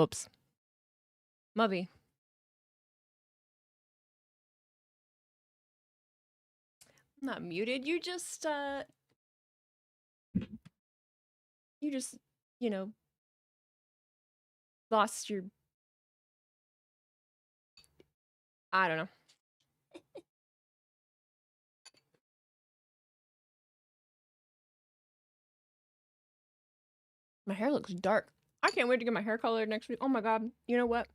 Whoops. Mubby. I'm not muted. You just, you know, lost your... I don't know. My hair looks dark. I can't wait to get my hair colored next week. Oh my god. You know what?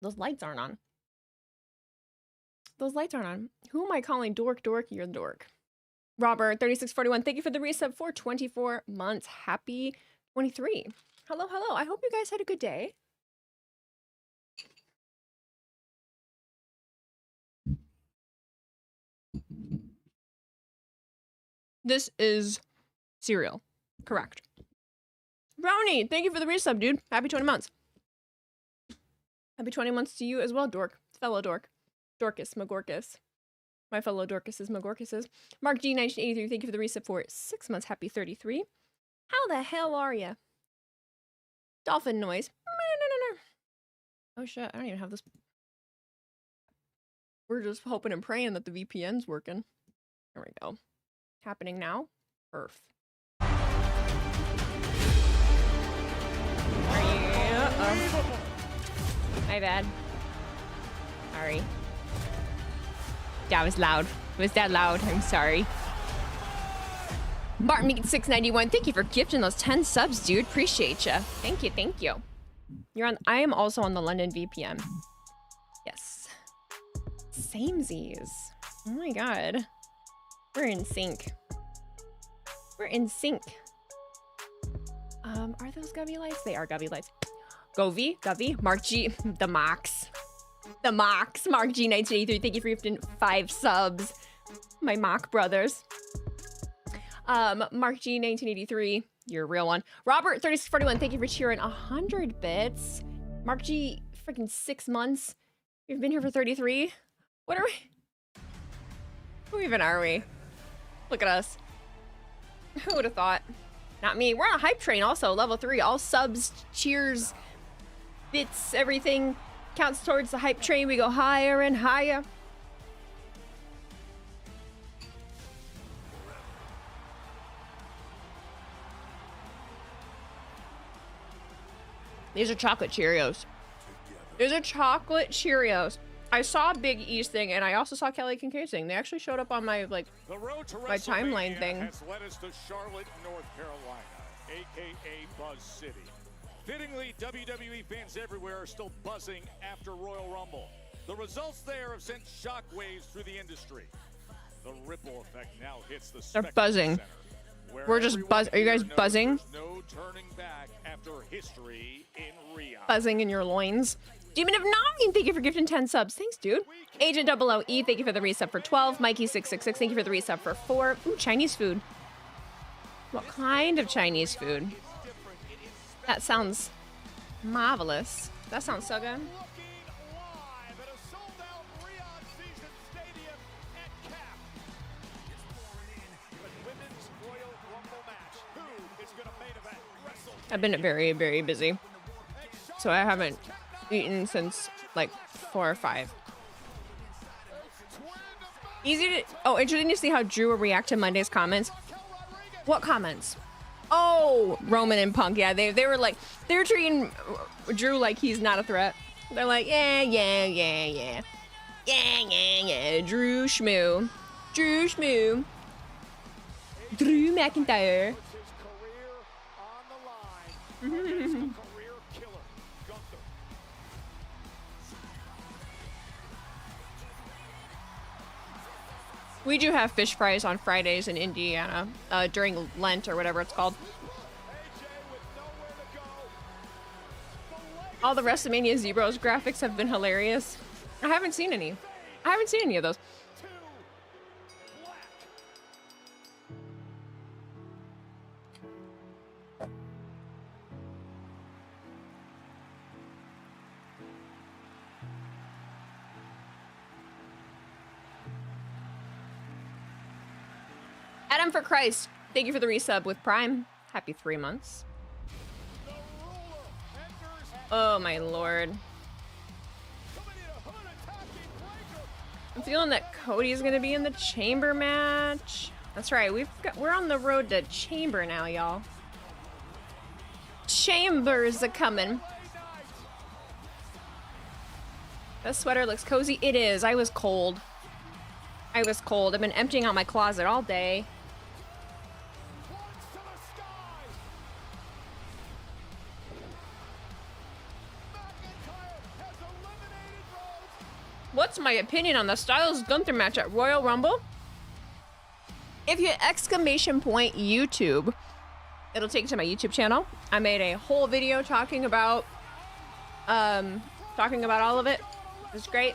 Those lights aren't on. Those lights aren't on. Who am I calling dork? Dork, you're the dork. Robert, 3641, thank you for the resub for 24 months. Happy 23. Hello, hello. I hope you guys had a good day. This is cereal. Correct. Brownie, thank you for the resub, dude. Happy 20 months. Happy 20 months to you as well, dork. Fellow dork. Dorcas, Magorcas. My fellow Dorcases, Magorcases. Mark G, 1983, thank you for the resub for 6 months. Happy 33. How the hell are ya? Dolphin noise. Oh shit, I don't even have this. We're just hoping and praying that the VPN's working. There we go. Happening now. Perf. Are you? My bad. Sorry. That was loud. Was that loud? I'm sorry. Martin 691, thank you for gifting those 10 subs, dude. Appreciate you. Thank you, thank you. You're on. I am also on the London VPN. Yes. Samesies. Oh my god. We're in sync. We're in sync. Are those Gubby lights? They are Gubby lights. Govy, Mark G, the Mox. The Mox, Mark G, 1983. Thank you for gifting 5 subs. My Mock brothers. Mark G, 1983. You're a real one. Robert, 3641. Thank you for cheering 100 bits. Mark G, freaking 6 months. You've been here for 33. What are we? Who even are we? Look at us. Who would have thought? Not me. We're on a hype train also. Level 3. All subs, cheers, bits, everything counts towards the hype train. We go higher and higher. These are chocolate Cheerios. These are chocolate Cheerios. I saw Big E's thing, and I also saw Kelly Kincaid's thing. They actually showed up on my my timeline thing. Has led us to Charlotte, North Carolina, aka Buzz City. Fittingly, WWE fans everywhere are still buzzing after Royal Rumble. The results there have sent shockwaves through the industry. The ripple effect now hits the They're buzzing. Center, we're just buzz. Are you guys buzzing? No turning back after history in Rio. Buzzing in your loins. Demon of 9, thank you for gifting 10 subs. Thanks, dude. Agent 00E, thank you for the resub for 12. Mikey666, thank you for the resub for 4. Ooh, Chinese food. What kind of Chinese food? That sounds marvelous. That sounds so good. I've been very, very busy. So I haven't eaten since like 4 or 5. Easy to... Oh, interesting to see how Drew will react to Monday's comments. What comments? Oh, Roman and Punk. Yeah, they were like... They were treating Drew like he's not a threat. They're like, yeah. Drew Schmoo. Drew McIntyre. We do have fish fries on Fridays in Indiana during Lent or whatever it's called. All the WrestleMania Zeros graphics have been hilarious. I haven't seen any. I haven't seen any of those. Adam for Christ, thank you for the resub with Prime. Happy 3 months. Oh my lord. I'm feeling that Cody is gonna be in the chamber match. That's right, we're on the road to chamber now, y'all. Chambers are coming. That sweater looks cozy. It is. I was cold. I've been emptying out my closet all day. What's my opinion on the Styles Gunther match at Royal Rumble? If you exclamation point YouTube, it'll take you to my YouTube channel. I made a whole video talking about all of it. It's great.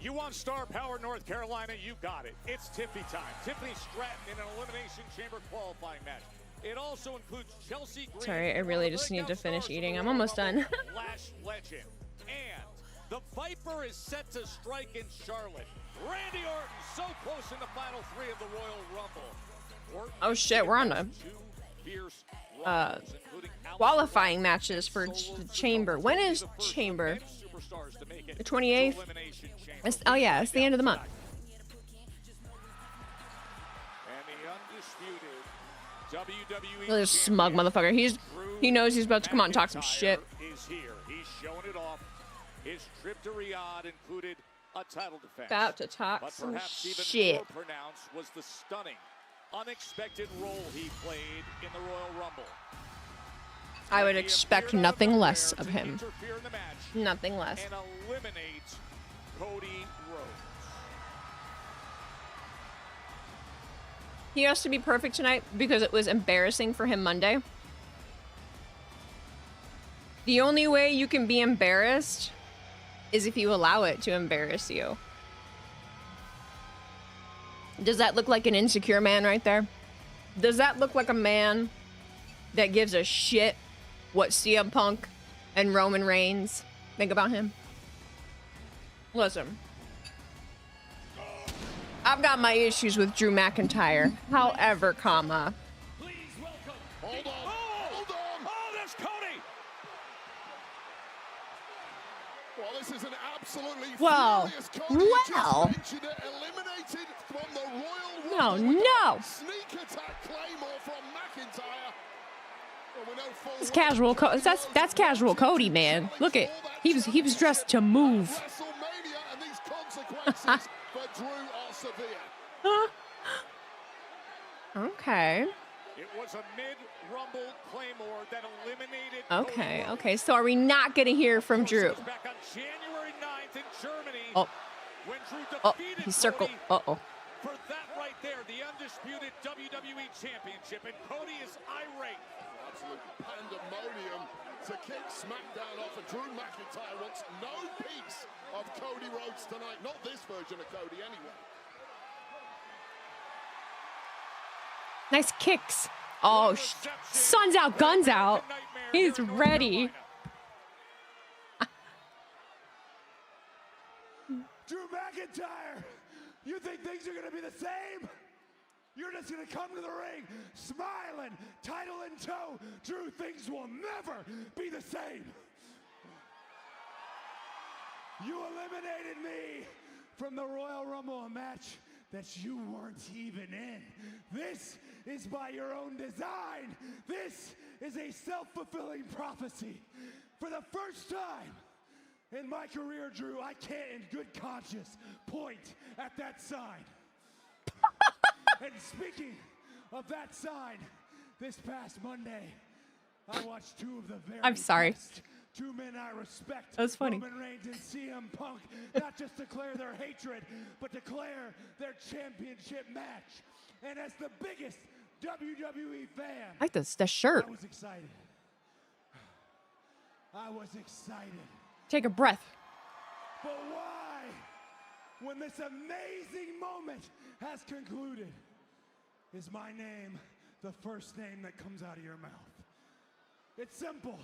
You want star power North Carolina, you got it. It's Tiffany time. Tiffany Stratton in an Elimination Chamber qualifying match. It also includes Chelsea Green. Sorry, I really just need to finish eating. I'm almost done. Lash legend. And the Viper is set to strike in Charlotte. Randy Orton so close in the final three of the Royal Rumble. Orton, Oh shit, we're on the qualifying matches for the chamber. When is chamber? The 28th? Oh yeah, it's the end of the month. This smug motherfucker. He knows he's about to come out and talk some shit. Is here. He's showing it off. His trip to Riyadh included a title defense. About to talk but some perhaps even shit. more pronounced was the stunning, unexpected role he played in the Royal Rumble. I would expect nothing less of him. Nothing less. And eliminate Cody Rhodes. He has to be perfect tonight because it was embarrassing for him Monday. The only way you can be embarrassed is if you allow it to embarrass you. Does that look like an insecure man right there? Does that look like a man that gives a shit what CM Punk and Roman Reigns think about him? Listen, I've got my issues with Drew McIntyre. However, comma. Please welcome. Hold on. Hold on. Oh, there's Cody. Well, this is an absolutely Well, furious Cody. well. Just mentioned it, eliminated from the Royal Rumble. No. Sneak attack Claymore from McIntyre. Well, we know full It's well casual. That's casual Cody, man. Look at he was dressed to move. WrestleMania, and these consequences for Drew are severe. Okay. It was a mid-Rumble Claymore that eliminated Okay. Cody Okay. So are we not gonna hear from Rhodes. Drew? Back on January 9th in Germany. Oh. When Drew Oh. defeated He circled. Cody Oh. for that right there, the undisputed WWE Championship, and Cody is irate. Absolute pandemonium to kick SmackDown off, and Drew McIntyre wants no piece of Cody Rhodes tonight. Not this version of Cody, anyway. Nice kicks. Oh, sun's out, guns out. He's ready. Drew McIntyre, you think things are going to be the same? You're just going to come to the ring, smiling, title in tow. Drew, things will never be the same. You eliminated me from the Royal Rumble, a match that you weren't even in. This is by your own design. This is a self-fulfilling prophecy. For the first time in my career, Drew, I can't in good conscience point at that sign. And speaking of that sign, this past Monday, I watched two of the very I'm sorry. best two men I respect. That was funny. Roman Reigns and CM Punk, not just declare their hatred, but declare their championship match. And as the biggest WWE fan, I like the shirt. I was excited. I was excited. Take a breath. But why, when this amazing moment has concluded, is my name the first name that comes out of your mouth? It's simple.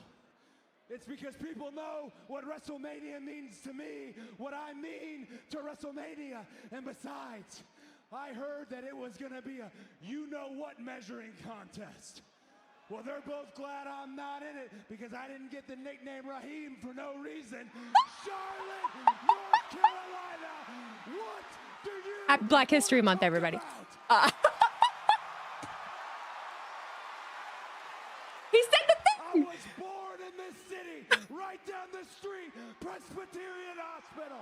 It's because people know what WrestleMania means to me, what I mean to WrestleMania. And besides, I heard that it was gonna be a you-know-what measuring contest. Well, they're both glad I'm not in it because I didn't get the nickname Raheem for no reason. Charlotte, North Carolina, what do you Black History Month, everybody. He said the I thing. was born in this city, right down the street, Presbyterian Hospital.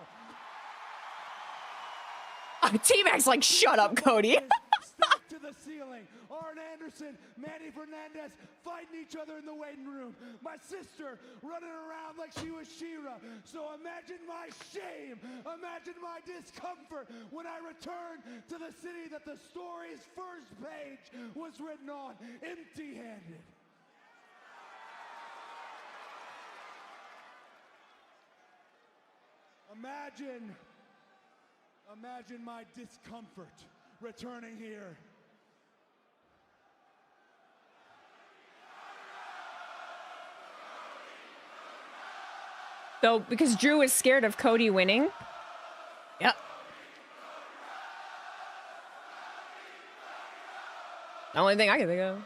T-Mac's like, shut up, Cody. Stacked to the ceiling. Arn Anderson, Manny Fernandez fighting each other in the waiting room. My sister running around like she was She-Ra. So imagine my shame, imagine my discomfort when I return to the city that the story's first page was written on, empty-handed. Imagine my discomfort returning here. So, because Drew was scared of Cody winning. Yep. The only thing I can think of.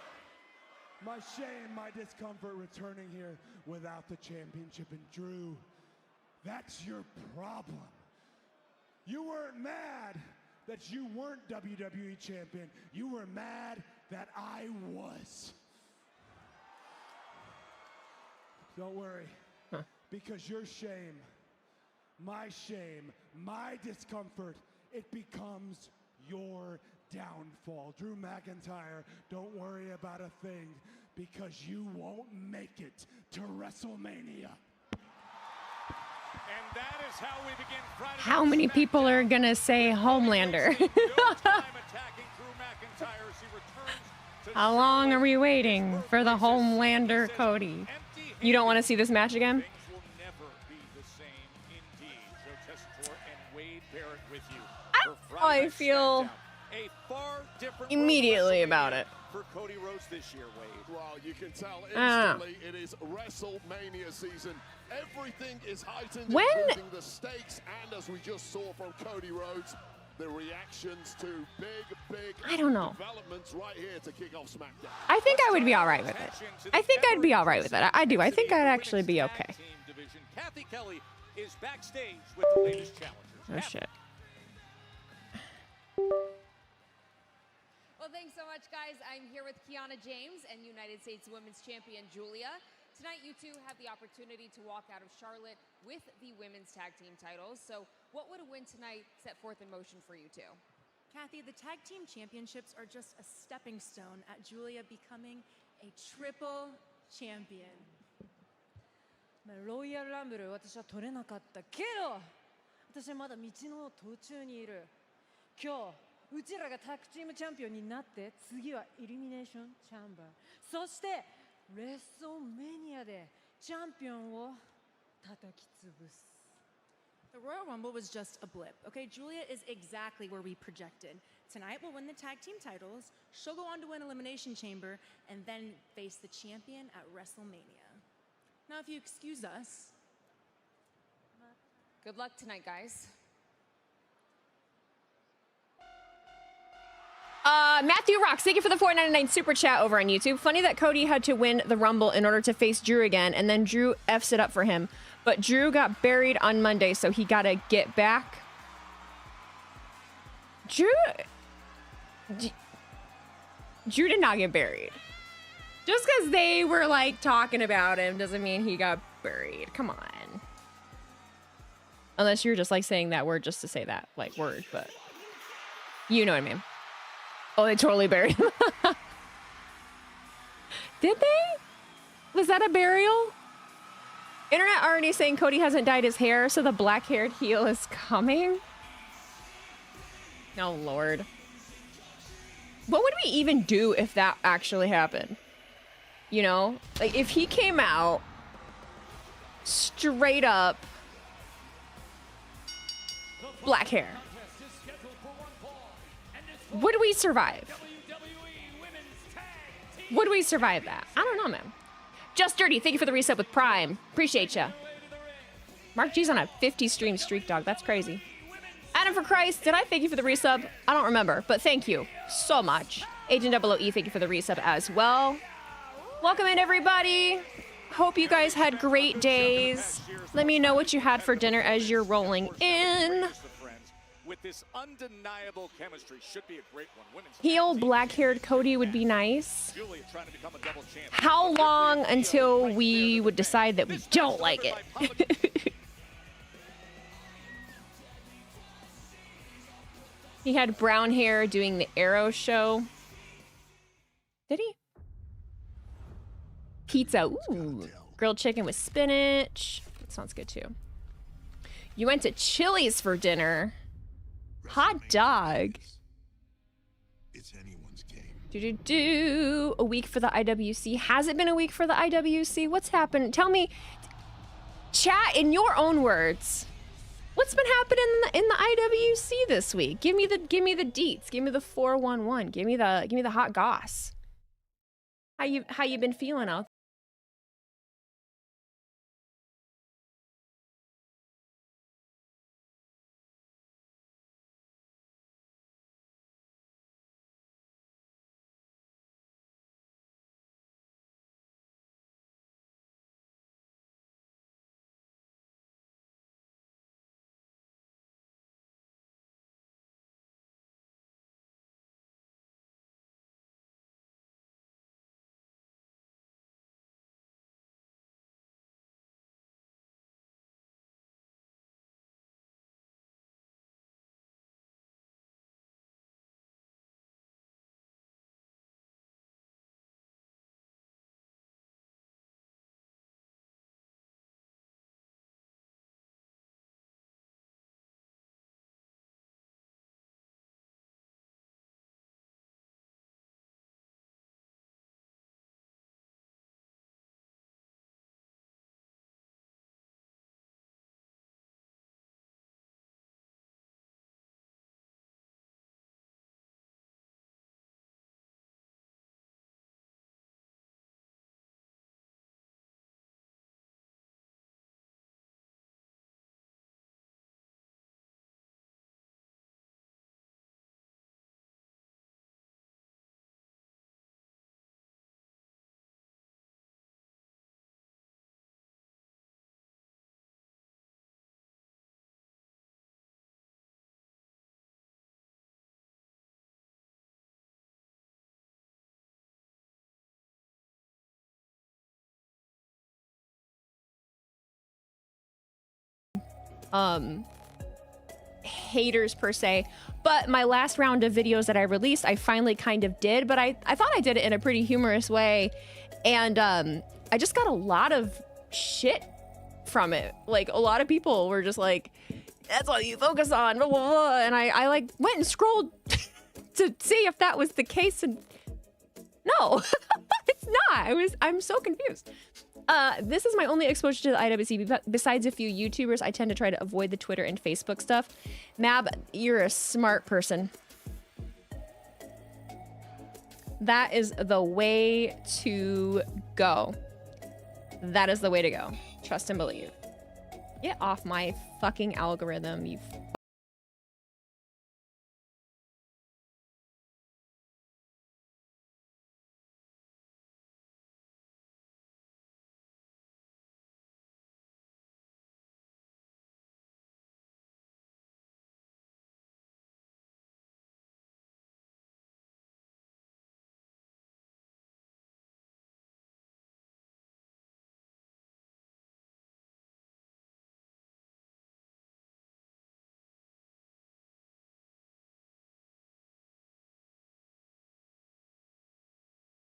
My shame, my discomfort returning here without the championship. And Drew, that's your problem. You weren't mad that you weren't WWE champion. You were mad that I was. Don't worry, because your shame, my discomfort, it becomes your downfall. Drew McIntyre, don't worry about a thing because you won't make it to WrestleMania. And that is how we begin Friday How Night many people SmackDown. are gonna say Homelander? No time attacking Drew McIntyre as he returns to How long are we Charlotte. waiting for the Homelander Cody? You don't want to see this match again? Things will never be the same indeed. Joe Tessitore and Wade Barrett with you. for Friday I Night feel SmackDown. A far different immediately WrestleMania about it. for Cody Rhodes this year, Wade. Well, you can tell Ah. instantly it is WrestleMania season. Everything is heightened, When- including the stakes, and as we just saw from Cody Rhodes, the reactions to big I don't know. developments right here to kick off SmackDown. I think I would be all right with it. I think I'd be all right with it. I do. I think I'd actually be okay. Kathy Kelly is backstage with the latest challengers. Oh shit. Well, thanks so much, guys. I'm here with Kiana James and United States Women's Champion Julia. Tonight, you two have the opportunity to walk out of Charlotte with the women's tag team titles. So what would a win tonight set forth in motion for you two? Kathy, the tag team championships are just a stepping stone at Julia becoming a triple champion. ロイヤルランブル私は取れなかったけど私はまだ道の途中にいる今日うちらがタッグチームチャンピオンになって次はイルミネーションチャンバーそしてレスルメニアでチャンピオンを叩き潰す The Royal Rumble was just a blip, okay? Julia is exactly where we projected. Tonight we'll win the tag team titles, she'll go on to win Elimination Chamber, and then face the champion at WrestleMania. Now, if you excuse us. Good luck tonight, guys. Matthew Rocks, thank you for the $4.99 super chat over on YouTube. Funny that Cody had to win the Rumble in order to face Drew again, and then Drew F's it up for him. But Drew got buried on Monday, so he got to get back. Drew did not get buried. Just because they were, like, talking about him doesn't mean he got buried. Come on. Unless you're just, like, saying that word just to say that, like, word, but you know what I mean. Oh, they totally buried him. Did they? Was that a burial? Internet already saying Cody hasn't dyed his hair, so the black-haired heel is coming. Oh, Lord. What would we even do if that actually happened? You know? Like, if he came out straight up black hair. Would we survive? Would we survive that? I don't know, man. Just Dirty, thank you for the reset with Prime. Appreciate ya. Mark G's on a 50 stream streak, dog. That's crazy. Adam for Christ, did I thank you for the resub? I don't remember, but thank you so much. Agent OOE, thank you for the resub as well. Welcome in, everybody. Hope you guys had great days. Let me know what you had for dinner as you're rolling in. With this undeniable chemistry, should be a great one. Heel black-haired Cody would be nice. Julia trying to become a double champion. How long until we would decide that we don't like it? He had brown hair doing the Arrow show. Did he? Pizza. Ooh. Grilled chicken with spinach. That sounds good too. You went to Chili's for dinner. Hot dog. It's anyone's game. Do. A week for the IWC. Has it been a week for the IWC? What's happened? Tell me, chat in your own words. What's been happening in the IWC this week? Give me the deets. Give me the 411. Give me the hot goss. How you been feeling out haters per se, but my last round of videos that I released, I finally kind of did, but I thought I did it in a pretty humorous way, and I just got a lot of shit from it. Like, a lot of people were just like, that's all you focus on, blah, blah, blah. And I like went and scrolled to see if that was the case, and no, it's not. I'm so confused. This is my only exposure to the IWC. Besides a few YouTubers, I tend to try to avoid the Twitter and Facebook stuff. Mab, you're a smart person. That is the way to go. That is the way to go. Trust and believe. Get off my fucking algorithm, you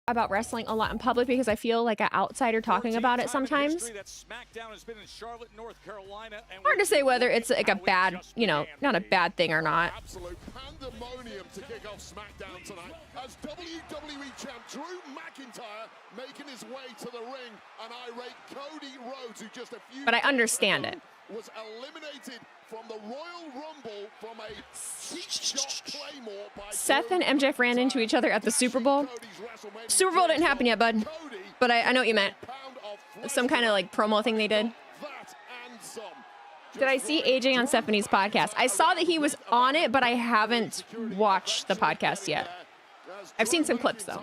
about wrestling a lot in public because I feel like an outsider talking about it sometimes. Hard to say whether it's like a bad, you know, not a bad thing or not. Absolute pandemonium to kick off SmackDown tonight as WWE champ Drew McIntyre making his way to the ring, and irate Cody Rhodes, who just a few But I understand it. was eliminated from the Royal Rumble from a cheap shot claymore by Seth and MJF ran into each other at the Super Bowl. Super Bowl didn't happen yet, bud. But I know what you meant. Some kind of like promo thing they did. Did I see AJ on Stephanie's podcast? I saw that he was on it, but I haven't watched the podcast yet. I've seen some clips, though.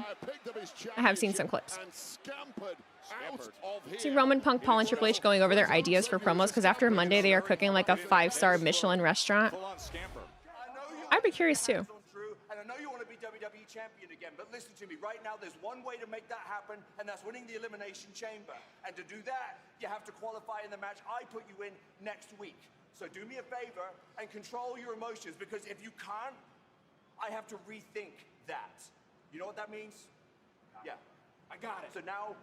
I have seen some clips. See Roman, Punk, Paul, and Triple H going over their ideas for promos, because after Monday, they are cooking like a 5-star Michelin restaurant. I'd be curious, too. And I know you want to be WWE champion again, but listen to me. Right now, there's one way to make that happen, and that's winning the Elimination Chamber. And to do that, you have to qualify in the match I put you in next week. So do me a favor and control your emotions, because if you can't, I have to rethink that. You know what that means? Yeah. I got it. So now,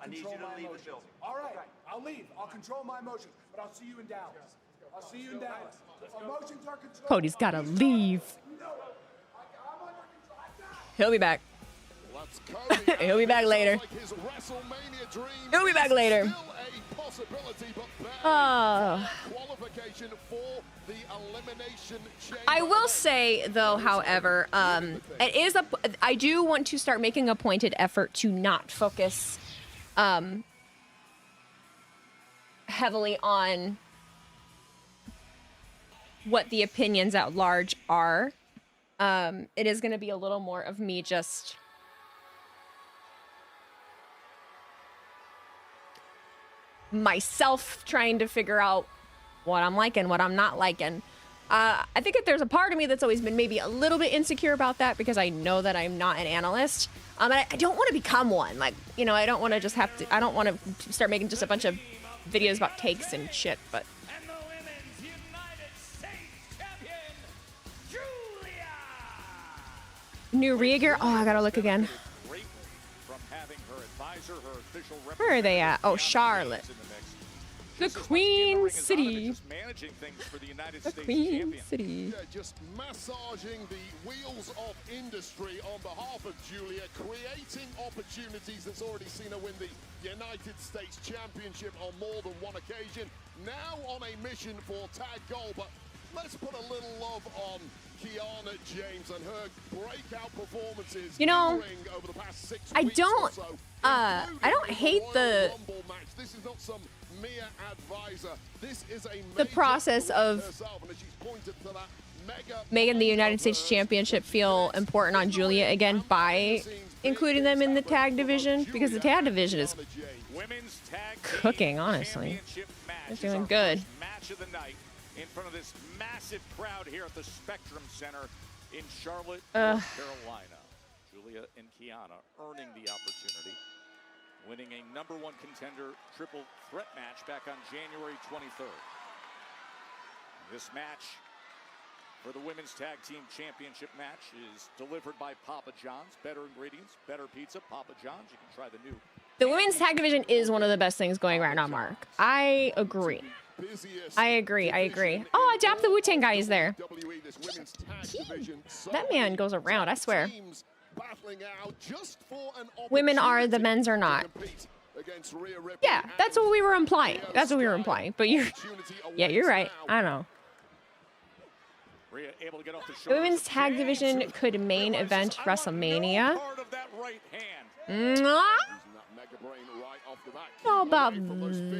I need you to leave the building. All right, I'll leave. I'll control my emotions, but I'll see you in Dallas. I'll see you in Dallas. Emotions are controlled. Cody's gotta leave. He'll be back. He'll be back later. He'll be back later. I will say, though, however, I do want to start making a pointed effort to not focus heavily on what the opinions at large are. It is going to be a little more of me just myself trying to figure out what I'm liking, what I'm not liking. I think that there's a part of me that's always been maybe a little bit insecure about that, because I know that I'm not an analyst. And I don't want to become one. Like, you know, I don't want to just have to, I don't want to start making just a bunch of videos about takes and shit, but. New Rhea gear? Oh, I gotta look again. Where are they at? Oh, Charlotte. The Queen City. The Queen City. Yeah, just massaging the wheels of industry on behalf of Julia, creating opportunities that's already seen her win the United States Championship on more than one occasion. Now on a mission for tag gold, but let's put a little love on Kiana James and her breakout performances. You know, over the past 6 I weeks don't, or so, I don't hate the This is not some mere advisor. This is the process of making the United States Championship feel important on Julia again by including them in the tag division, because the tag division is cooking, honestly. It's doing good. Match of the night in front of this massive crowd here at the Spectrum Center in Charlotte, North Carolina. Julia and Kiana earning the opportunity, winning a #1 contender triple threat match back on January 23rd. This match for the Women's Tag Team Championship match is delivered by Papa John's. Better ingredients, better pizza, Papa John's. You can try the new. The women's tag division is one of the best things going right now, Mark. I agree. I agree. Oh, Adapt the Wu-Tang guy is there. That man goes around, I swear. Women are, the men's are not. Yeah, that's what we were implying. That's what we were implying. But yeah, you're right. I don't know. The women's tag division could main event WrestleMania. How about,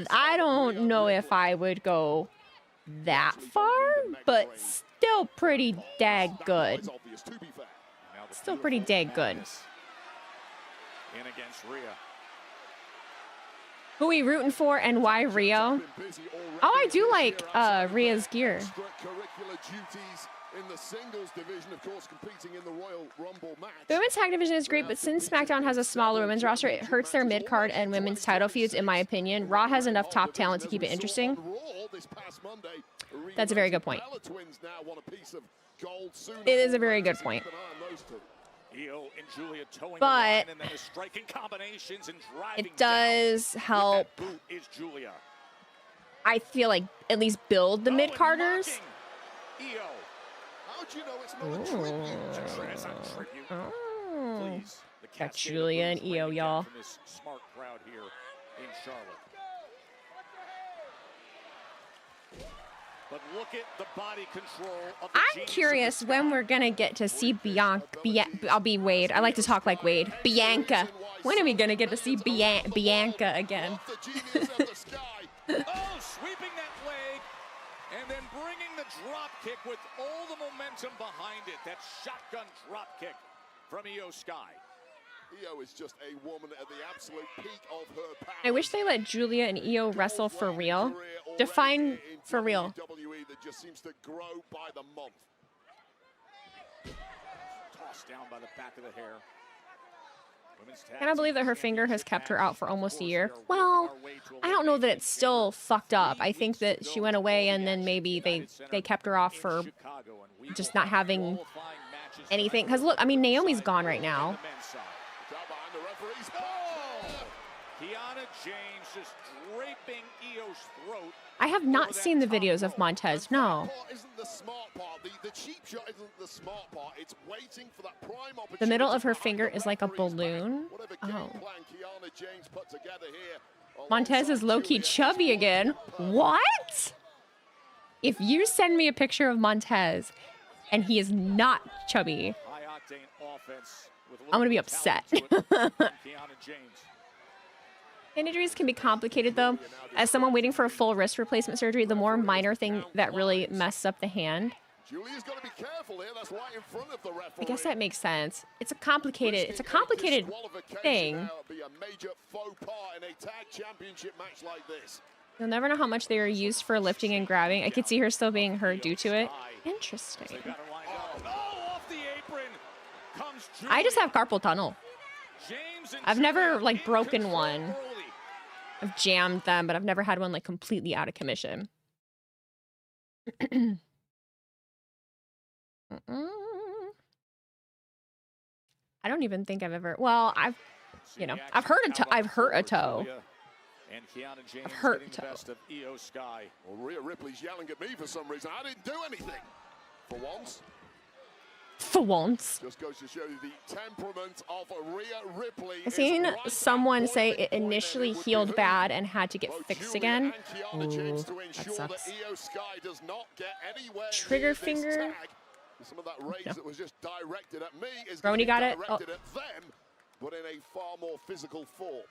I don't know if I would go that far, but still pretty dag good. Still pretty dag good. In against Rhea. Who we rooting for and why Rio? Oh, I do like Rhea's gear. In the singles division, of course, competing in the Royal Rumble match. The women's tag division is great, but since SmackDown has a smaller women's roster, it hurts their mid-card and women's title feuds, in my opinion. Raw has enough top talent to keep it interesting. That's a very good point. It is a very good point. But it does help, I feel like, at least build the mid-carders. Got Julia and Io, y'all. Smart crowd here in Charlotte. But look at the body control of the I'm curious when we're gonna get to see Bianca. I'll be Wade. I like to talk like Wade. Bianca. When are we gonna get to see Bianca again? Oh, sweeping that leg and then bringing the drop kick with all the momentum behind it. That shotgun drop kick from Io Sky. Io is just a woman at the absolute peak of her power. I wish they let Julia and Io wrestle for real. Define for real. WWE that just seems to grow by the month. Tossed down by the back of the hair. Can I believe that her finger has kept her out for almost a year? Well, I don't know that it's still fucked up. I think that she went away and then maybe they kept her off for just not having anything. Because look, I mean, Naomi's gone right now. Kiana James just draping Io's throat. I have not seen the videos of Montez. No. Isn't the smart part. The cheap shot isn't the smart part. It's waiting for that prime opportunity. The middle of her finger is like a balloon. Oh. Montez is low-key chubby again. What? If you send me a picture of Montez and he is not chubby, I'm gonna be upset. Hand injuries can be complicated though. As someone waiting for a full wrist replacement surgery, the more minor thing that really messes up the hand. Julia's got to be careful here. That's right in front of the referee. I guess that makes sense. It's a complicated thing. Be a major faux pas in a tag championship match like this. You'll never know how much they are used for lifting and grabbing. I could see her still being hurt due to it. Interesting. I just have carpal tunnel. I've never like broken one. I've jammed them, but I've never had one like completely out of commission. I don't even think I've ever. Well, I've hurt a toe. I've hurt a toe. I've hurt a toe. Well, Rhea Ripley's yelling at me for some reason. I didn't do anything. For once. For once. Just goes to show you the temperament of Rhea Ripley. I've seen someone say it initially healed bad and had to get fixed again. Ooh, that sucks. Trigger finger. Some of that rage that was just directed at me is Brony got it. directed at them, but in a far more physical form.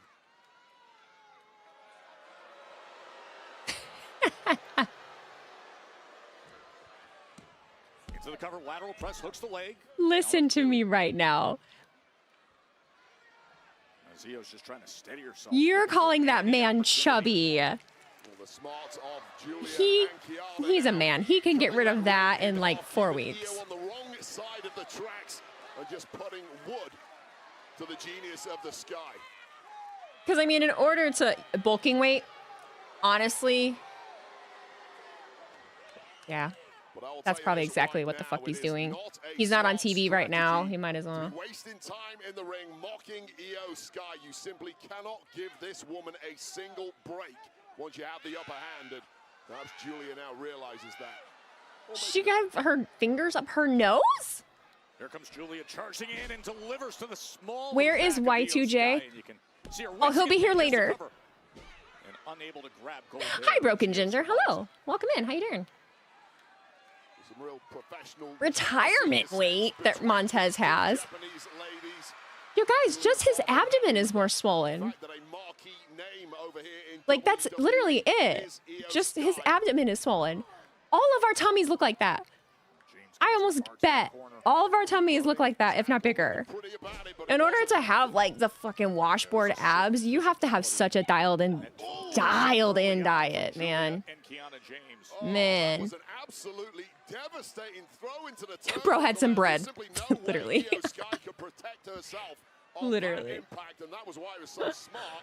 Into the cover, lateral press, hooks the leg. Listen to me right now. Io's just trying to steady herself. You're calling that man chubby. He's a man. He can get rid of that in like 4 weeks. On the wrong side of the tracks and just putting wood to the genius of the sky. Because I mean, in order to bulking weight, honestly, yeah. That's probably exactly what the fuck he's doing. He's not on TV right now. He might as well. Wasting time in the ring, mocking Io Sky. You simply cannot give this woman a single break once you have the upper hand. And perhaps Julia now realizes that. She got her fingers up her nose? Here comes Julia charging in and delivers to the small. Where is Y2J? Oh, he'll be here later. Hi, Broken Ginger. Hello. Welcome in. How you doing? Real professional retirement weight that Montez has. You guys, just his abdomen is more swollen. Like, that's literally it. Just his abdomen is swollen. All of our tummies look like that. I almost bet all of our tummies look like that, if not bigger. In order to have like the fucking washboard abs, you have to have such a dialed in diet, man. Man. Absolutely devastating throw into the bro had some bread. Literally. Literally. Impact, and that was why it was so smart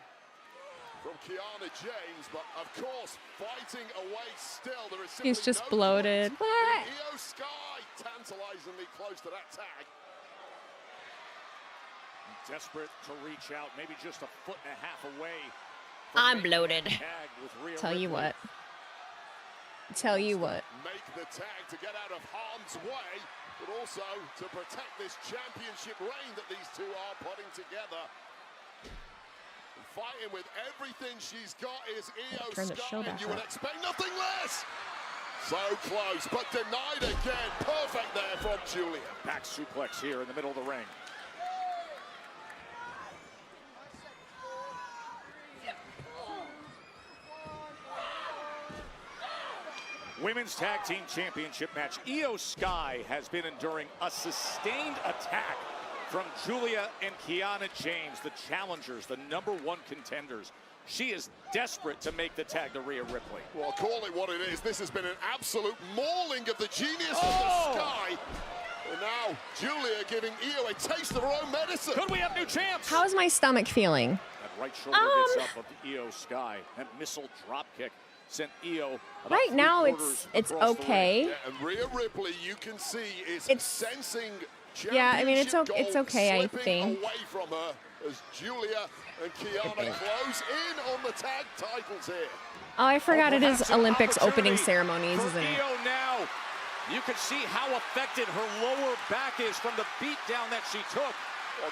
from Kiana James, but of course, fighting away still. There is he's just bloated. What? Io Sky tantalizingly close to that tag. Desperate to reach out, maybe just a foot and a half away. I'm bloated. Tell you what. Tell you what. Make the tag to get out of harm's way, but also to protect this championship reign that these two are putting together. Fighting with everything she's got is Io Sky, and you would expect nothing less So close, but denied again. Perfect there from Julia. Back suplex here in the middle of the ring. Women's Tag Team Championship match. Io Sky has been enduring a sustained attack from Julia and Kiana James, the challengers, the #1 contenders. She is desperate to make the tag to Rhea Ripley. Well, call it what it is. This has been an absolute mauling of the genius of the Sky. And now Julia giving Io a taste of her own medicine. Could we have new champs? How's my stomach feeling? That right shoulder gets up of the Io Sky. That missile drop kick sent Io about Right now, 3/4 it's across the okay. ring. Yeah, and Rhea Ripley, you can see, is sensing Yeah, I mean, it's championship okay, I gold think. slipping away from her as Julia and Kiana close in on the tag titles here. Oh, I forgot it is Perhaps an Olympics opening opportunity ceremonies, for isn't it? Io now. You can see how affected her lower back is from the beatdown that she took.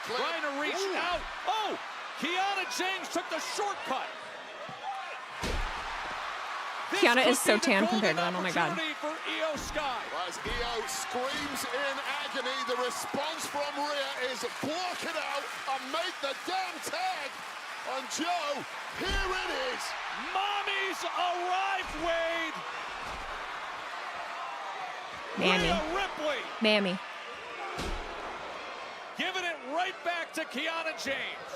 Trying to reach out. Oh, Kiana James took the shortcut. This Kiana could is so be the tan golden compared to them. Oh my God. opportunity for Io Sky. As Io screams in agony, the response from Rhea is block it out and make the damn tag. And Joe, here it is. Mommy's arrived, Wade. Mammy. Rhea Ripley Mammy. giving it right back to Kiana James.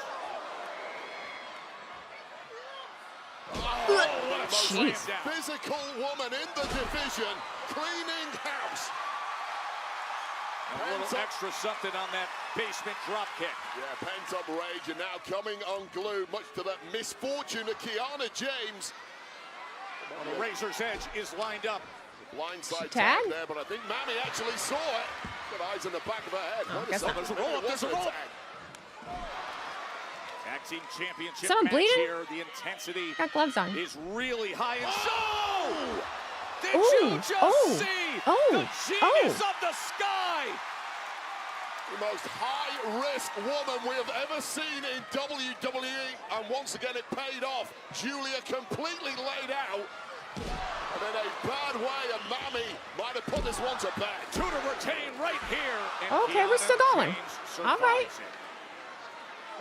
Oh, what a slam Jeez. down. Physical woman in the division, cleaning house. And a little extra something on that basement drop kick. Yeah, pent-up rage, and now coming unglued, much to the misfortune of Kiana James. On the razor's edge is lined up. Blindside Tag? tag there, but I think Mammy actually saw it. Got eyes in the back of her head. Wait a guess second, There's a maybe roll-up, it there's a wasn't roll-up. tag. Tag team championship Someone match bleeding? here. The intensity Got gloves on. is really high. And oh! Did Ooh, you just oh, see oh, the genius of the Sky? The most high-risk woman we have ever seen in WWE, and once again it paid off. Julia completely laid out, and in a bad way, and Mammy might have put this one to bed. Two to retain right here. And Okay, we're Kiana still going. James All right. survives it.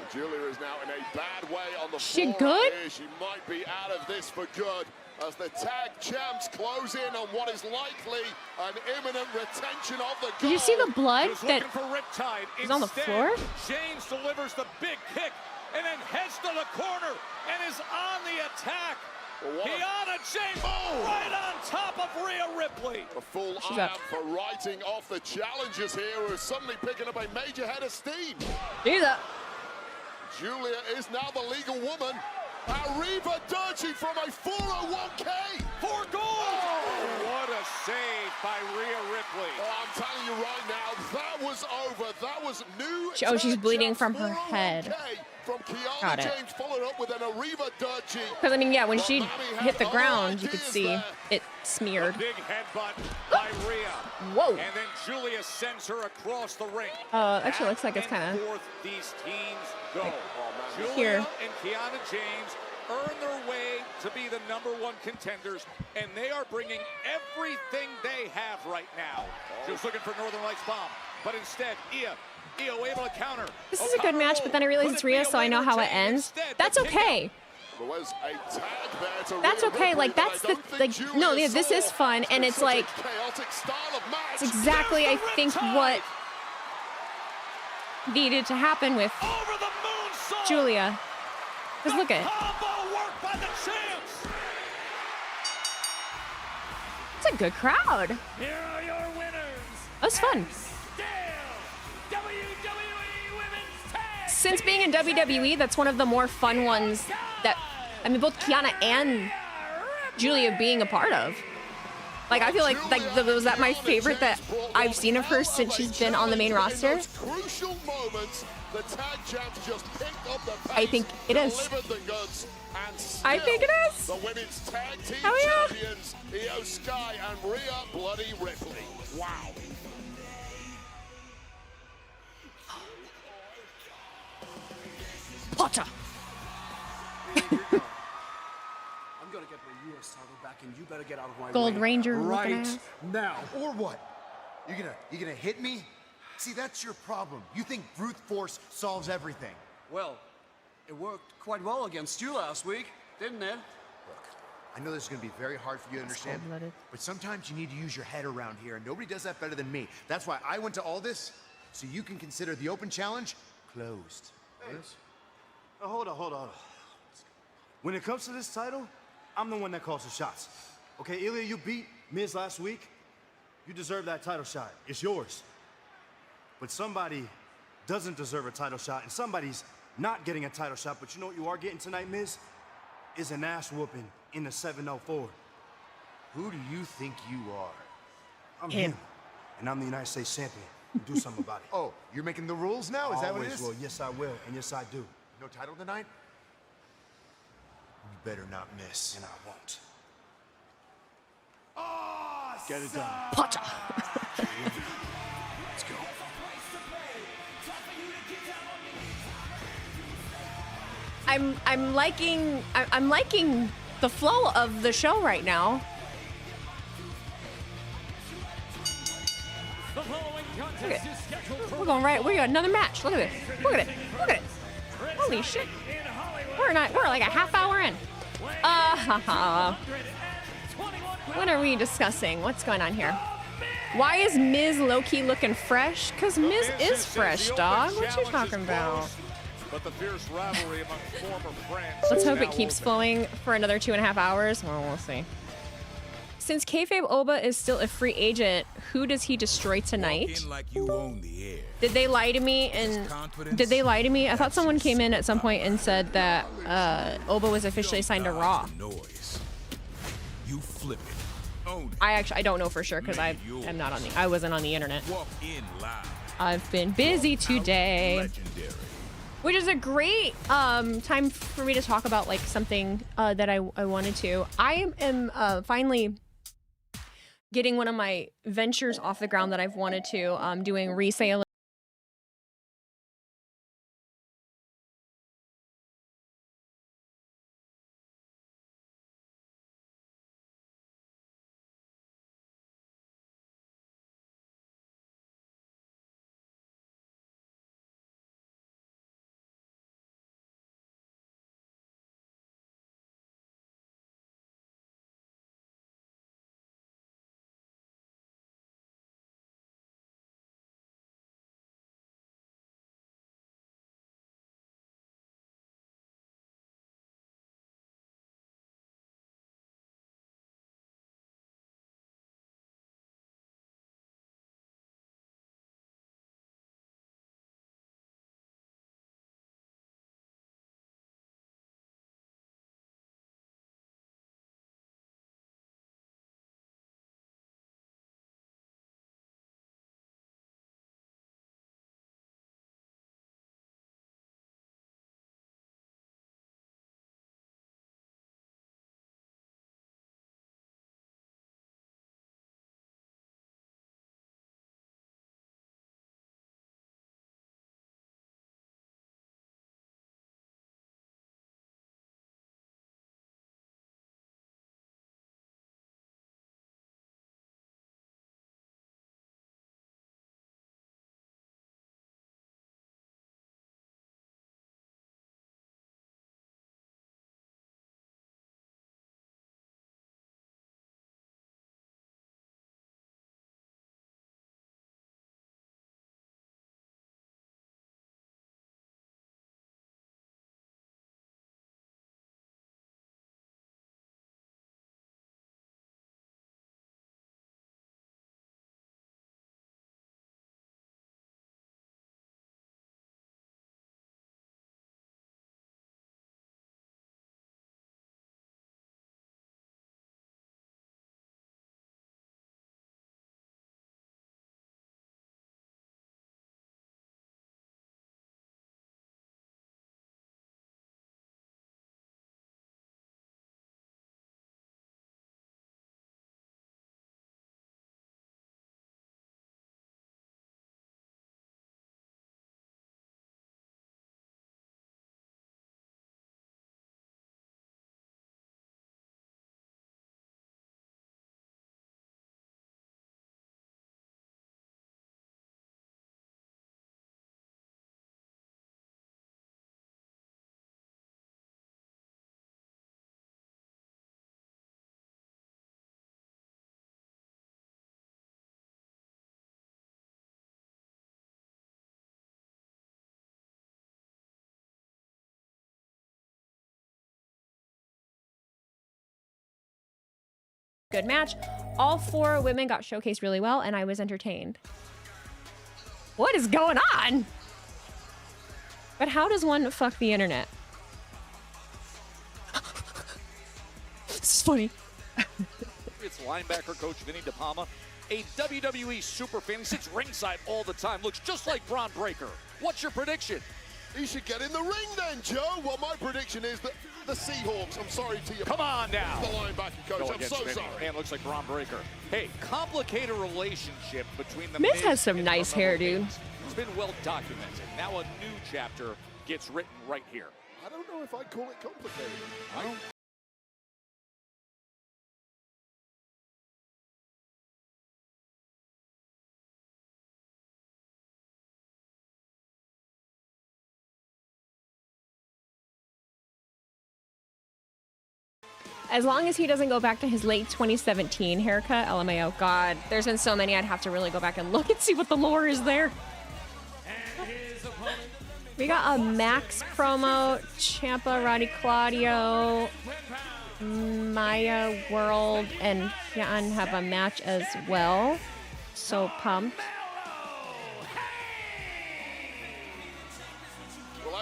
And Julia is now in a bad way on the She floor. good? Here. She might be out of this for good as the tag champs close in on what is likely an imminent retention of the gold. Did you see the blood He was that looking for Riptide. was on the Instead, floor? James delivers the big kick and then heads to the corner and is on the attack. Well, what a- Kiana James right on top of Rhea Ripley. A full She's arm up. for writing off the challengers here, who are suddenly picking up a major head of steam. She's up. Julia is now the legal woman. Arriva Dirty from a 401k. For gold. Oh, what a save by Rhea Ripley. Oh, I'm telling you right now, that was over. That was new. Oh, she's tag bleeding champs from her 401k head. From Kiana Got it. James, followed up with an Arriva Dirty. Because, I mean, yeah, when she Mammy had hit the other ground, you could ideas see there. it smeared. Big headbutt by Rhea. Whoa. And then Julia sends her across the ring. Actually looks like it's Back and kinda- forth these teams go. Julia Here. and Kiana James earn their way to be the #1 contenders, and they are bringing everything they have right now. She was looking for Northern Lights bomb, but instead, Io able to counter. This is a good match, but then I realized it's Rhea, so I know how it ends. That's okay. There was a tag there to That's Rhea okay. Ripley, Like, but I that's the, don't think like, Julia no, yeah, this saw. is fun, and it's such a like, chaotic style of match. it's exactly, I think, what needed to happen with Over the moonsault. Julia. Because look at, Combo work by the champs. it's a good crowd. Here are your winners. That was fun. Still, WWE Women's Tag Since being in WWE, that's one of the more fun ones that, I mean, both Kiana and Julia being a part of. Like, I feel like was that my favorite that I've seen of her since she's been on the main roster? In those crucial moments, the tag champs just picked up the pace, I think it is. delivered the goods, and I think it still is. The women's tag team Oh, yeah. champions, Io Sky and Rhea Bloody Ripley. Wow. Potter. I'm gonna get my this title back, and you better get out of my Gold way Ranger looking right ass. now. Or what? You gonna hit me? See, that's your problem. You think brute force solves everything. Well, it worked quite well against you last week, didn't it? Look, I know this is gonna be very hard for you to understand, cold-blooded. but sometimes you need to use your head around here, and nobody does that better than me. That's why I went to all this, so you can consider the open challenge closed. Hey. Hold on. When it comes to this title, I'm the one that calls the shots. Okay, Ilya, you beat Miz last week. You deserve that title shot. It's yours. But somebody doesn't deserve a title shot, and somebody's not getting a title shot. But you know what you are getting tonight, Miz? Is an ass whooping in the 704. Who do you think you are? I'm him, and I'm the United States champion. Do something about it. Oh, you're making the rules now? Is that what it Always is? will. Yes, I will, and yes, I do. No title tonight? You better not miss. And I won't. Get it done. Pacha. Let's go. I'm liking the flow of the show right now. Look at it. We're going right. We got another match. Look at this. Look at it. Look at it. Holy shit. We're like a half hour in. What are we discussing? What's going on here? Why is Miz low-key looking fresh? Because Miz is fresh, dog. What you talking about? But the fierce rivalry among former friends. Let's is hope now it keeps open. flowing for another 2.5 hours. Well, we'll see. Since Kayfabe Oba is still a free agent, who does he destroy tonight? Like you own the air. Did they lie to me? I thought someone came in at some point and said that Oba was officially signed to Raw. Noise. You flip it. Own it. I don't know for sure because I wasn't on the internet. Walk in live. I've been busy today. Legendary. Which is a great time for me to talk about like something that I wanted to. I am finally getting one of my ventures off the ground that I've wanted to, doing resale good match. All 4 women got showcased really well, and I was entertained. What is going on? But how does one fuck the internet? This is funny. It's linebacker coach Vinny DePalma, a WWE superfan. He sits ringside all the time. Looks just like Braun Breaker. What's your prediction? He should get in the ring then, Joe. Well, my prediction is that the Seahawks, I'm sorry to you. Come on now. The linebacker coach, I'm so sorry. Man, looks like Braun Breaker. Hey, complicated relationship between the Miz has some nice hair, dude. It's been well documented. Now a new chapter gets written right here. I don't know if I'd call it complicated. I don't. As long as he doesn't go back to his late 2017 haircut, LMAO. God, there's been so many I'd have to really go back and look and see what the lore is there. We got a Max promo, Ciampa, Roddy Claudio, Maya World, and Jan have a match as well. So pumped.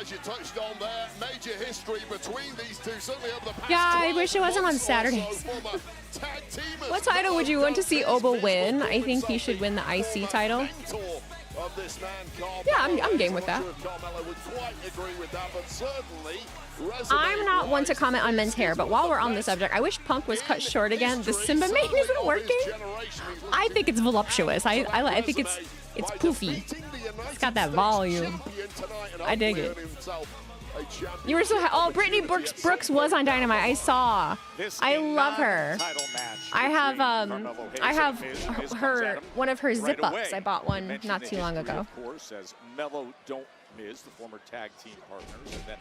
As you touched on there, major history between these two, certainly over the past Yeah, I wish it wasn't on Saturdays. What title would you want to see Oba win? I think he should win the IC title. Yeah, I'm game with that. I'm not one to comment on men's hair, but while we're on the subject, I wish Punk was cut short again. The Simba mane isn't working. I think it's voluptuous. I think it's poofy. It's got that volume. I dig it. You were so oh, Brittany Brooks was on Dynamite. I saw. I love her. I have her one of her zip ups. I bought one not too long ago. Of course, as Mello don't Miz, the former tag team partners, and then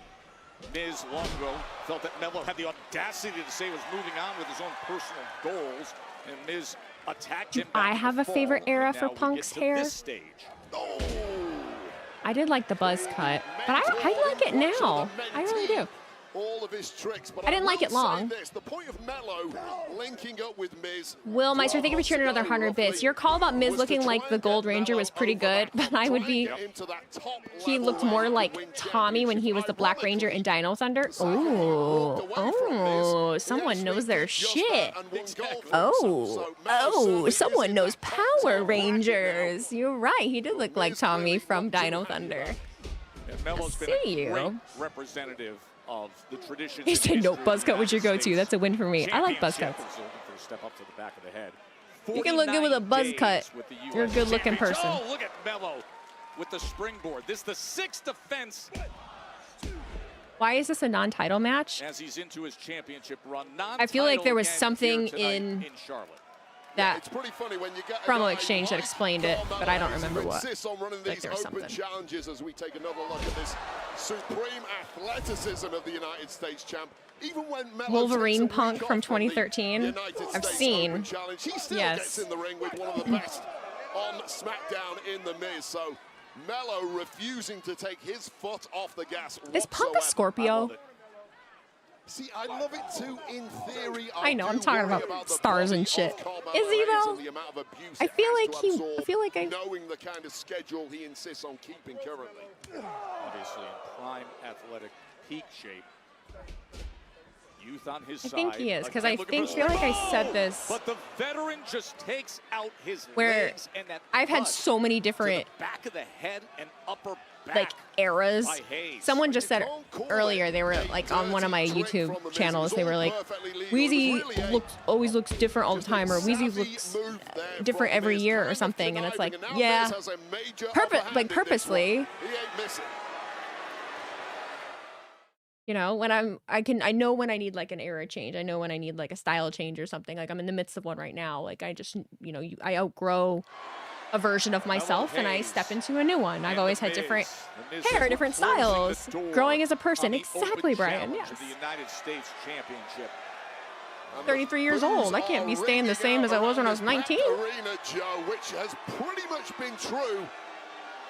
Miz long ago felt that Mello had the audacity to say he was moving on with his own personal goals, and Miz attacked him. I have a favorite era for Punk's hair. I did like the buzz cut, but I like it now. I really do. All of his tricks, but I didn't like it long. The point of Mello linking up with Miz. Will Meister, thank you for sharing another 100 bits. Your call about Miz looking like the Gold Ranger was pretty good, but I would be. He looked more like Tommy when he was the Black Ranger in Dino Thunder. Oh, someone knows their shit. Oh, someone knows Power Rangers. You're right. He did look like Tommy from Dino Thunder. I see you. Representative of the tradition. He said, "No, buzz cut would you go to? That's a win for me. I like buzz cuts. Step up to the back of the head. You can look good with a buzz cut. You're a good-looking person." Oh, look at Mello with the springboard. This is the 6th defense. Why is this a non-title match? As he's into his championship run. I feel like there was something in Charlotte. that promo exchange that explained it, but I don't remember what. Like there was something. Challenges as we take another look at this supreme athleticism of the United States champ. Even when Wolverine Punk from 2013, I've seen. He still gets in the ring with one of the best on SmackDown in the Miz. So Mello refusing to take his foot off the gas. Is Punk a Scorpio? See, I love it too. In theory, I know. I'm talking about stars and shit. Is he though? I feel like knowing the kind of schedule he insists on keeping currently. Obviously in prime athletic peak shape. Youth on his side. I think he is, because I feel like I said this. But the veteran just takes out his where legs and that I've had so many different back of the head and upper back like eras. Someone just said earlier, they were like on one of my YouTube channels, they were like, Wheezy always looks different all the time, or Wheezy looks different every year or something, and it's like, yeah, purposely. You know, when I know when I need like an era change. I know when I need like a style change or something. Like I'm in the midst of one right now. Like I just, you know, I outgrow a version of myself and I step into a new one. I've always had different hair, different styles, growing as a person. Exactly, Brian. Yes. 33 years old. I can't be staying the same as I was when I was 19. Arena, Joe, which has pretty much been true.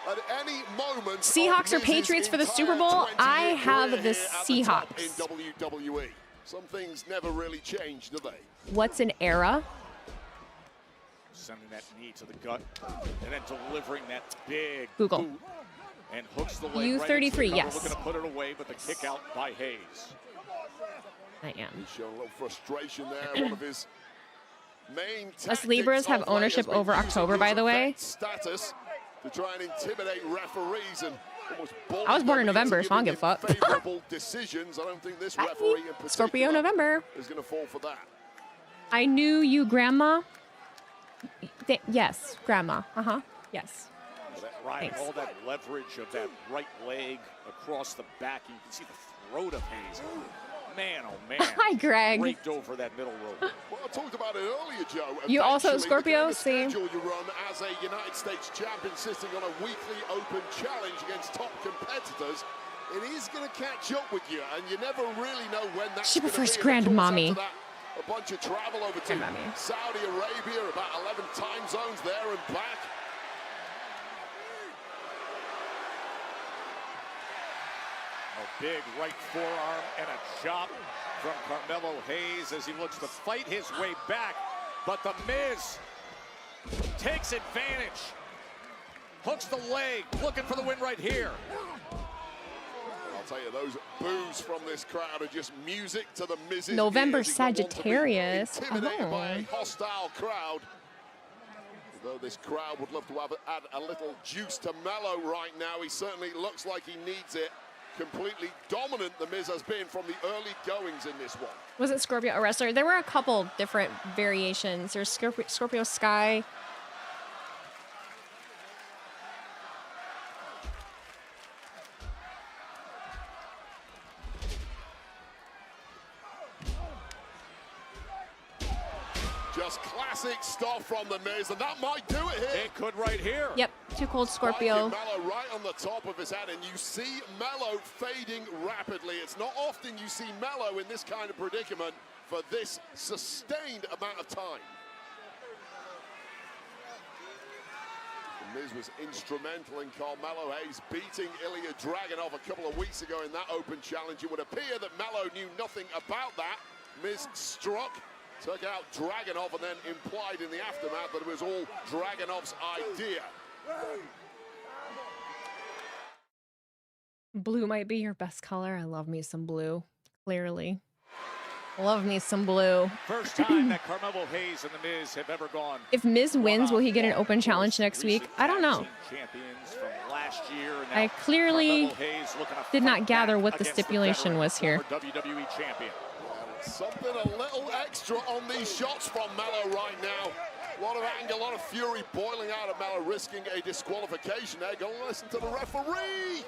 At any moment, Seahawks or Patriots for the Super Bowl? I have the Seahawks. WWE. Some things never really change, do they? What's an era? Sending that knee to the gut and then delivering that big Google. boot and hooks the leg U33, right into the cover, yes. looking to put it away, but the kick out by Hayes. I am. He's showing a little frustration there. One of his main Us Libras have ownership over October, by the way. Status to try and intimidate referees and almost I was born in November, so I don't give a fuck. favorable decisions. I don't think this referee in particular Scorpio November. is going to fall for that. I knew you, Grandma. Yes, Grandma. Yes. Right, Thanks. all that leverage of that right leg across the back. You can see the throat of Hayes. Man, oh man. Hi, Greg. Raked over that middle rope. Well, I talked about it earlier, Joe. You also Eventually, Scorpio? the Same. schedule you run as a United States champion, sitting on a weekly open challenge against top competitors. It is going to catch up with you, and you never really know when that's She going to prefers be. grandmommy. A bunch of travel over to Grandmommy. Saudi Arabia, about 11 time zones there and back. A big right forearm and a chop from Carmelo Hayes as he looks to fight his way back. But the Miz takes advantage. Hooks the leg, looking for the win right here. I'll tell you, those boos from this crowd are just music to the Miz's November ears. He's not one to be Sagittarius. Intimidated by a hostile crowd. Although this crowd would love to add a little juice to Melo right now, he certainly looks like he needs it. Completely dominant the Miz has been from the early goings in this one. Was it Scorpio a wrestler? There were a couple different variations. There's Scorpio Sky. Just classic stuff from the Miz, and that might do it here. It could right here. Yep, too cold Scorpio. Melo right on the top of his head, and you see Melo fading rapidly. It's not often you see Melo in this kind of predicament for this sustained amount of time. The Miz was instrumental in Carmelo Hayes beating Ilya Dragunov a couple of weeks ago in that open challenge. It would appear that Melo knew nothing about that. Miz struck, took out Dragunov, and then implied in the aftermath that it was all Dragunov's idea. Blue might be your best color. I love me some blue, clearly. Love me some blue. First time that Carmelo Hayes and the Miz have ever gone. If Miz wins, will he get an open challenge next week? I don't know. Champions from last year, and I now clearly Carmelo Hayes looking to did fight not gather back what the against the stipulation veteran was here. former WWE champion. Something a little extra on these shots from Melo right now. A lot of anger, a lot of fury boiling out of Melo, risking a disqualification there. Go listen to the referee.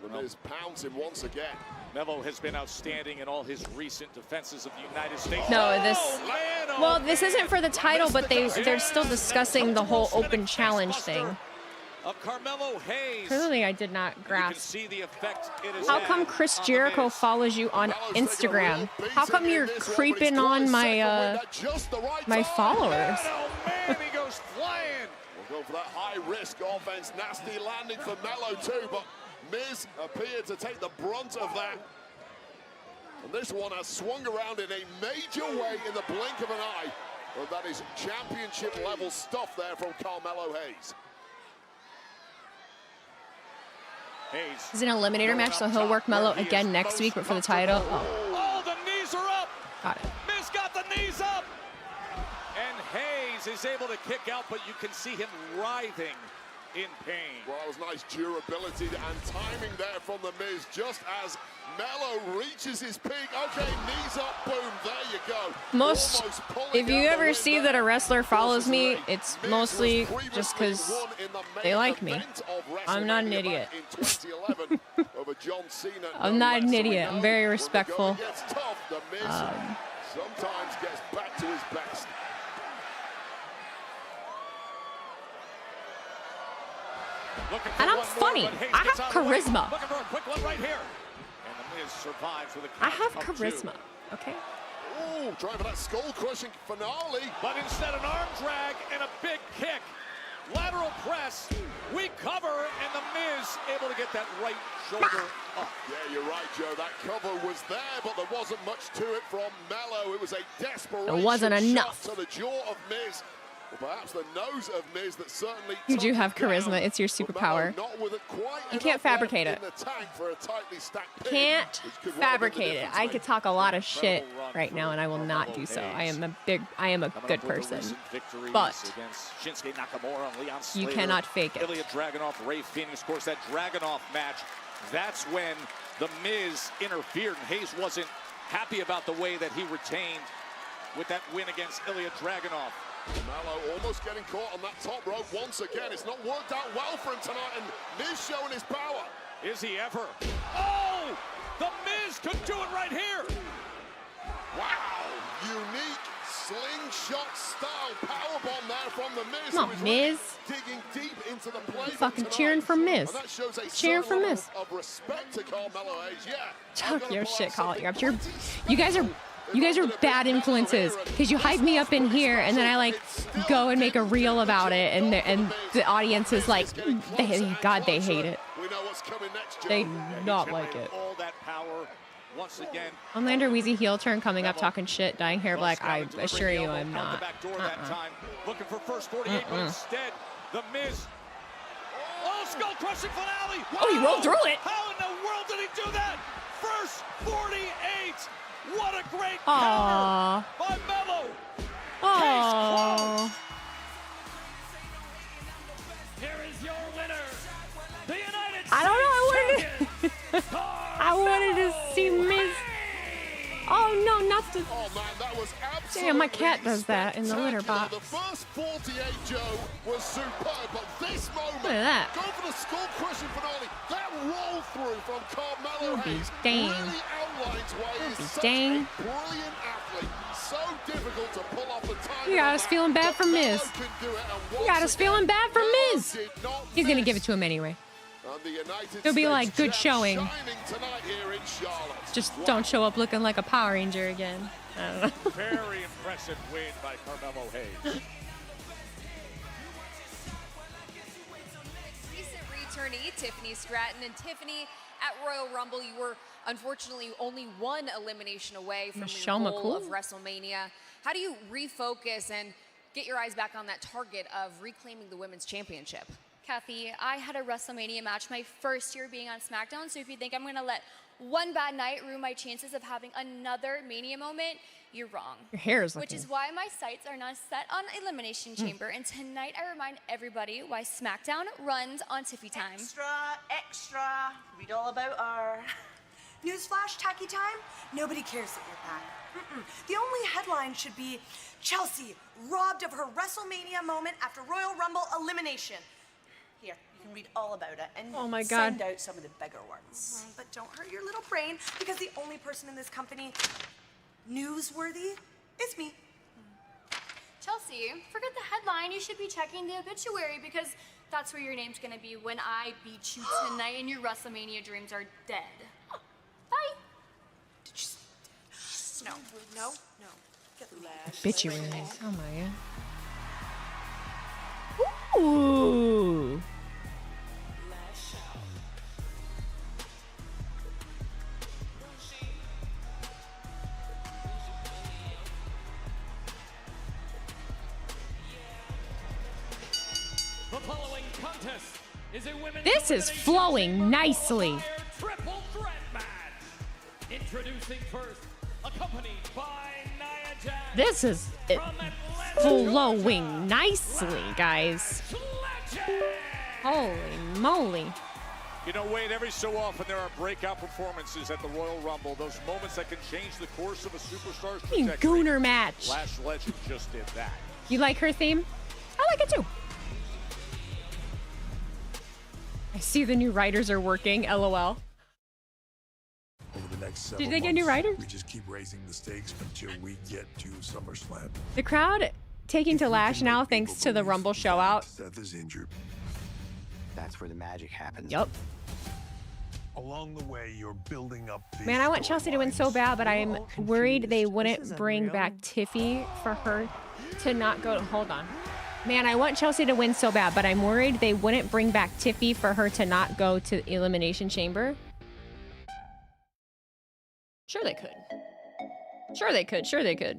The Miz pounds him once again. Melo has been outstanding in all his recent defenses of the United States. No, well, this isn't for the title, but they're still discussing the whole open challenge thing. Of Carmelo Hayes. Clearly, I did not You can grasp. see the effect it has How had come Chris on the Jericho Miz. follows you on Instagram? How come you're creeping on my my followers? Oh man, he goes flying. We'll go for that high-risk offense. Nasty landing for Melo too, but Miz appeared to take the brunt of that. And this one has swung around in a major way in the blink of an eye. Well, that is championship-level stuff there from Carmelo Hayes. Hayes. It's an eliminator match, so he'll work Melo again next week, but for the title. Oh, the knees are up. Got it. Miz got the knees up. And Hayes is able to kick out, but you can see him writhing in pain. Well, that was nice durability and timing there from the Miz, just as Melo reaches his peak. Okay, knees up, boom, there you go. If you ever see that a wrestler follows me, it's mostly just because they like me. I'm not an idiot. I'm not an idiot. I'm very respectful. Sometimes gets back to his best. And I'm funny. I have charisma. Looking for a quick one right here. And the Miz survives with a I count have of charisma, 2. okay? Oh, trying for that skull-crushing finale. But instead an arm drag and a big kick. Lateral lateral press. We cover, and The Miz able to get that right shoulder up. Yeah, you're right, Joe. That cover was there, but there wasn't much to it from Mello. It was a desperation It wasn't enough. shot to the jaw of Miz. Well, perhaps the nose of Miz that certainly. You do have toned charisma. down, It's your but superpower. Mello not with it quite You can't enough fabricate left it. in the tank for a tightly stacked pin, Can't which could well have been the fabricate it. difference I maker. could talk a lot of shit right now, and I will not do so. I am a good Coming up person. with the recent victories But against Shinsuke Nakamura and Leon Slater. you cannot fake it. Ilya Dragunov, Ray Phoenix. Of course, that Dragunov match, that's when The Miz interfered, and Hayes wasn't happy about the way that he retained with that win against Ilya Dragunov. Mello almost getting caught on that top rope once again. It's not worked out well for him tonight, and Miz showing his power. Is he ever? Oh! The Miz could do it right here! Wow! Unique slingshot style powerbomb there from The Miz. Come on, who is really Miz. digging deep into the play. Fucking cheering for Miz. And that shows a Cheering for certain Miz. level of respect to Carmelo Hayes. Yeah. Talk your shit, calling up. You guys are bad influences because you hype me up in here, and then I like go and make a reel about it, and the audience is like, they hate it. We know what's coming next, Joe. They do not like it. All that power once again. Homelander Wheezy heel turn coming up talking shit, dyeing hair black. I assure you I'm Out not. the back door that time, looking for first 48, but instead, The Miz. Oh, skull crushing finale! Oh, he rolled through it. How in the world did he do that? First 48. What a great Aww. counter by Mello. Oh. Here is your winner, the United I don't know. States I wanted to see Miz. Oh no, not the. Oh man, that was absolutely Damn, my cat does that in the litter box. The first 48, Joe, was superb, but this moment, Look at that. go for the skull-crushing finale. That roll through from Carmelo Be Hayes dang. really outlines why he is Be such dang. a brilliant athlete. So difficult to pull off the time. You got us feeling bad for Miz. You got us feeling bad for Miz. He's gonna give it to him anyway. He'll be like, good showing. Just don't show up looking like a Power Ranger again. I don't know. Very impressive win by Carmelo Hayes. Recent returnee Tiffany Stratton, and Tiffany, at Royal Rumble, you were unfortunately only one elimination away from Michelle your goal McCool? of WrestleMania. How do you refocus and get your eyes back on that target of reclaiming the women's championship? Kathy, I had a WrestleMania match my first year being on SmackDown, so if you think I'm gonna let one bad night ruin my chances of having another Mania moment, you're wrong. Your hair is Which looking. is why my sights are now set on Elimination Chamber, and tonight I remind everybody why SmackDown runs on Tiffy Time. Extra, read all about our... Newsflash, tacky time? Nobody cares that you're back. The only headline should be, Chelsea robbed of her WrestleMania moment after Royal Rumble elimination. Here, you can read all about it and Oh my God. send out some of the bigger ones. But don't hurt your little brain, because the only person in this company newsworthy is me. Chelsea, forget the headline. You should be checking the obituary, because that's where your name's gonna be when I beat you tonight and your WrestleMania dreams are dead. Bye. Did you say no, no, no. Get the Obituaries. Oh my god. Ooh. The following contest is a women's This is flowing nicely. triple threat match. Introducing first, accompanied by Nia Jax. This is flowing nicely, guys. Holy moly. You know, Wade, every so often there are breakout performances at the Royal Rumble. Those moments that can change the course of a superstar's trajectory. Gooner match. Lash Legend just did that. You like her theme? I like it too. I see the new writers are working, LOL. Over the next several Did they get new writers? We just keep raising the stakes until we get to SummerSlam. The crowd taking to Lash now thanks to the Rumble show out. Seth is injured. That's where the magic happens. Yup. Along the way, you're building up these Man, I want Chelsea to win so bad, but I'm worried they wouldn't bring back Tiffy for her to not go. Hold on. Man, I want Chelsea to win so bad, but I'm worried they wouldn't bring back Tiffy for her to not go to Elimination Chamber. Sure they could. Sure they could. Sure they could.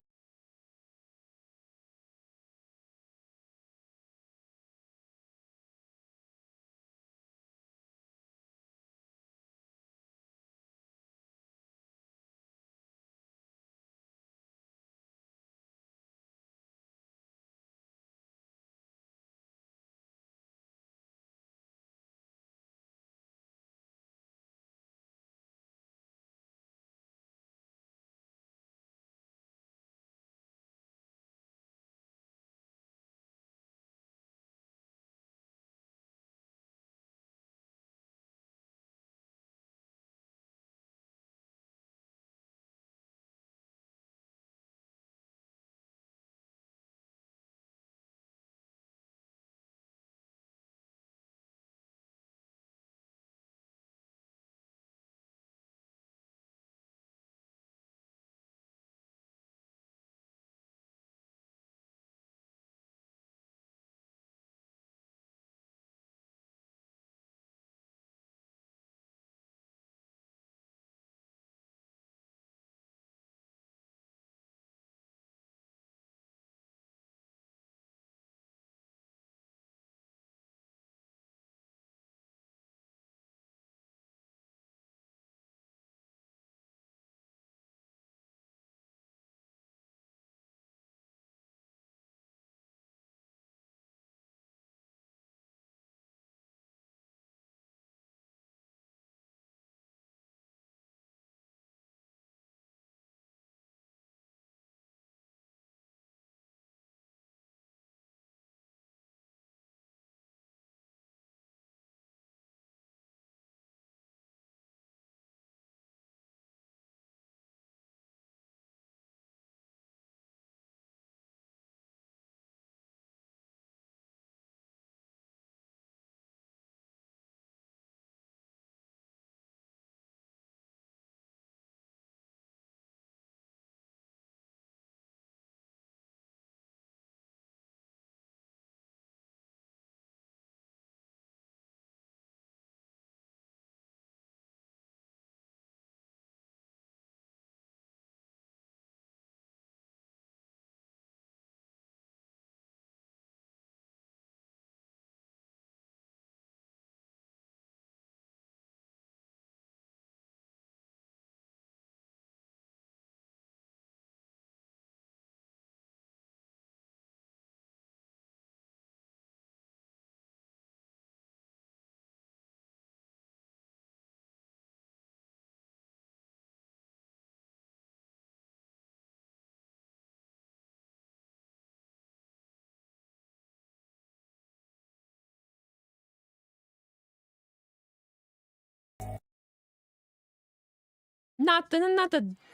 Not the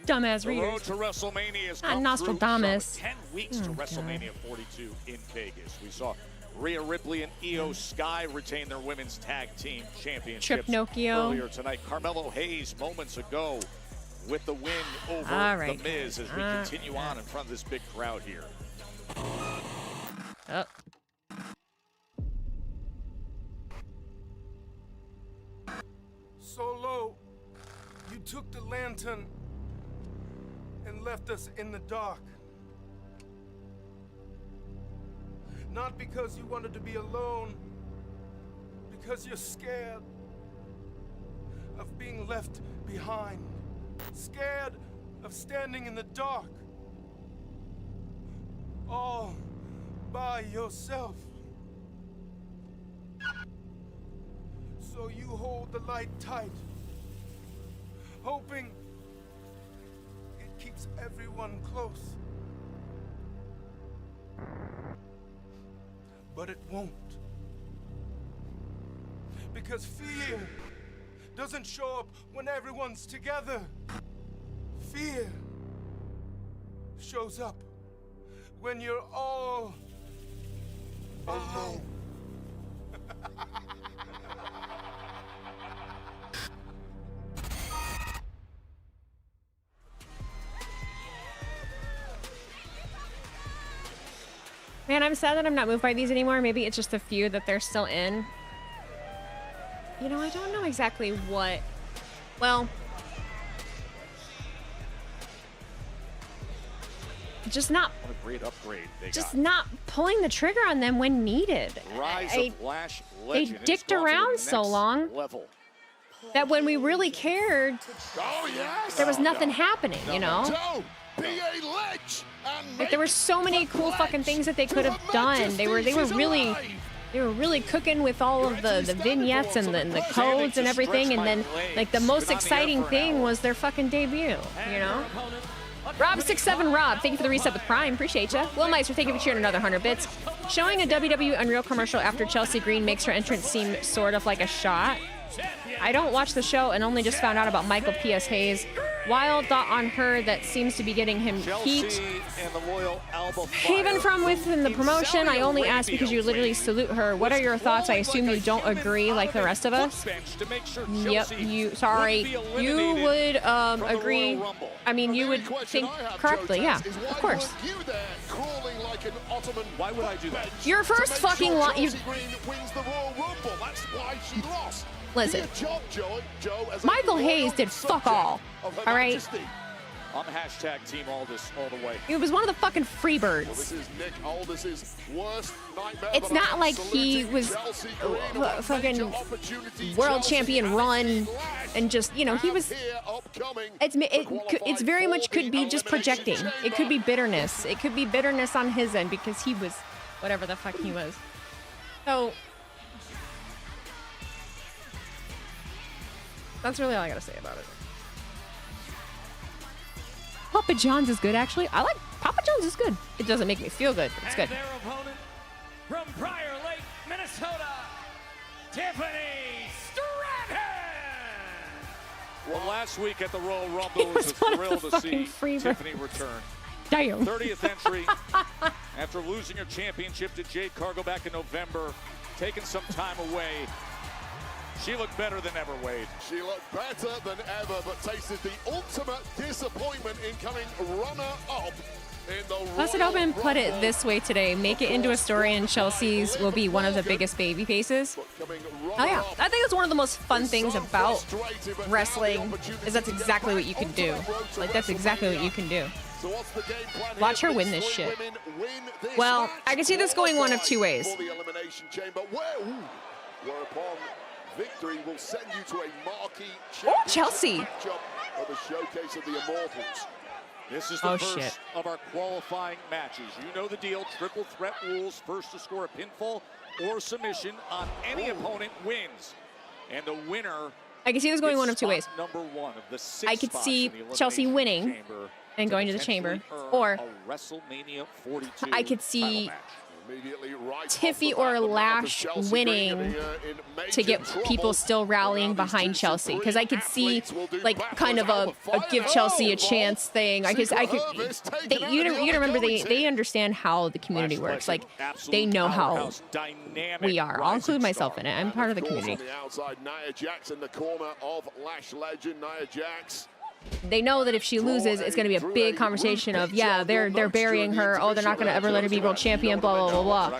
dumbass The road readers. to WrestleMania has Not come Nostradamus. through 10 weeks to WrestleMania 42 in Vegas. We saw Rhea Ripley and Io Sky retain their women's tag team championships Tripnokio. earlier tonight. Carmelo Hayes moments ago with the win over right, The Miz as we continue on in front of this big crowd here. Oh. Solo, you took the lantern and left us in the dark. Not because you wanted to be alone, because you're scared of being left behind, scared of standing in the dark, all by yourself. So you hold the light tight, hoping it keeps everyone close. But it won't. Because fear doesn't show up when everyone's together. Fear shows up when you're all alone. Man, kind of sad that I'm not moved by these anymore. Maybe it's just a few that they're still in. You know, I don't know exactly what. Well, just not. What a great upgrade they just got. not pulling the trigger on them when needed. Rise of Lash They Legend. dicked around so long that when we really cared, there was nothing happening, you know? Like there were so many cool fucking things that they could have done. They were really cooking with all of the vignettes and the codes and everything, and then like the most exciting thing was their fucking debut, you know? Rob67 Rob, thank you for the reset with Prime, appreciate ya. Will Meister, thank you for cheering another 100 bits. Showing a WWE Unreal commercial after Chelsea Green makes her entrance seem sort of like a shot. I don't watch the show and only just found out about Michael P.S. Hayes. Wild thought on her that seems to be getting him heat. Even from within the promotion, I only ask because you literally salute her. What are your thoughts? I assume you don't agree like the rest of us. Yep, you would agree. I mean, you would think correctly, yeah, of course. Why would I do that? Your first fucking line. Listen, Michael Hayes did fuck all right? I'm hashtag Team Aldis all the way. He was one of the fucking Freebirds. It's not like he was fucking world champion run and just, you know, he was. It's very much could be just projecting. It could be bitterness. It could be bitterness on his end because he was whatever the fuck he was. So that's really all I gotta say about it. Papa John's is good, actually. I like Papa John's is good. It doesn't make me feel good, but it's good. Their opponent from Prior Lake, Minnesota, Tiffany Stratton. Well, last week at the Royal Rumble, it was a thrill to see Tiffany return. Damn. 30th entry after losing her championship to Jade Cargill back in November, taking some time away. She looked better than ever, Wade. She looked better than ever, but tasted the ultimate disappointment in coming runner-up in the Busted Open put it this way today. Make it into a story and Chelsea's will be one of the biggest baby faces. Oh yeah, I think that's one of the most fun things about wrestling is that's exactly what you can do. Like that's exactly what you can do. Watch her win this shit. Well, I can see this going one of two ways. Victory will send you to a marquee Chelsea of the showcase of the Immortals. This is the first of our qualifying matches. You know the deal, triple threat rules. First to score a pinfall or submission on any opponent wins. And the winner, I can see this going one of two ways. Number one of the 6 I could see Chelsea winning and going to the chamber, or a WrestleMania 42 I could see Tiffy or Lash winning to get people still rallying behind Chelsea, because I could see like kind of a give Chelsea a chance thing. I could you remember they understand how the community works. Like they know how we are. I'll include myself in it. I'm part of the community. Nia Jax in the corner of Lash legend Nia Jax. They know that if she loses, it's going to be a big conversation of, yeah, they're burying her. Oh, they're not going to ever let her be world champion, blah, blah, blah, blah.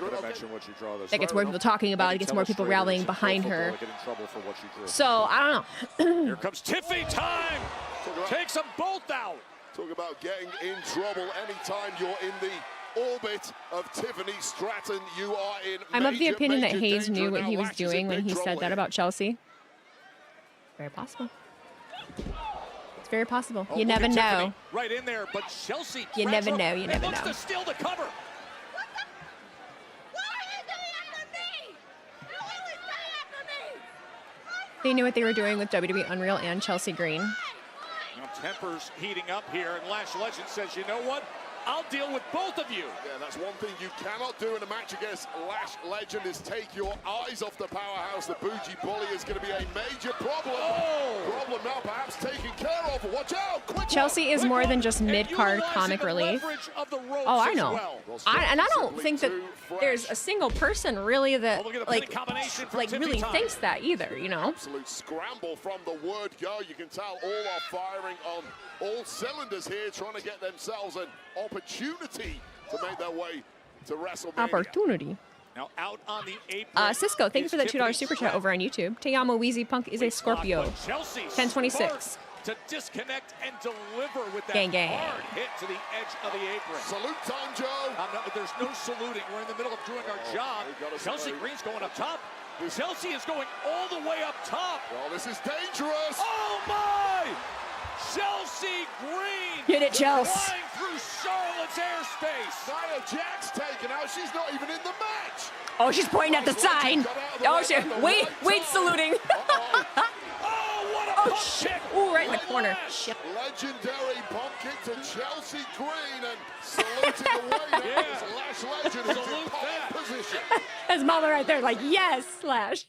That gets more people talking about it. It gets more people rallying behind her. So, I don't know. Here comes Tiffy time. Takes them both out. Talk about getting in trouble anytime you're in the orbit of Tiffany Stratton. You are in I'm of the opinion that Hayes knew what he was doing when he said that about Chelsea. Very possible. It's very possible. You never know. Right in there, but Chelsea. You never know. You never know. Looks to steal the cover. They knew what they were doing with WWE Unreal and Chelsea Green. Now tempers heating up here, and Lash Legend says, you know what? I'll deal with both of you. Yeah, that's one thing you cannot do in a match against Lash Legend is take your eyes off the powerhouse. The bougie bully is going to be a major problem. Problem now perhaps taken care of. Watch out. Quick Chelsea is more than just mid-card comic relief. Oh, I know. And I don't think that there's a single person really that like really thinks that either, you know? Absolute scramble from the word go. You can tell all are firing on all cylinders here, trying to get themselves an opportunity to make their way to WrestleMania. Opportunity. Now out on the apron. Cisco, thank you for the $2 super chat over on YouTube. Teyamo Weezy Punk is a Scorpio. Chelsea 1026. To disconnect and deliver with that Gang, gang. hard hit to the edge of the apron. Salute time, Joe. There's no saluting. We're in the middle of doing our job. Chelsea Green's going up top. Chelsea is going all the way up top. Well, this is dangerous. Oh my! Chelsea Green. Get it, Chelsea. Flying through Charlotte's airspace. Nia Jax taken out. She's not even in the match. Oh, she's pointing at the sign. Oh, shit. Wait, saluting. Oh, shit. Ooh, right in the corner. Shit. Legendary bump kick to Chelsea Green and saluting the way down as Lash Legend is in pole position. His mama right there, like, yes, Slash.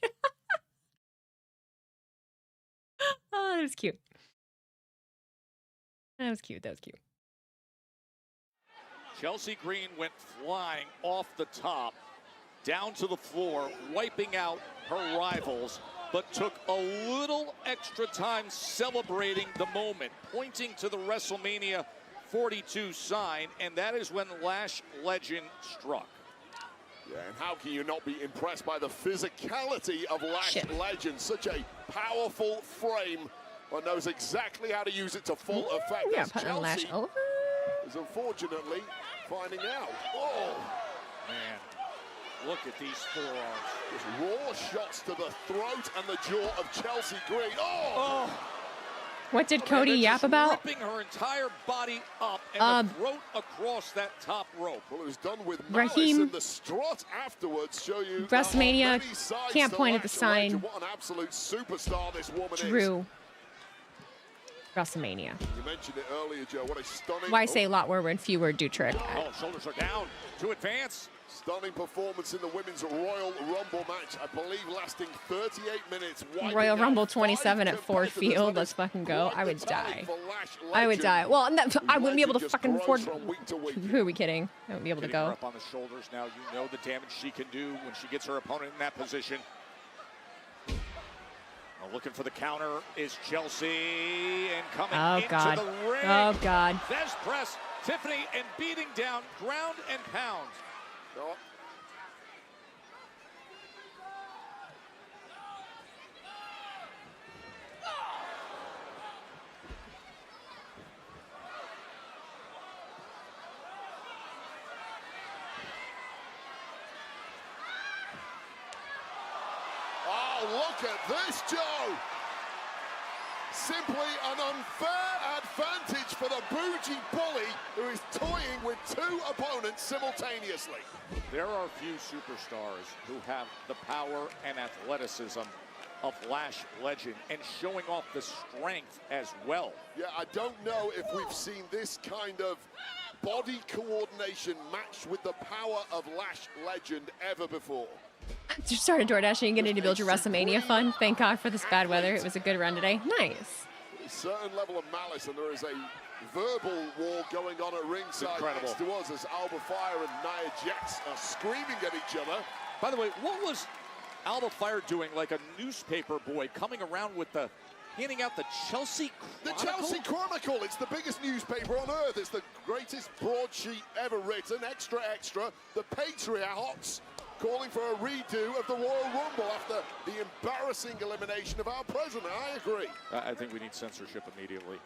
Oh, that was cute. That was cute. That was cute. Chelsea Green went flying off the top, down to the floor, wiping out her rivals, but took a little extra time celebrating the moment, pointing to the WrestleMania 42 sign, and that is when Lash Legend struck. Yeah, and how can you not be impressed by the physicality of Lash Legend? Such a powerful frame, but knows exactly how to use it to full effect. Yeah, As putting Lash Chelsea over. is unfortunately finding out. Oh, man. Look at these forearms. Just raw shots to the throat and the jaw of Chelsea Green. Oh! What did Cody yap about? Ripping her entire body up and the throat across that top rope. Well, it was done with Raheem, and the strut afterwards show you WrestleMania can't point at the sign. What an absolute superstar this woman Drew. WrestleMania. You mentioned it earlier, Joe. What a stunning. Why say a lot where when fewer do trick? Oh, shoulders are down to advance. Stunning performance in the Women's Royal Rumble match, I believe lasting 38 minutes. Royal Rumble 27 at Ford Field. Let's fucking go. I would die. I would die. Well, I wouldn't be able to fucking afford. Who are we kidding? I wouldn't be able to go. Her up on the shoulders now. You know the damage she can do when she gets her opponent in that position. Well, looking for the counter is Chelsea and coming into the ring. Oh, God. There's press. Tiffany and beating down, ground and pound. Oh. Oh, look at this, Joe! Simply an unfair advantage for the bougie bully who is toying with two opponents simultaneously. There are few superstars who have the power and athleticism of Lash Legend and showing off the strength as well. Yeah, I don't know if we've seen this kind of body coordination matched with the power of Lash Legend ever before. Just started DoorDashing and getting to build your WrestleMania fun. Thank God for this bad weather. It was a good run today. Nice. A certain level of malice, and there is a verbal war going on at ringside next to us as Alba Fire and Nia Jax are screaming at each other. By the way, what was Alba Fire doing like a newspaper boy coming around with the handing out the Chelsea Chronicle? The Chelsea Chronicle. It's the biggest newspaper on earth. It's the greatest broadsheet ever written. Extra, extra. The Patriots calling for a redo of the Royal Rumble after the embarrassing elimination of our president. I agree. I think we need censorship immediately.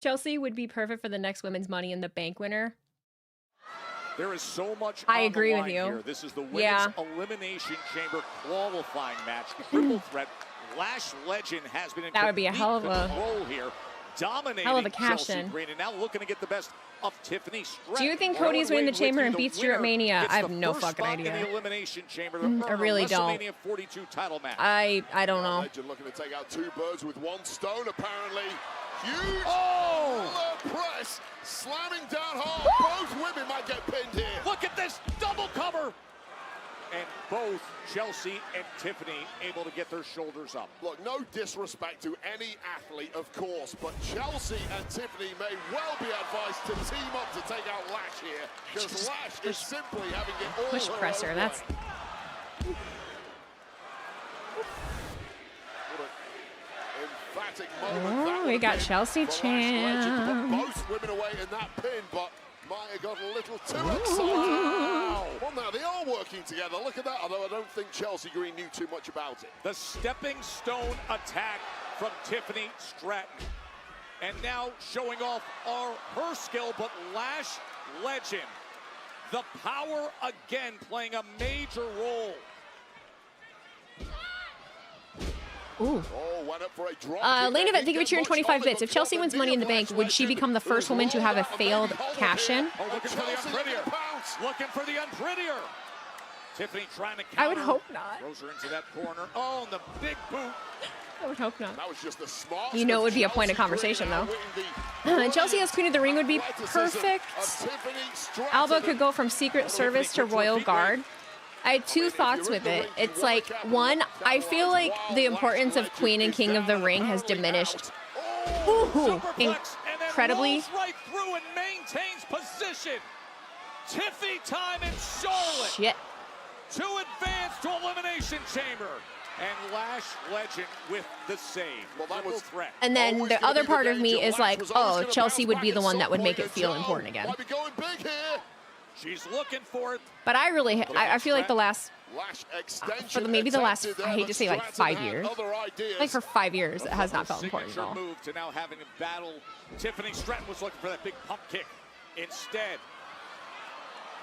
Chelsea would be perfect for the next Women's Money in the Bank winner. There is so much I on agree the with line you. Here. This is the Women's Elimination Chamber qualifying match. Triple threat. Lash Legend has been in That would be a hell of a control here. Dominating hell of a cash Chelsea in. Green, and now looking to get the best of Tiffany Stratton. Do you think Cody's winning the chamber and beats Drew at Mania? I have no fucking idea. In the Elimination Chamber, I really don't. WrestleMania 42 title match. I don't know. Legend looking to take out two birds with one stone, apparently. Huge press, slamming down hard. Both women might get pinned here. Look at this double cover. And both Chelsea and Tiffany able to get their shoulders up. Look, no disrespect to any athlete, of course, but Chelsea and Tiffany may well be advised to team up to take out Lash here, because Lash is simply having it all Push her presser, own that's... way. What an dramatic moment. That we would got have been Chelsea for Lash Legend to put champ. both women away in that pin, but might have got a little too excited. Well, now they are working together. Look at that. Although I don't think Chelsea Green knew too much about it. The stepping stone attack from Tiffany Stratton. And now showing off her skill, but Lash Legend. The power again playing a major role. Ooh. Oh, went up for a drop. Lane event, thank you for cheering 25 bits. If Chelsea wins Money in the Bank, would she become the first woman to have a failed cash-in? Oh, looking for the unprettier. Looking for the unprettier. Tiffany trying to counter. I would hope not. Throws her into that corner. Oh, and the big boot. I would hope not. That was just a smart. You know it would be a point of conversation, though. Chelsea as Queen of the Ring would be perfect. Alba could go from Secret Service to Royal Guard. I had two thoughts with it. It's like, one, I feel like the importance of Queen and King of the Ring has diminished incredibly. Right through and maintains position. Tiffy time in Charlotte. Shit. To advance to Elimination Chamber. And Lash Legend with the save. Well, that was threat. And then the other part of me is like, oh, Chelsea would be the one that would make it feel important again. She's looking for it. But I feel like the last, maybe the last, I hate to say like 5 years. Like for 5 years, it has not felt important at all. Move to now having a battle. Tiffany Stratton was looking for that big pump kick. Instead,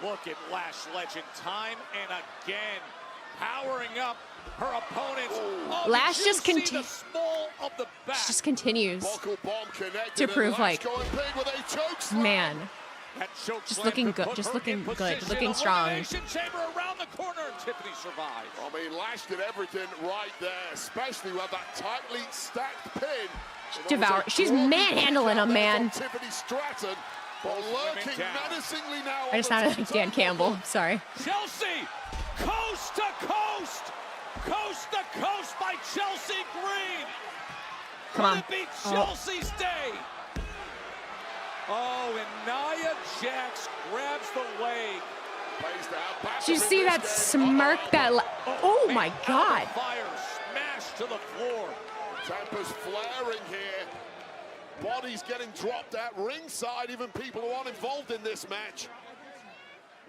look at Lash Legend time and again, powering up her opponents. Oh, Lash just continues to prove like, man, just looking good, looking strong. Chamber around the corner, and Tiffany survives. I mean, Lash did everything right there, especially with that tightly stacked pin. She's manhandling him, man. Tiffany Stratton, but lurking menacingly now. I just sounded like Dan Campbell. Sorry. Chelsea, coast to coast. Coast to coast by Chelsea Green. Come on. Could it be Chelsea's day? Oh, and Nia Jax grabs the leg. Did you see that smirk? Oh my God. Fire smashed to the floor. Tempers flaring here. Bodies getting dropped at ringside. Even people who aren't involved in this match.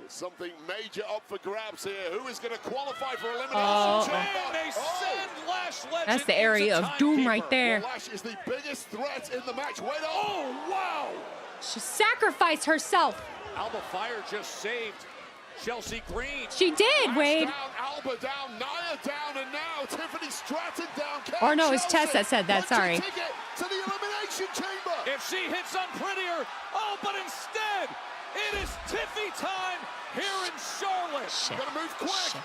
Something major up for grabs here. Who is going to qualify for elimination? They send Lash Legend. That's the area of doom right there. Well, Lash is the biggest threat in the match. Wait up. Oh, wow. She sacrificed herself. Alba Fire just saved Chelsea Green. She did, Wade. Down, Alba down, Nia down, and now Tiffany Stratton down. Or no, it was Tess that said that, sorry. To the elimination chamber. If she hits unprettier, oh, but instead, it is Tiffy time here in Charlotte. Shit. Gotta move quick. Shit.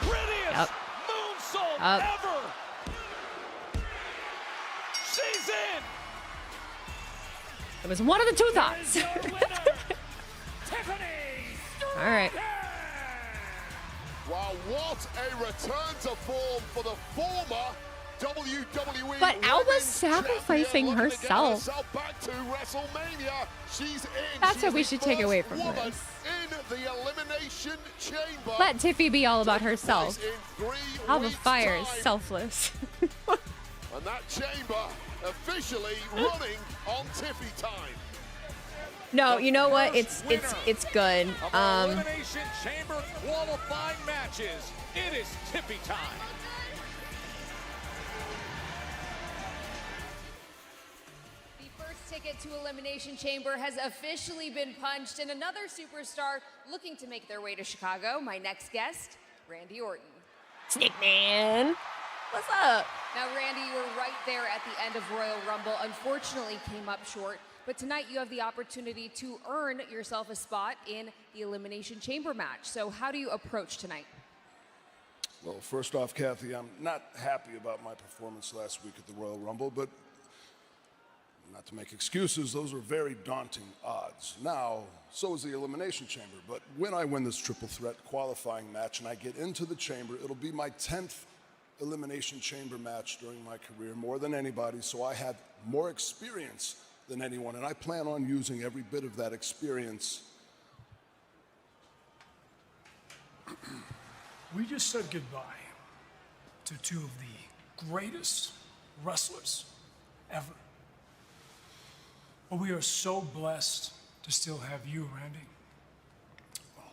Prettiest moonsault ever. She's in. It was one of the two thoughts. All right. Wow, what a return to form for the former WWE. But Alba's sacrificing herself. Back to WrestleMania. She's in. That's what we should take away from this. In the elimination chamber. Let Tiffy be all about herself. Alba Fire is selfless. And that chamber officially running on Tiffy time. No, you know what? It's good. Elimination chamber qualifying matches. It is Tiffy time. The first ticket to Elimination Chamber has officially been punched, and another superstar looking to make their way to Chicago. My next guest, Randy Orton. Snake Man. What's up? Now, Randy, you were right there at the end of Royal Rumble. Unfortunately, came up short. But tonight you have the opportunity to earn yourself a spot in the Elimination Chamber match. So how do you approach tonight? Well, first off, Kathy, I'm not happy about my performance last week at the Royal Rumble, but not to make excuses, those are very daunting odds. Now, so is the Elimination Chamber, but when I win this triple threat qualifying match and I get into the chamber, it'll be my 10th Elimination Chamber match during my career, more than anybody, so I have more experience than anyone, and I plan on using every bit of that experience. We just said goodbye to two of the greatest wrestlers ever. But we are so blessed to still have you, Randy. Well,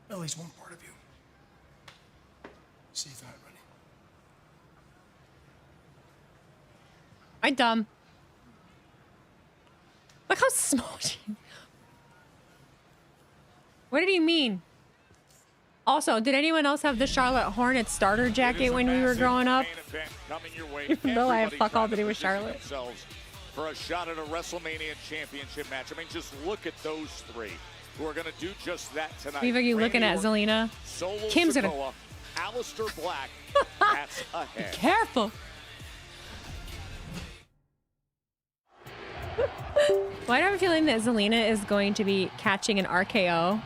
at least one part of you. See you tonight, Randy. I dumb. Look how small she is. What did he mean? Also, did anyone else have the Charlotte Hornets starter jacket when we were growing up? Even though I have fuck all to do with Charlotte. For a shot at a WrestleMania championship match. I mean, just look at those three who are going to do just that tonight. Steve, are you looking at Zelina? Kim's gonna. Aleister Black. That's ahead. Careful. Why do I have a feeling that Zelina is going to be catching an RKO?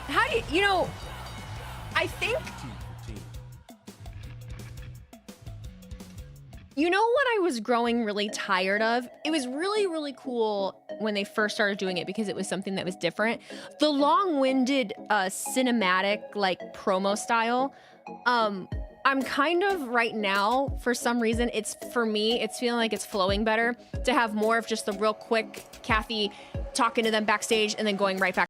How do you know, I think, you know what I was growing really tired of? It was really, really cool when they first started doing it because it was something that was different. The long-winded cinematic, like, promo style, I'm kind of right now, for some reason, for me, it's feeling like it's flowing better to have more of just the real quick Kathy talking to them backstage and then going right back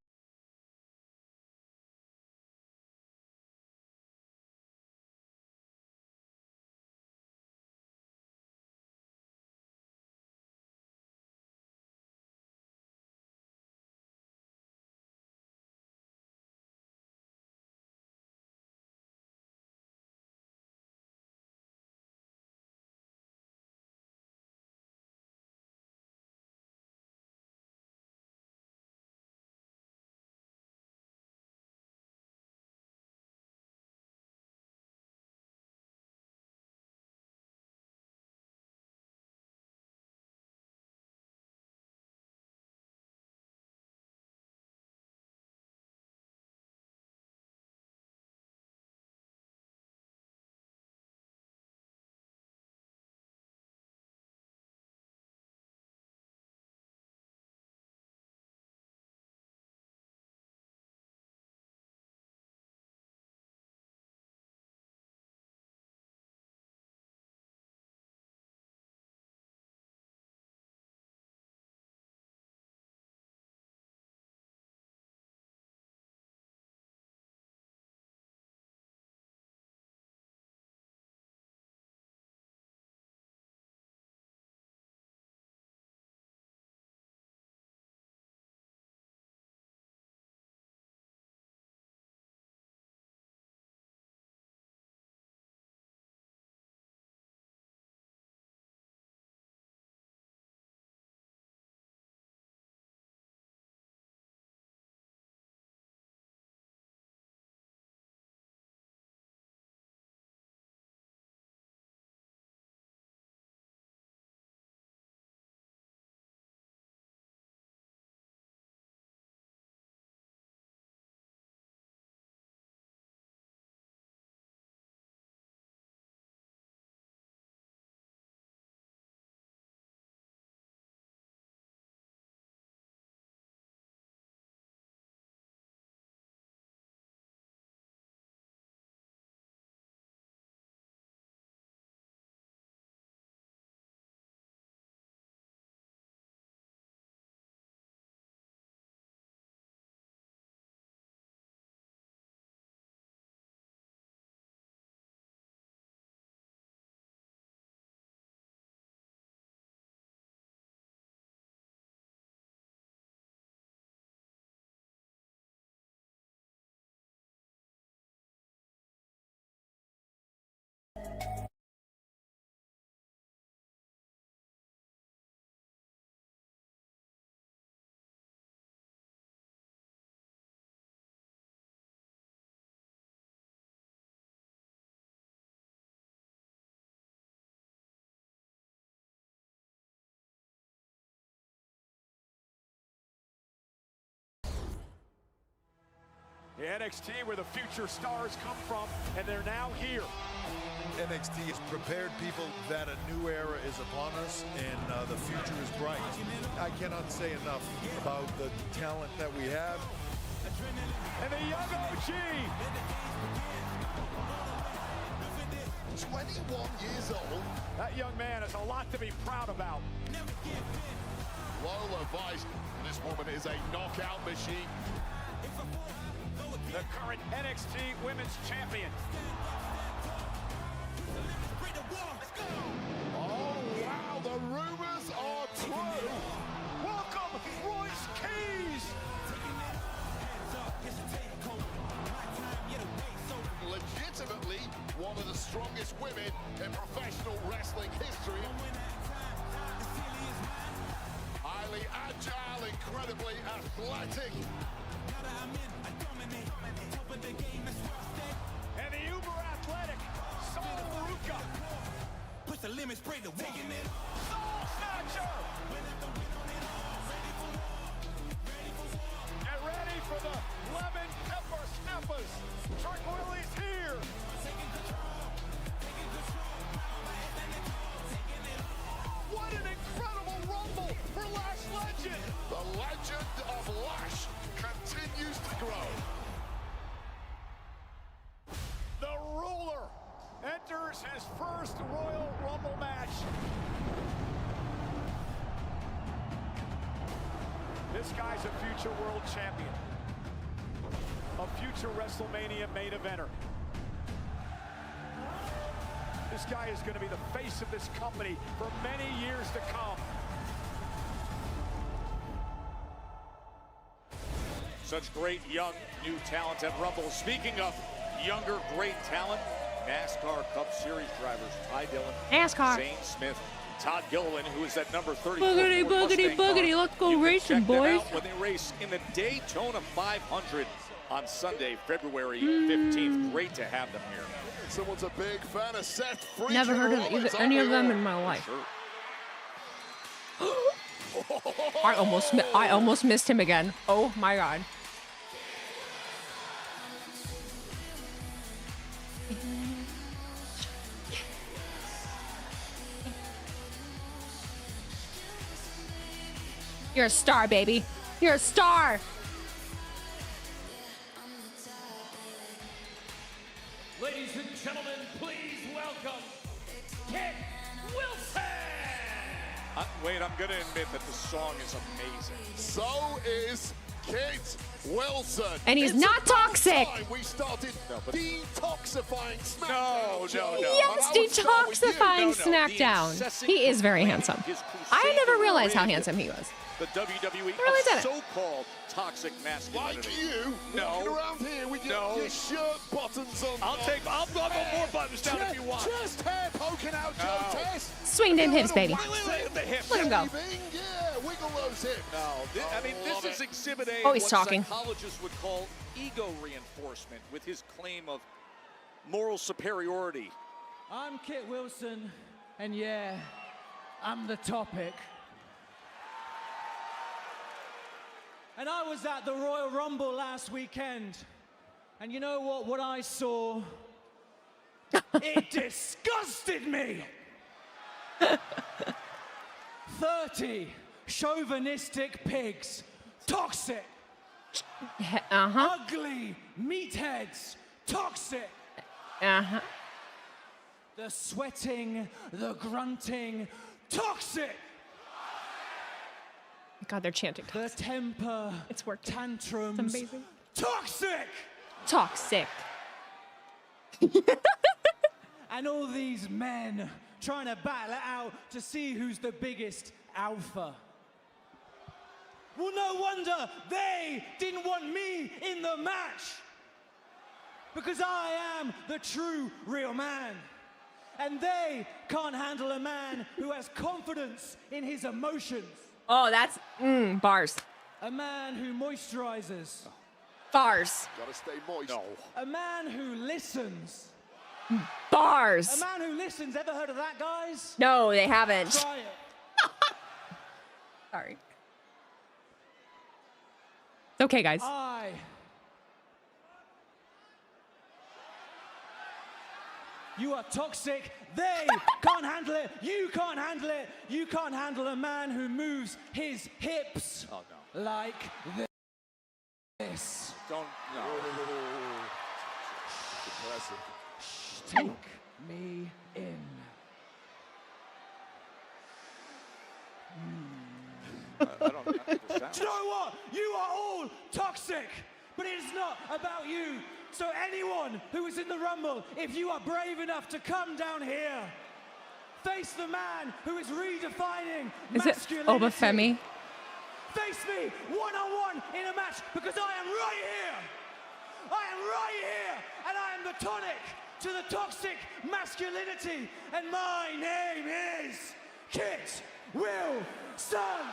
The NXT where the future stars come from, and they're now here. NXT has prepared people that a new era is upon us, and the future is bright. I cannot say enough about the talent that we have. And the young OG. 21 years old. That young man has a lot to be proud about. Lola Vice, this woman is a knockout machine. The current NXT Women's Champion. Oh, wow, the rumors are true. Welcome, Royce Keys. Legitimately one of the strongest women in professional wrestling history. Highly agile, incredibly athletic. And the uber athletic Soul Ruka. Push the limits, break the wall. Soul Snatcher. Get ready for the lemon pepper snappers. Tranquility's here. What an incredible rumble for Lash Legend. The legend of Lash continues to grow. The Ruler enters his first Royal Rumble match. This guy's a future world champion. A future WrestleMania main eventer. This guy is going to be the face of this company for many years to come. Such great young new talent at Rumble. Speaking of younger great talent, NASCAR Cup Series drivers Ty Dillon, NASCAR. Zane Smith, Todd Gilliland, who is at number 30. Boogity, boogity, boogity. Let's go racing, boys. When they race in the Daytona 500 on Sunday, February 15th. Great to have them here. Someone's a big fan of Seth Freakin' Never heard of Rollins, any of them aren't in my life. Sure. I almost missed him again. Oh my god. You're a star, baby. You're a star. Ladies and gentlemen, please welcome Kit Wilson. Wait, I'm going to admit that the song is amazing. So is Kit Wilson. And he's It's not about toxic. time we started detoxifying SmackDown. No. Yes, detoxifying SmackDown. He is very handsome. I never realized how handsome he was. The WWE really did it. so-called toxic masculinity. Like you, walking around here with your shirt buttons on. I'll go more buttons down if you want. Chest hair poking out, Joe Test. Swing them hips, baby. The hips. Let him go. Yeah, wiggle those hips. No, this is Exhibit A. Oh, he's what talking. Psychologists would call ego reinforcement with his claim of moral superiority. I'm Kit Wilson, and yeah, I'm the topic. And I was at the Royal Rumble last weekend, and you know what? What I saw, it disgusted me. 30 chauvinistic pigs, toxic. Ugly meatheads, toxic. The sweating, the grunting, toxic. God, they're chanting. The temper, it's working. tantrums, It's amazing. toxic. Toxic. And all these men trying to battle it out to see who's the biggest alpha. Well, no wonder they didn't want me in the match. Because I am the true real man. And they can't handle a man who has confidence in his emotions. Oh, that's bars. A man who moisturizes. Bars. Gotta stay moist. No. A man who listens. Bars. A man who listens. Ever heard of that, guys? No, they haven't. Try it. Sorry. Okay, guys. I You are toxic. They can't handle it. You can't handle it. You can't handle a man who moves his hips like this. Don't. No. Take me in. I don't know. Do you know what? You are all toxic, but it is not about you. So anyone who is in the Rumble, if you are brave enough to come down here, face the man who is redefining masculinity. Is it Obafemi? Face me one-on-one in a match because I am right here. I am right here, and I am the tonic to the toxic masculinity, and my name is Kit Wilson.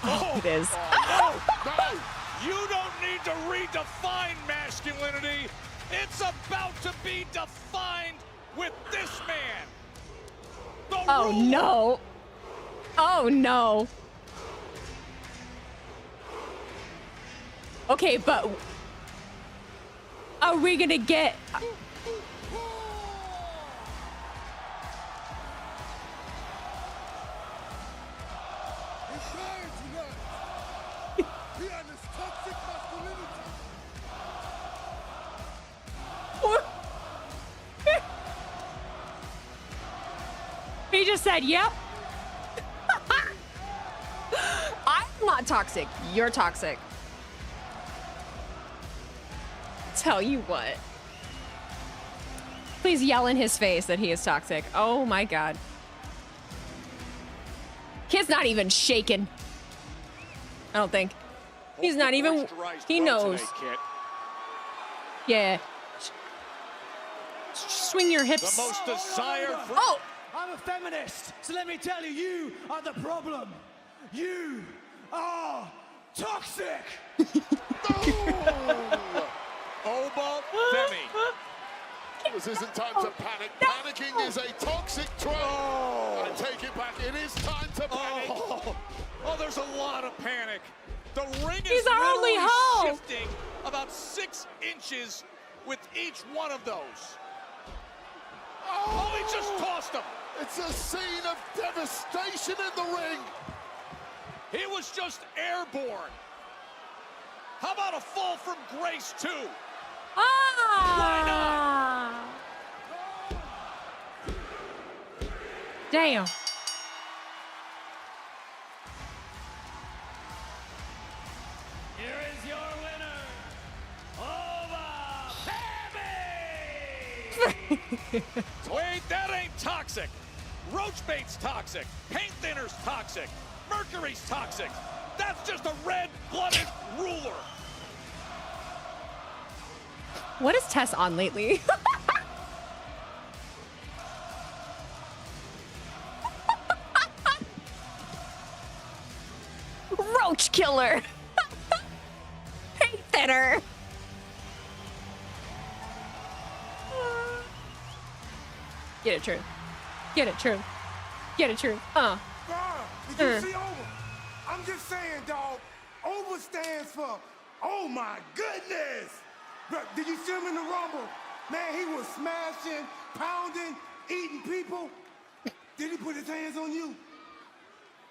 Oh, it is. No. You don't need to redefine masculinity. It's about to be defined with this man. Oh, no. Oh, no. Okay, but are we gonna get... He just said, yep. I'm not toxic. You're toxic. Tell you what. Please yell in his face that he is toxic. Oh my God. Kid's not even shaking. I don't think. He's not even, he knows. Yeah. Swing your hips. The most desired. Oh! I'm a feminist, so let me tell you, you are the problem. You are toxic. Obafemi. This isn't time to panic. Panicking is a toxic trope. I take it back. It is time to panic. Oh, there's a lot of panic. The ring He's is our only literally hope. shifting about 6 inches with each one of those. Oh, he just tossed him. It's a scene of devastation in the ring. He was just airborne. How about a fall from grace, too? Why not? Damn. Here is your winner, Wwe. Wait, that ain't toxic. Roach bait's toxic. Paint thinner's toxic. Mercury's toxic. That's just a red-blooded ruler. What is Tess on lately? Roach killer. Paint thinner. Get it true. Get it true. Get it true. Did you see Over? I'm just saying, dog. Over stands for, oh my goodness. Bro, did you see him in the Rumble? Man, he was smashing, pounding, eating people. Did he put his hands on you?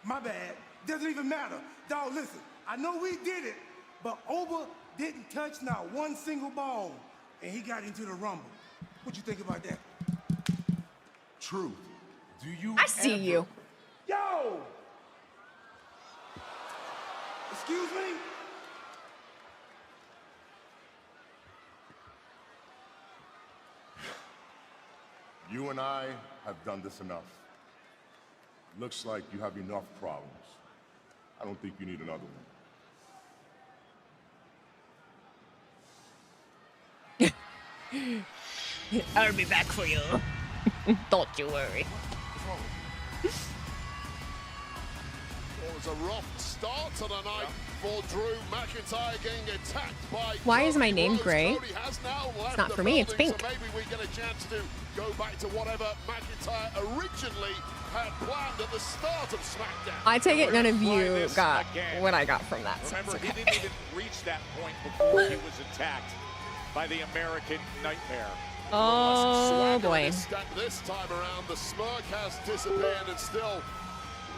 My bad. Doesn't even matter. Dog, listen, I know we did it, but Over didn't touch not one single ball, and he got into the Rumble. What you think about that? Truth. Do you I see you. Yo! Excuse me? You and I have done this enough. Looks like you have enough problems. I don't think you need another one. I'll be back for you. Don't you worry. it was a rough start to the night for Drew McIntyre getting attacked by. Why is my name Rhodes. gray? Cody has now left It's not the for me, it's building, pink. So maybe we get a chance to go back to whatever McIntyre originally had planned at the start of SmackDown. I take it none of you got what I got from that. So Remember, it's he okay. didn't even reach that point before he was attacked by the American Nightmare. Oh boy. This time around, the smirk has disappeared and still.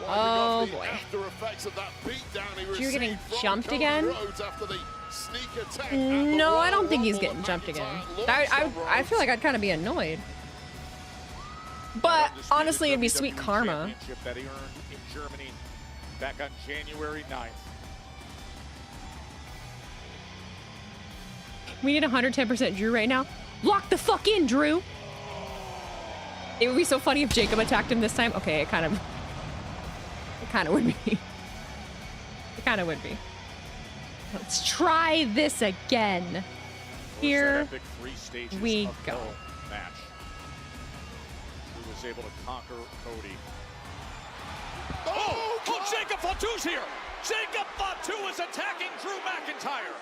Oh boy. After effects of that beatdown he You're getting received from jumped Cody again? Rhodes after the sneak attack at the No, I Royal don't think he's Rumble getting and jumped again. McIntyre I feel like I'd kind of be annoyed. But honestly, it'd be sweet karma. Championship that he earned in Germany back on January 9th. We need 110% Drew right now. Lock the fuck in, Drew. It would be so funny if Jacob attacked him this time. Okay, it kind of would be. It kind of would be. Let's try this again. Here we go. Match. Who was able to conquer Cody. Oh, Jacob Fatu's here. Jacob Fatu is attacking Drew McIntyre.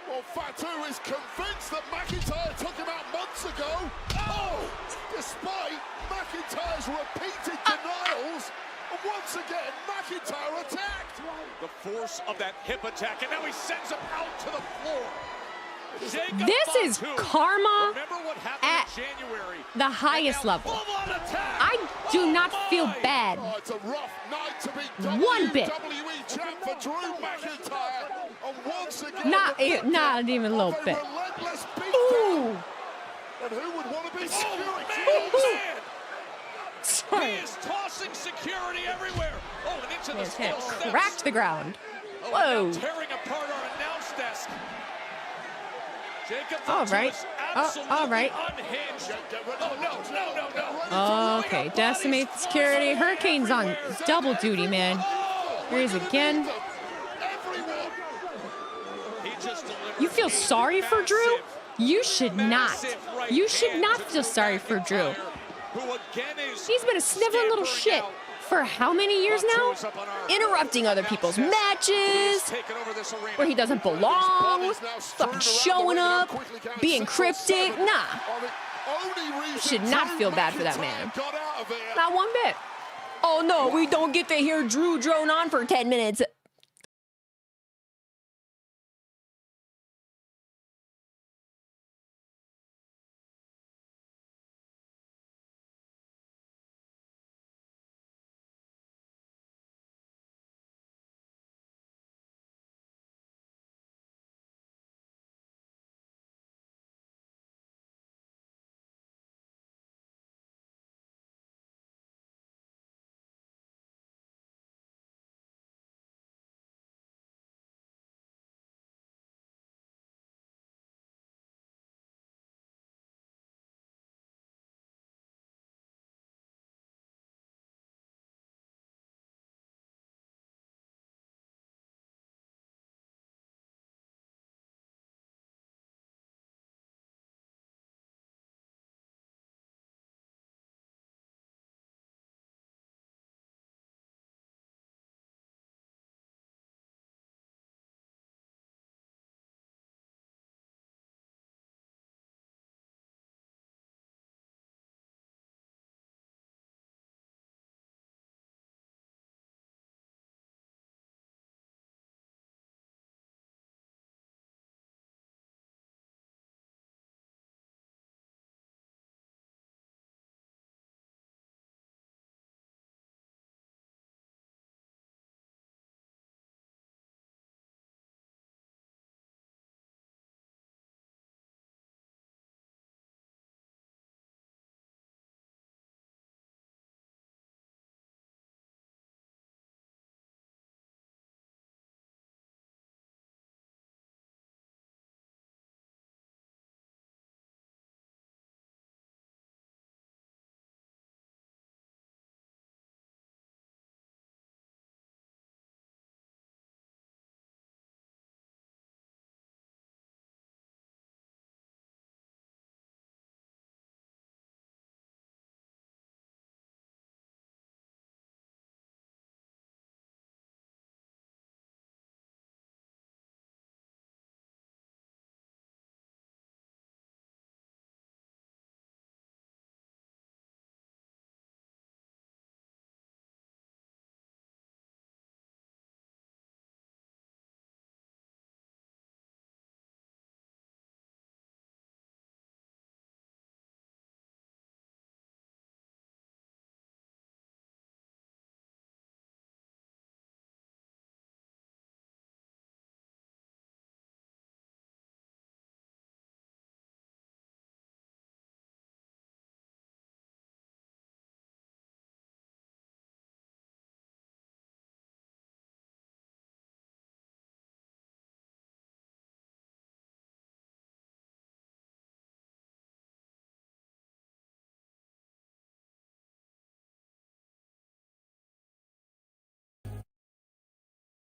Well, Fatu is convinced that McIntyre took him out months ago. Oh! Despite McIntyre's repeated denials, and once again, McIntyre attacked. The force of that hip attack, and now he sends him out to the floor. Jacob This is Fatu. karma Remember what happened at in January. the highest level. I do not feel bad. Oh, it's a rough night to be One bit. WWE champ for Drew McIntyre. And once again, Not even a little bit. Ooh. And who would want to be security? Sorry. He is tossing security everywhere. Oh, and into the His head steel steps. cracked the ground. Oh, Whoa. and now tearing apart our announce desk. Jacob All Fatu right. is Oh, absolutely all right. unhinged. Oh, no. Okay, decimate security. Hurricane's on double duty, man. Here he is again. You feel sorry for Drew? You should not. You should not feel sorry for Drew. He's been a sniveling little shit for how many years now? Interrupting other people's matches, where he doesn't belong, fucking showing up, being cryptic. Nah. You should not feel bad for that man. Not one bit. Oh no, we don't get to hear Drew drone on for 10 minutes.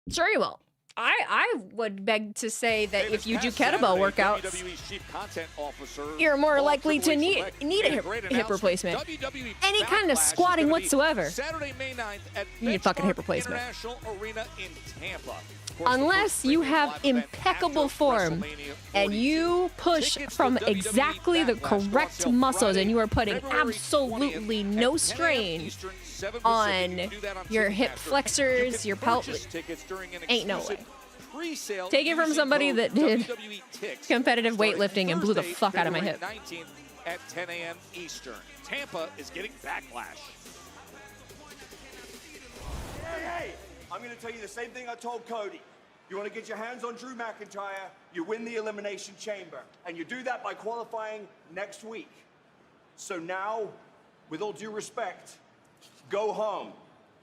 Sure you will. I would beg to say that Hey, if you do this past kettlebell Saturday, workouts, WWE's chief content officer, you're more Paul likely to Triple H need Select a made hip great replacement. announcement. WWE Any kind of Backlash is squatting gonna be whatsoever. Saturday, May 9th at You need a fucking hip Benchmark replacement. International Arena in Tampa. Of course, the Unless first you premium have live event impeccable after form WrestleMania and 42. you push Tickets from to WWE exactly the Backlash go on correct sale muscles Friday, and you are putting February absolutely 20th no at 10 a.m. strain Eastern, 7 Pacific. on You can do that on your hip Ticketmaster. flexors, You can your pelt. purchase tickets during an Ain't no exclusive pre-sale Take it from using somebody code that did WWE Tix, competitive starting weightlifting and blew the Thursday, fuck out of my February hip. 19th at 10 a.m. Eastern. Tampa is getting Backlash. Hey, I'm going to tell you the same thing I told Cody. You want to get your hands on Drew McIntyre, you win the Elimination Chamber. And you do that by qualifying next week. So now, with all due respect, go home.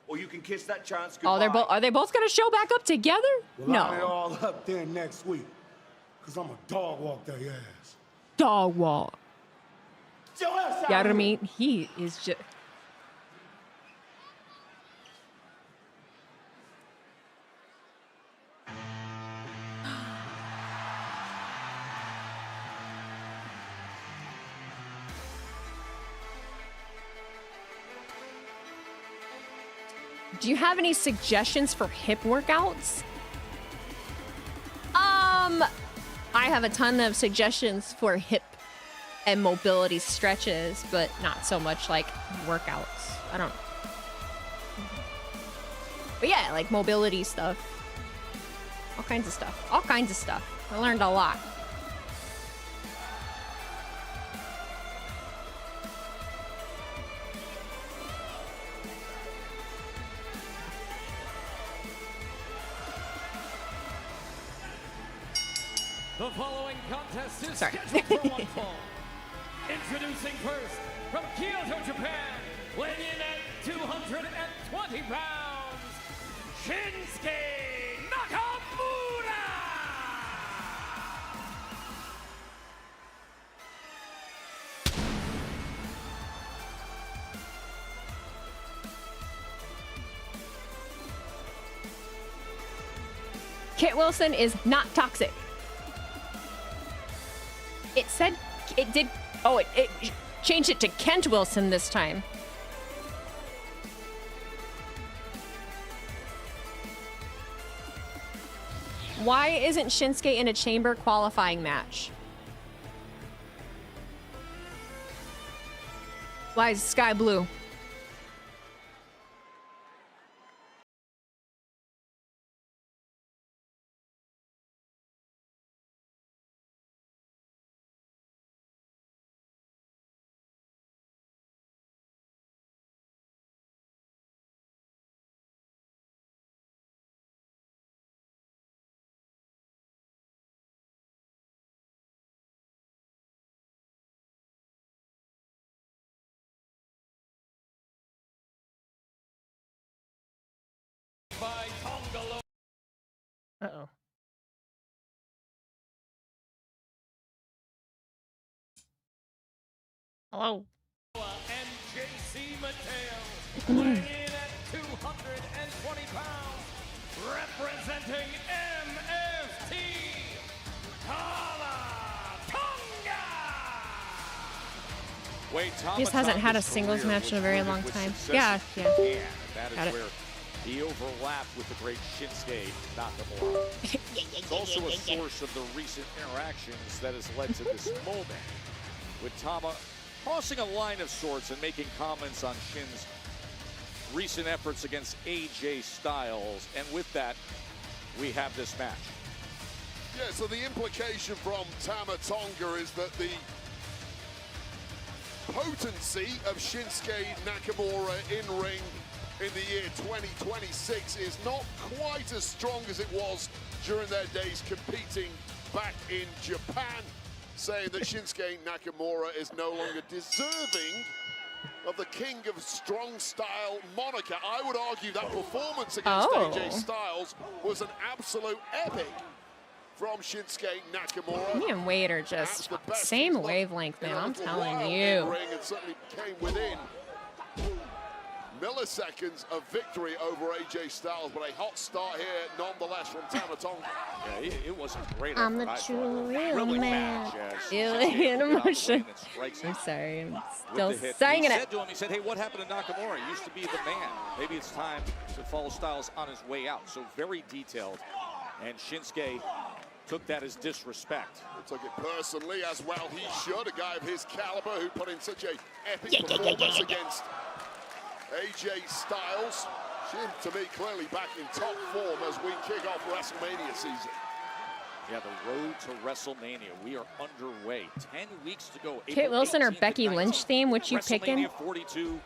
Or you can kiss that chance goodbye. Oh, are they both gonna show back up together? Well, I'll be No. all up there next week. Because I'm a dog walk their ass. Dog walk. Get your ass out Yeah, I here. mean, he is just. Do you have any suggestions for hip workouts? I have a ton of suggestions for hip and mobility stretches, but not so much like workouts. I don't. But yeah, like mobility stuff. All kinds of stuff. All kinds of stuff. I learned a lot. The following contest is Sorry. scheduled for one fall. Introducing first, from Kyoto, Japan, weighing in at 220 pounds, Shinsuke Nakamura! Kit Wilson is not toxic. It said it did. Oh, it changed it to Kent Wilson this time. Why isn't Shinsuke in a chamber qualifying match? Why is Sky blue? By Tonga. Uh-oh. Hello. And JC Mateo, weighing in at 220 pounds, representing MFT, Tonga! Wade He just hasn't had a singles match in a very long time. Yeah, yeah. That Got is it. where he overlapped with the great Shinsuke Nakamura. It's also a source of the recent interactions that has led to this moment, with Tama crossing a line of sorts and making comments on Shin's recent efforts against AJ Styles. And with that, we have this match. Yeah, so the implication from Tama Tonga is that the potency of Shinsuke Nakamura in ring in the year 2026 is not quite as strong as it was during their days competing back in Japan, saying that Shinsuke Nakamura is no longer deserving of the King of Strong Style moniker. I would argue that performance against AJ Styles was an absolute epic from Shinsuke Nakamura. Me and Wade are just same wavelength, man. I'm telling you. Ring and certainly came within milliseconds of victory over AJ Styles, but a hot start here nonetheless from Tama Tonga. Yeah, it wasn't great. I'm the true real man. Feeling emotion. I'm sorry, I'm still saying he it. said to him, he said, hey, what happened to Nakamura? He used to be the man. Maybe it's time to follow Styles on his way out. So very detailed. And Shinsuke took that as disrespect. He took it personally, as well he should. A guy of his caliber who put in such a epic performance against AJ Styles. Shin, to me, clearly back in top form as we kick off WrestleMania season. Yeah, the road to WrestleMania. We are underway. 10 weeks to go. Kate Wilson or Becky Lynch theme? Which you picking? WrestleMania 42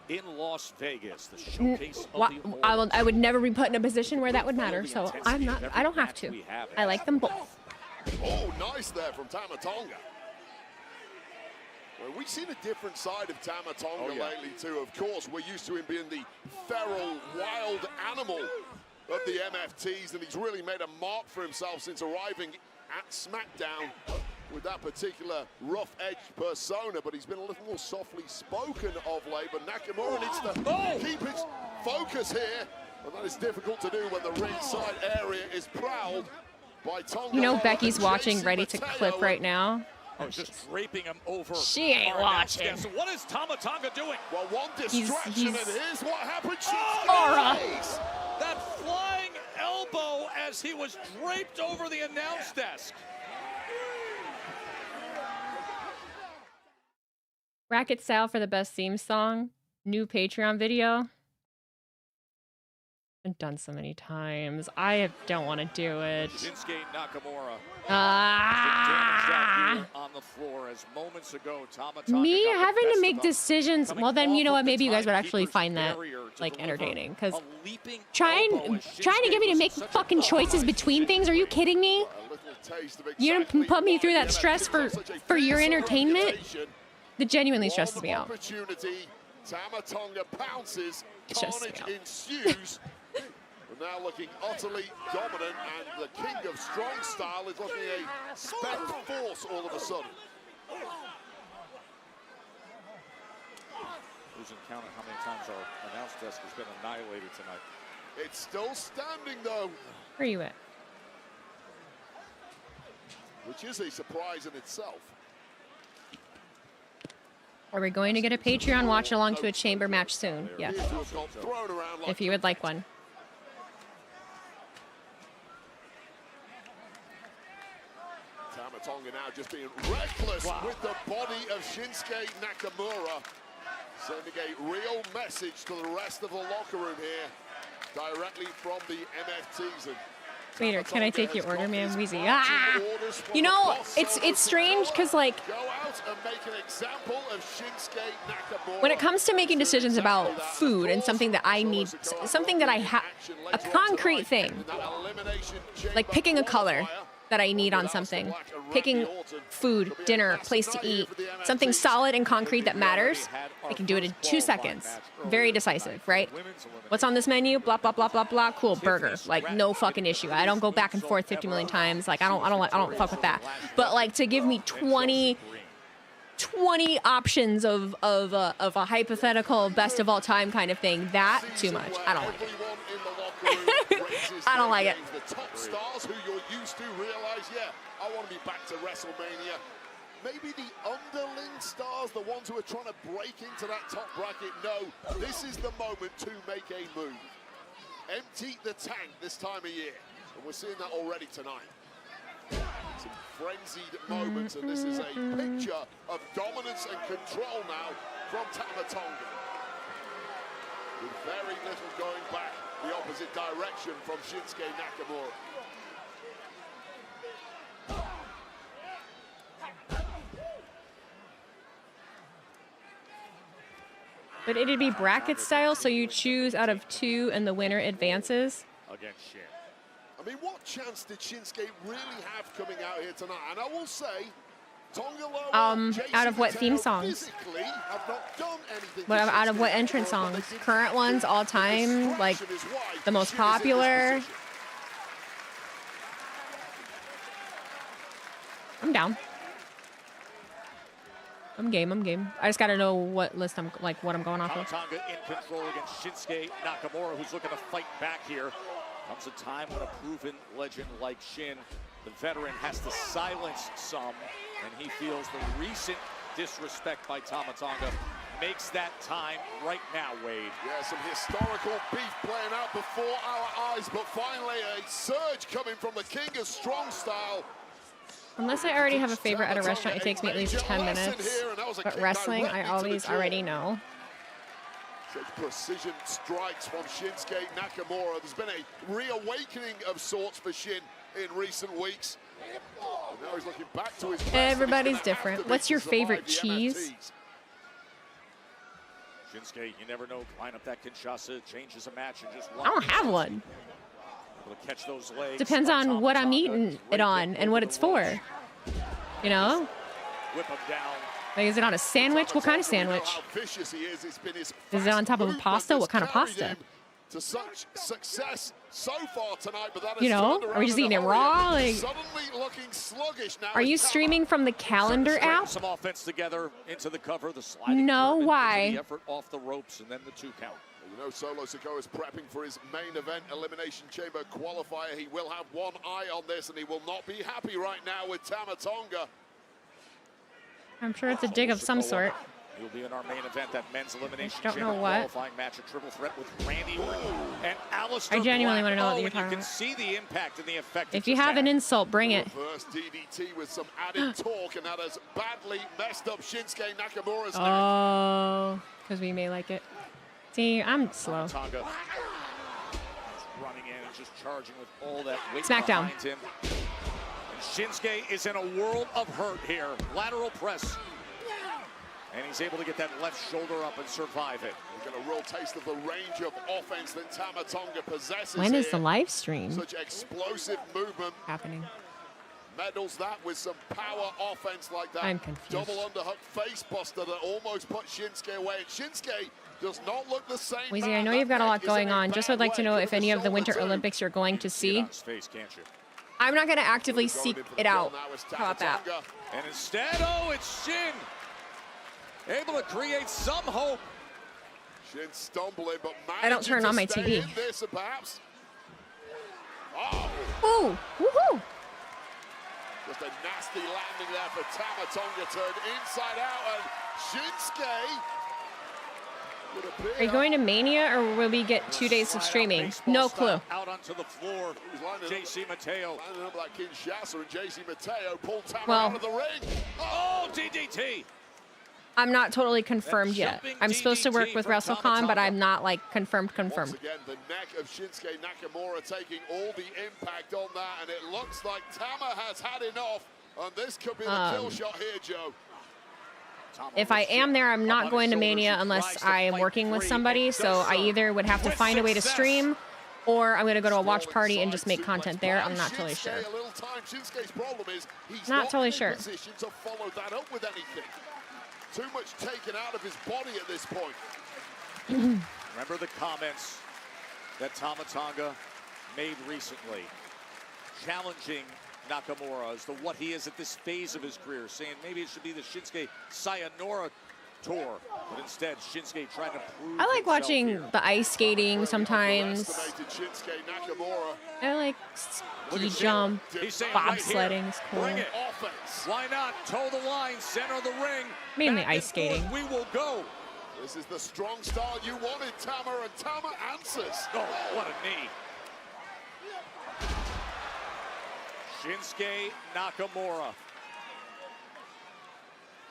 in Las Vegas. The showcase of the I would never be put in a position where that would matter, so I'm not. I don't have to. I like them both. Oh, nice there from Tama Tonga. Well, we've seen a different side of Tama Tonga lately too. Of course, we're used to him being the feral, wild animal of the MFTs, and he's really made a mark for himself since arriving at SmackDown with that particular rough-edged persona, but he's been a little more softly spoken of late. But Nakamura needs to keep his focus here, and that is difficult to do when the ringside area is prowled by Tonga. You know Becky's watching, ready to clip right now. Oh, just draping him over. She ain't watching. So what is Tama Tonga doing? Well, one distraction, and here's what happened. Aura. That flying elbow as he was draped over the announce desk. Bracket style for the best theme song. New Patreon video. I've done so many times. I don't want to do it. Shinsuke Nakamura. On the floor as moments ago, Tama Tonga Me got the having best to of make him. decisions. Well, then you know what? Maybe you guys would actually find that like entertaining, because trying to get me to make fucking choices between things. Are you kidding me? You don't put me through that stress for your entertainment. That genuinely stresses me out. Tama Tonga pounces, It stresses me carnage out. ensues. But now looking utterly dominant, and the king of strong style is looking a spent force all of a sudden. Losing count of how many times our announce desk has been annihilated tonight. It's still standing though. Where are you at? Which is a surprise in itself. Are we going to get a Patreon watch along to a chamber match soon? Yes. If you would like one. Tama Tonga now just being reckless with the body of Shinsuke Nakamura. Sending a real message to the rest of the locker room here, directly from the MFTs. And Waiter, can I take your order, man? Wheezy. Ah! You know, it's strange because, like, when it comes to making decisions about food and something that I need, something that I have, a concrete thing, like picking a color that I need on something, picking food, dinner, place to eat, something solid and concrete that matters, I can do it in 2 seconds. Very decisive, right? What's on this menu? Blah, blah, blah, blah, blah. Cool, burger. Like, no fucking issue. I don't go back and forth 50 million times. Like, I don't fuck with that. But, like, to give me 20 options of a hypothetical best of all time kind of thing, that, too much. I don't like it. I don't like it. The top stars who you're used to realize, yeah, I want to be back to WrestleMania. Maybe the underling stars, the ones who are trying to break into that top bracket, no, this is the moment to make a move. Empty the tank this time of year, and we're seeing that already tonight. Some frenzied moments, and this is a picture of dominance and control now from Tama Tonga. With very little going back the opposite direction from Shinsuke Nakamura. But it'd be bracket style, so you choose out of 2 and the winner advances. Against Shin. I mean, what chance did Shinsuke really have coming out here tonight? And I will say, Out of what theme songs? What out of what entrance songs? Current ones, all time, like the most popular. I'm down. I'm game. I'm game. I just gotta know what list I'm what I'm going off of. Tonga in control against Shinsuke Nakamura, who's looking to fight back here. Comes a time when a proven legend like Shin, the veteran, has to silence some, and he feels the recent disrespect by Tonga makes that time right now, Wade. Yeah, some historical beef playing out before our eyes, but finally a surge coming from the King of Strong Style. Unless I already have a favorite at a restaurant, it takes me at least 10 minutes. But wrestling, I always already know. Such precision strikes from Shinsuke Nakamura. There's been a reawakening of sorts for Shin in recent weeks. And now he's looking back to his best. Everybody's different. What's your favorite cheese? Shinsuke, you never know, line up that Kinshasa, changes a match and just I don't have one. Able to catch those legs. Depends on what I'm eating it on and what it's for. You know? Whip him down. Like, is it on a sandwich? What kind of sandwich? Is it on top of a pasta? What kind of pasta? To such success so far tonight, but that you know, are we just eating it raw? Like, are you streaming from the calendar app? Some offense together into the cover, the sliding. No, why? The effort off the ropes and then the 2 count. You know, Solo Sikoa is prepping for his main event Elimination Chamber qualifier. He will have one eye on this, and he will not be happy right now with Tonga. I'm sure it's a dig of some sort. He'll be in our main event, that men's elimination don't know chamber what. qualifying match, a triple threat with Randy and Alistair. I genuinely Black. want to know what Oh, you're and talking you can about. see the impact and the effect. If you have an insult, bring it. Reverse DDT with some added torque, and that has badly messed up Shinsuke Nakamura's neck. Oh, because we may like it. See, I'm slow. Tonga running in and just charging with all that weight Smackdown. behind him. And Shinsuke is in a world of hurt here. Lateral press. And he's able to get that left shoulder up and survive it. We get a real taste of the range of offense that Tonga possesses. When is here. the live stream Such explosive movement. happening? Medals that with some power offense like that. I'm confused. Double underhook face buster that almost put Shinsuke away. And Shinsuke does not look the same. Weezy, I know you've got a lot going on. Just would like to know if any of the Winter Olympics you're going to see. Face, can't you? I'm not going to actively seek it out. How about that? And instead, oh, it's Shin. Able to create some hope. Shin stumbling, but I don't turn on my TV. This, perhaps. Oh. Ooh, woohoo! Just a nasty landing there for Tonga, turned inside out, and Shinsuke. Are you going to Mania, or will we get 2 days of streaming? No clue. Out onto the floor, JC Mateo. Lining up like Kinshasa, and JC Mateo pulled Tama Well, out of the ring. Oh, DDT. I'm not totally confirmed yet. I'm supposed to work with WrestleCon, but I'm not like confirmed. Once again, the neck of Shinsuke Nakamura taking all the impact on that, and it looks like Tama has had enough, and this could be the kill shot here, Joe. If I am there, I'm not going to Mania unless I am working with somebody. So I either would have to find a way to stream, or I'm going to go to a watch party and just make content there. I'm not totally sure. Shinsuke's problem is he's Not totally in sure. position to follow that up with anything. Too much taken out of his body at this point. Remember the comments that Tonga made recently, challenging Nakamura as to what he is at this phase of his career, saying maybe it should be the Shinsuke Sayonara tour, but instead Shinsuke trying to prove I like himself watching here. the ice skating sometimes. Shinsuke Nakamura. I like ski jump, bobsledding is cool. Bring it. Why not toe the line, center of the ring? Mainly Back ice skating. and forth we will go. This is the strong style you wanted, Tama, and Tama answers. Oh, what a knee. Shinsuke Nakamura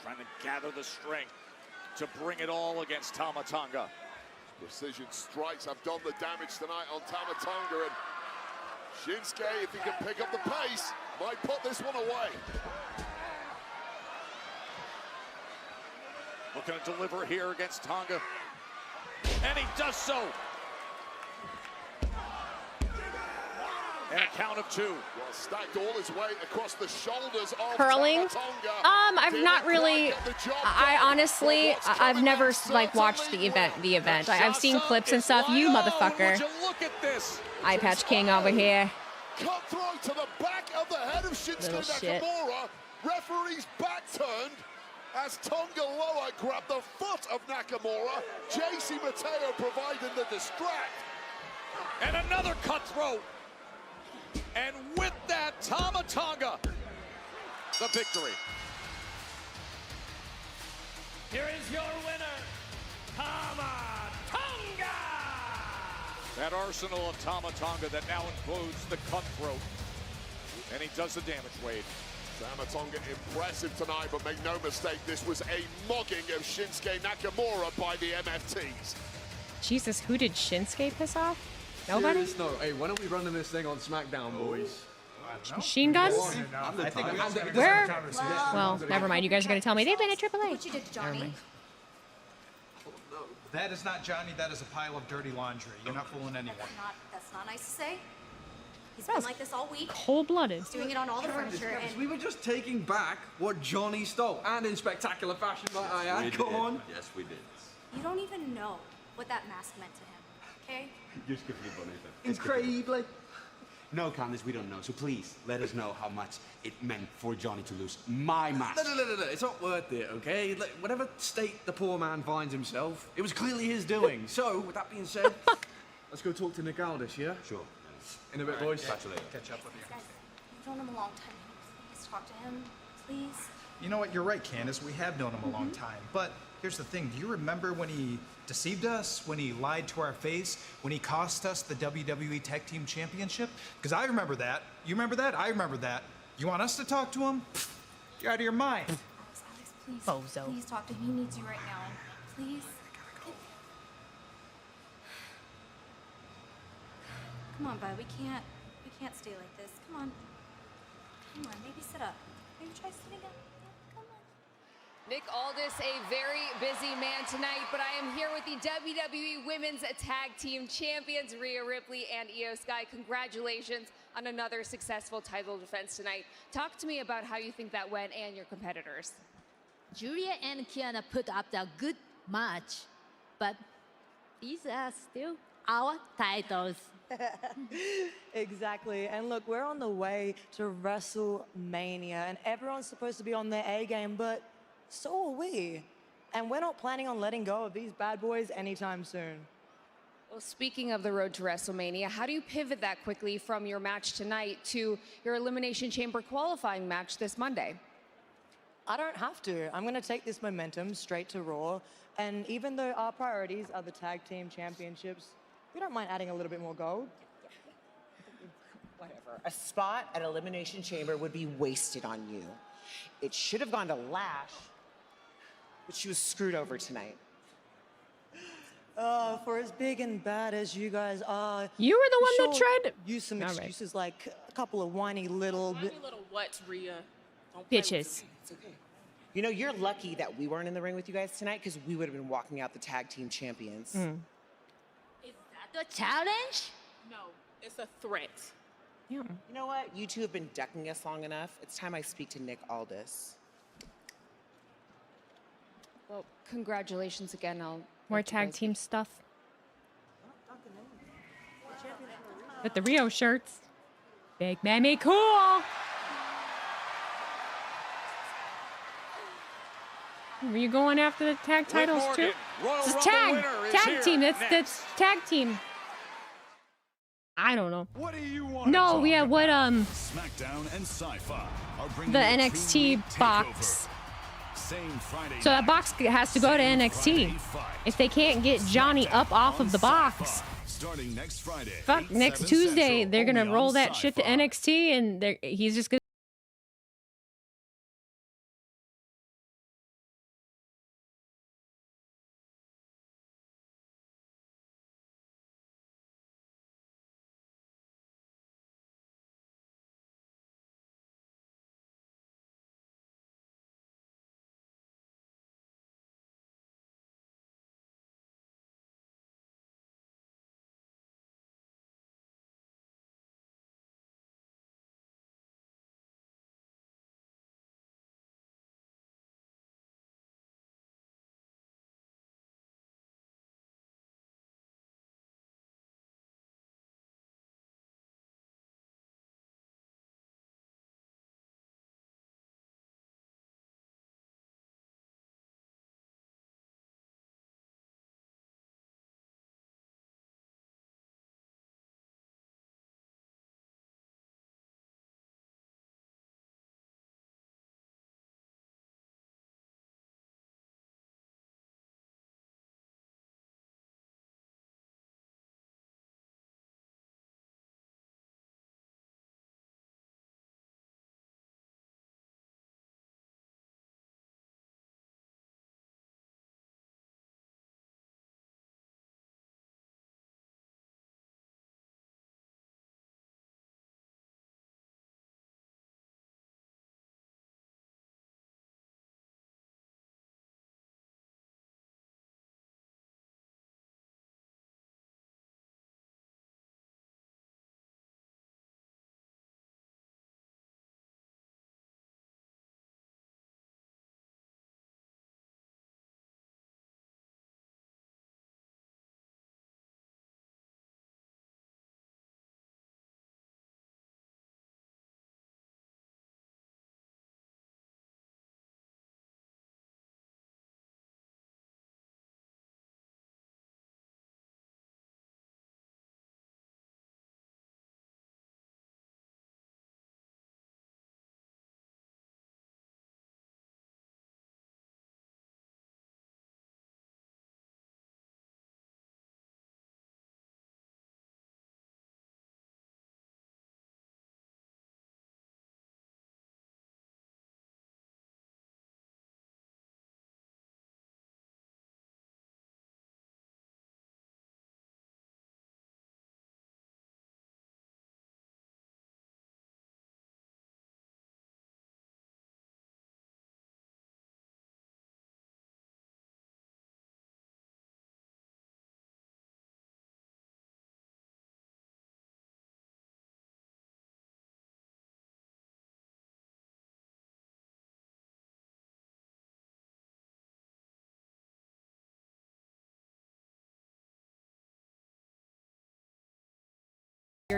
trying to gather the strength to bring it all against Tonga. Precision strikes have done the damage tonight on Tonga, and Shinsuke, if he can pick up the pace, might put this one away. Looking to deliver here against Tonga, and he does so. And a count of 2. Well, stacked all his weight across the shoulders of Curling? Tonga. I've not really. I honestly, I've never like watched the event. I've seen clips and stuff. You motherfucker. Would you look at this? Eye patch king over here. Cutthroat to the back of the head of Shinsuke Little shit. Nakamura. Referee's back turned. as Tonga Loa grabbed the foot of Nakamura. JC Mateo providing the distract. And another cutthroat. And with that, Tama Tonga, the victory. Here is your winner, Tama Tonga! That arsenal of Tama Tonga that now includes the cutthroat. And he does the damage, Wade. Tama Tonga impressive tonight, but make no mistake, this was a mugging of Shinsuke Nakamura by the MFTs. Jesus, who did Shinsuke piss off? Nobody? No, hey, when are we running this thing on SmackDown, boys? Machine guns? I think Where? Well, never mind. You guys are going to tell me they've been at AAA. What you did to Johnny? That is not Johnny, that is a pile of dirty laundry. You're not fooling anyone. That's not nice to say. He's been like this all week. Cold-blooded. He's doing it on all the furniture. And We were just taking back what Johnny stole, and in spectacular fashion, might I add. Come on. Yes, we did. you don't even know what that mask meant to him, okay? Just give me bonita. Incredibly. No, Candice, we don't know. So please, let us know how much it meant for Johnny to lose my mask. No. It's not worth it, okay? Like, whatever state the poor man finds himself, it was clearly his doing. So, with that being said, let's go talk to Nick Aldis, yeah? Sure. In a bit, boys. Catch you later. Catch up with you. Guys, you've known him a long time. Please talk to him, please. You know what? You're right, Candace. We have known him a long time. But here's the thing. Do you remember when he deceived us? When he lied to our face? When he cost us the WWE Tag Team Championship? Because I remember that. You remember that? I remember that. You want us to talk to him? Pfft, you're out of your mind. Alex, please. Bozo. Please talk to him. He needs you right now. Please. Come on, bud. We can't stay like this. Come on. Come on. Maybe sit up. Maybe try sitting up. Come on. Nick Aldis, a very busy man tonight, but I am here with the WWE Women's Tag Team Champions, Rhea Ripley and Io Sky. Congratulations on another successful title defense tonight. Talk to me about how you think that went and your competitors. Julia and Kiana put up a good match, but these are still our titles. Exactly. And look, we're on the way to WrestleMania, and everyone's supposed to be on their A game, but so are we. And we're not planning on letting go of these bad boys anytime soon. Well, speaking of the road to WrestleMania, how do you pivot that quickly from your match tonight to your Elimination Chamber qualifying match this Monday? I don't have to. I'm going to take this momentum straight to Raw. And even though our priorities are the tag team championships, we don't mind adding a little bit more gold. Whatever. A spot at Elimination Chamber would be wasted on you. It should have gone to Lash, but she was screwed over tonight. For as big and bad as you guys are, You were the one that sure, tried. use some All right. excuses like a couple of whiny little. Little what, Rhea? Don't play with Bitches. It's okay. You know, you're lucky that we weren't in the ring with you guys tonight, because we would have been walking out the tag team champions. Is that the challenge? No, it's a threat. Yeah. You know what? You two have been ducking us long enough. It's time I speak to Nick Aldis. Well, congratulations again. More tag team stuff. With the Rio shirts. Big Mammy cool. Were you going after the tag titles too? Royal It's Rumble tag. winner is Tag here team. That's next. tag team. I don't know. What do you want? No, we have what SmackDown and Sci-Fi are bringing the you NXT Team box. Takeover. Same Friday So that night, box has to go to same NXT. Friday fight. If they can't get Johnny up off of the box, Starting next Friday. fuck, 8, next 7 Tuesday Central, they're gonna only roll on that shit to Sci-Fi. NXT, and he's just gonna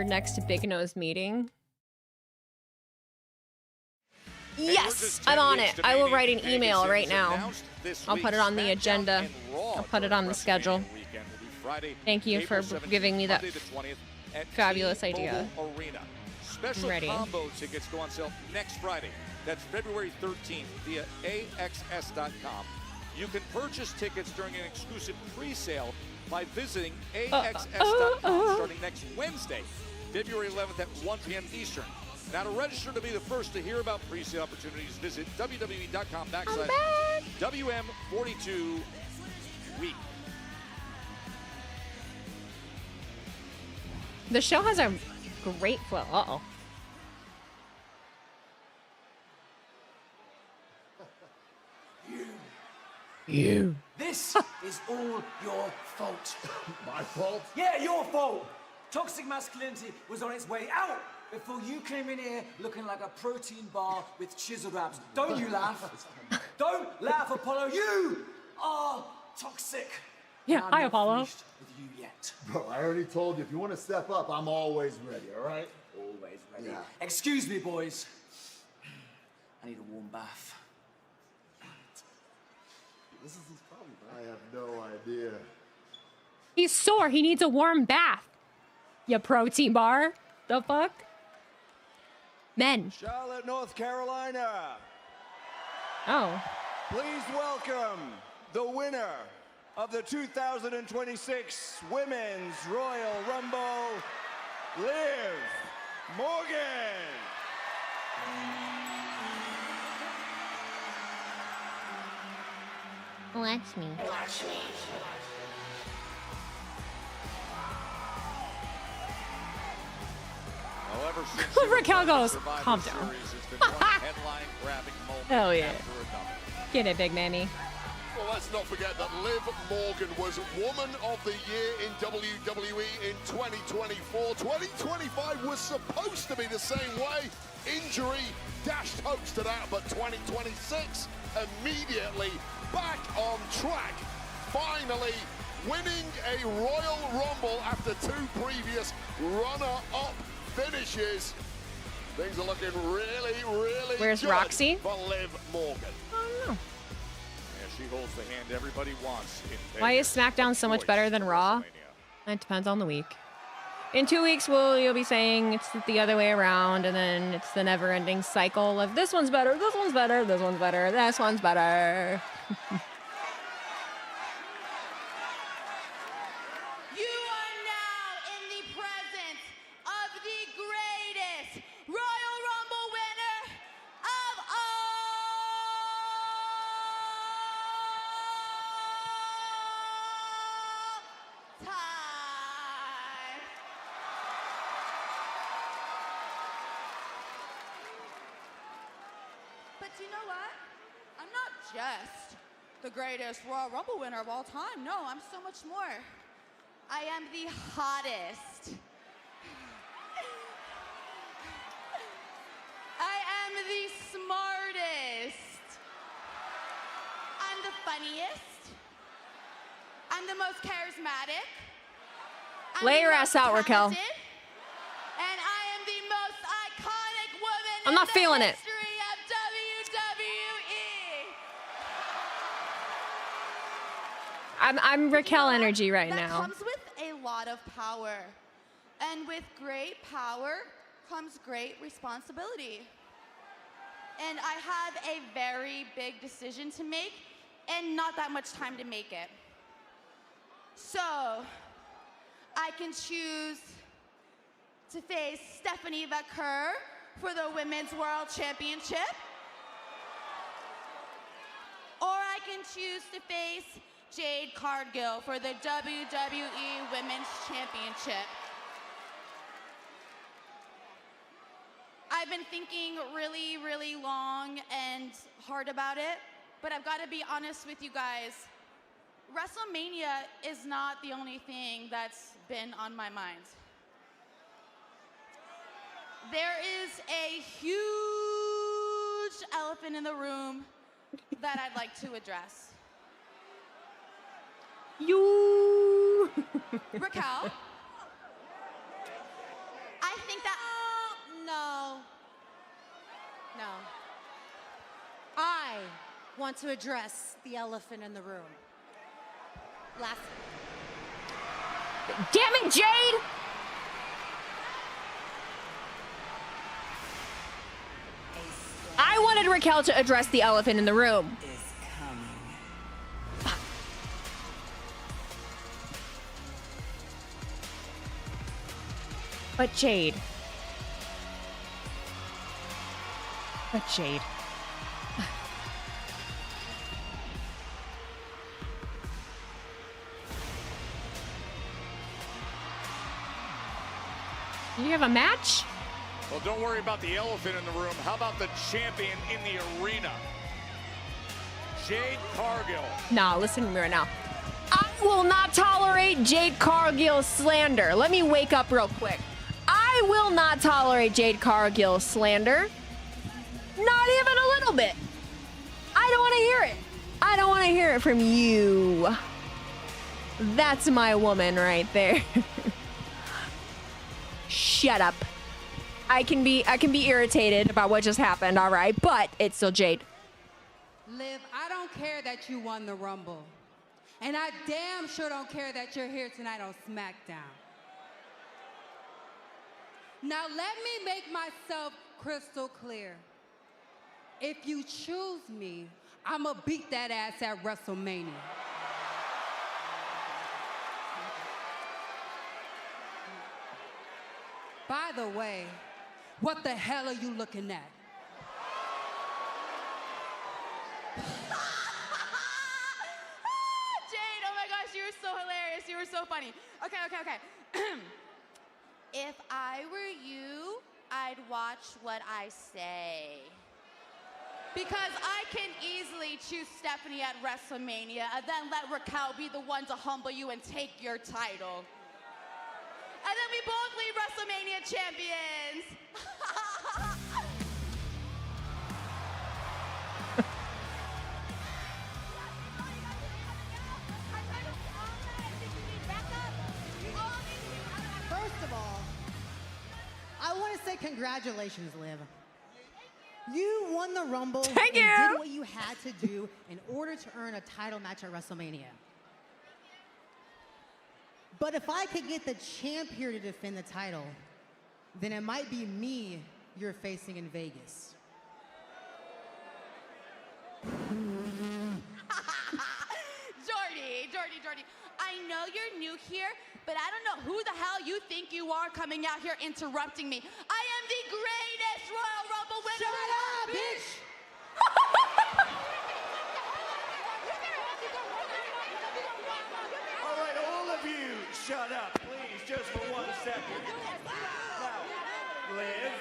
your next big nose meeting? Yes, I'm on it. I will write an email right now. I'll put it on the agenda. I'll put it on the schedule. Thank you for giving me that fabulous idea. Special ready. combo tickets go on sale next Friday. That's February 13th via AXS.com. You can purchase tickets during an exclusive pre-sale by visiting AXS.com starting next Wednesday, February 11th at 1 p.m. Eastern. Now, to register to be the first to hear about pre-sale opportunities, visit WWE.com/WM42Week. The show has a great flow. Uh-oh. You. This is all your fault. My fault? Yeah, your fault. Toxic masculinity was on its way out before you came in here looking like a protein bar with chiseled abs. Don't you laugh. Don't laugh, Apollo. You are toxic. Yeah, And I'm hi, not Apollo. finished with you yet. Bro, I already told you, if you want to step up, I'm always ready, all right? Always ready. Yeah. Excuse me, boys. I need a warm bath. This is his problem, bro. I have no idea. He's sore. He needs a warm bath. You protein bar. The fuck? Men. Charlotte, North Carolina. Oh. Please welcome the winner of the 2026 Women's Royal Rumble, Liv Morgan. Watch me. Watch me. However, since Raquel goes, Survivor calm down. Series, it's been one headline-grabbing moment Hell yeah. after another. Get it, big mammy. Well, let's not forget that Liv Morgan was Woman of the Year in WWE in 2024. 2025 was supposed to be the same way. Injury dashed hopes to that, but 2026 immediately back on track. Finally winning a Royal Rumble after 2 previous runner-up finishes. Things are looking really, really Where's good Roxy? for Liv Morgan. I don't know. Yeah, she holds the hand everybody wants. Why is SmackDown so much better than Raw? It depends on the week. In 2 weeks, you'll be saying it's the other way around, and then it's the never-ending cycle of this one's better, this one's better, this one's better, this one's better. You are now in the presence of the greatest Royal Rumble winner of all time. But you know what? I'm not just the greatest Royal Rumble winner of all time. No, I'm so much more. I am the hottest. I am the smartest. I'm the funniest. I'm the most charismatic. I'm Lay the your most ass out, Raquel. talented, and I am the most iconic woman I'm in not the feeling it. history of WWE. I'm Raquel energy right That now. comes with a lot of power. And with great power comes great responsibility. And I have a very big decision to make and not that much time to make it. So, I can choose to face Stephanie Vaquer for the Women's World Championship. Or I can choose to face Jade Cargill for the WWE Women's Championship. I've been thinking really, really long and hard about it, but I've got to be honest with you guys. WrestleMania is not the only thing that's been on my mind. There is a huge elephant in the room that I'd like to address. You. Raquel, want to address the elephant in the room. Damn it, Jade! I wanted Raquel to address the elephant in the room. But Jade. You have a match? Well, don't worry about the elephant in the room. How about the champion in the arena? Jade Cargill. Nah, listen to me right now. I will not tolerate Jade Cargill slander. Let me wake up real quick. I will not tolerate Jade Cargill slander. Not even a little bit. I don't want to hear it. I don't want to hear it from you. That's my woman right there. Shut up. I can be irritated about what just happened, all right, but it's still Jade. Liv, I don't care that you won the Rumble. And I damn sure don't care that you're here tonight on SmackDown. Now let me make myself crystal clear. If you choose me, I'ma beat that ass at WrestleMania. By the way, what the hell are you looking at? Jade, oh my gosh, you were so hilarious. You were so funny. Okay. If I were you, I'd watch what I say. Because I can easily choose Stephanie at WrestleMania and then let Raquel be the one to humble you and take your title. And then we both leave WrestleMania champions. First of all, I want to say congratulations, Liv. You won the Rumble and did what you had to do in order to earn a title match at WrestleMania. But if I could get the champ here to defend the title, then it might be me you're facing in Vegas. Jordy, I know you're new here, but I don't know who the hell you think you are coming out here interrupting me. I am the greatest Royal Rumble winner. Shut up, bitch! All right, all of you, shut up, please, just for 1 second. Now, Liv,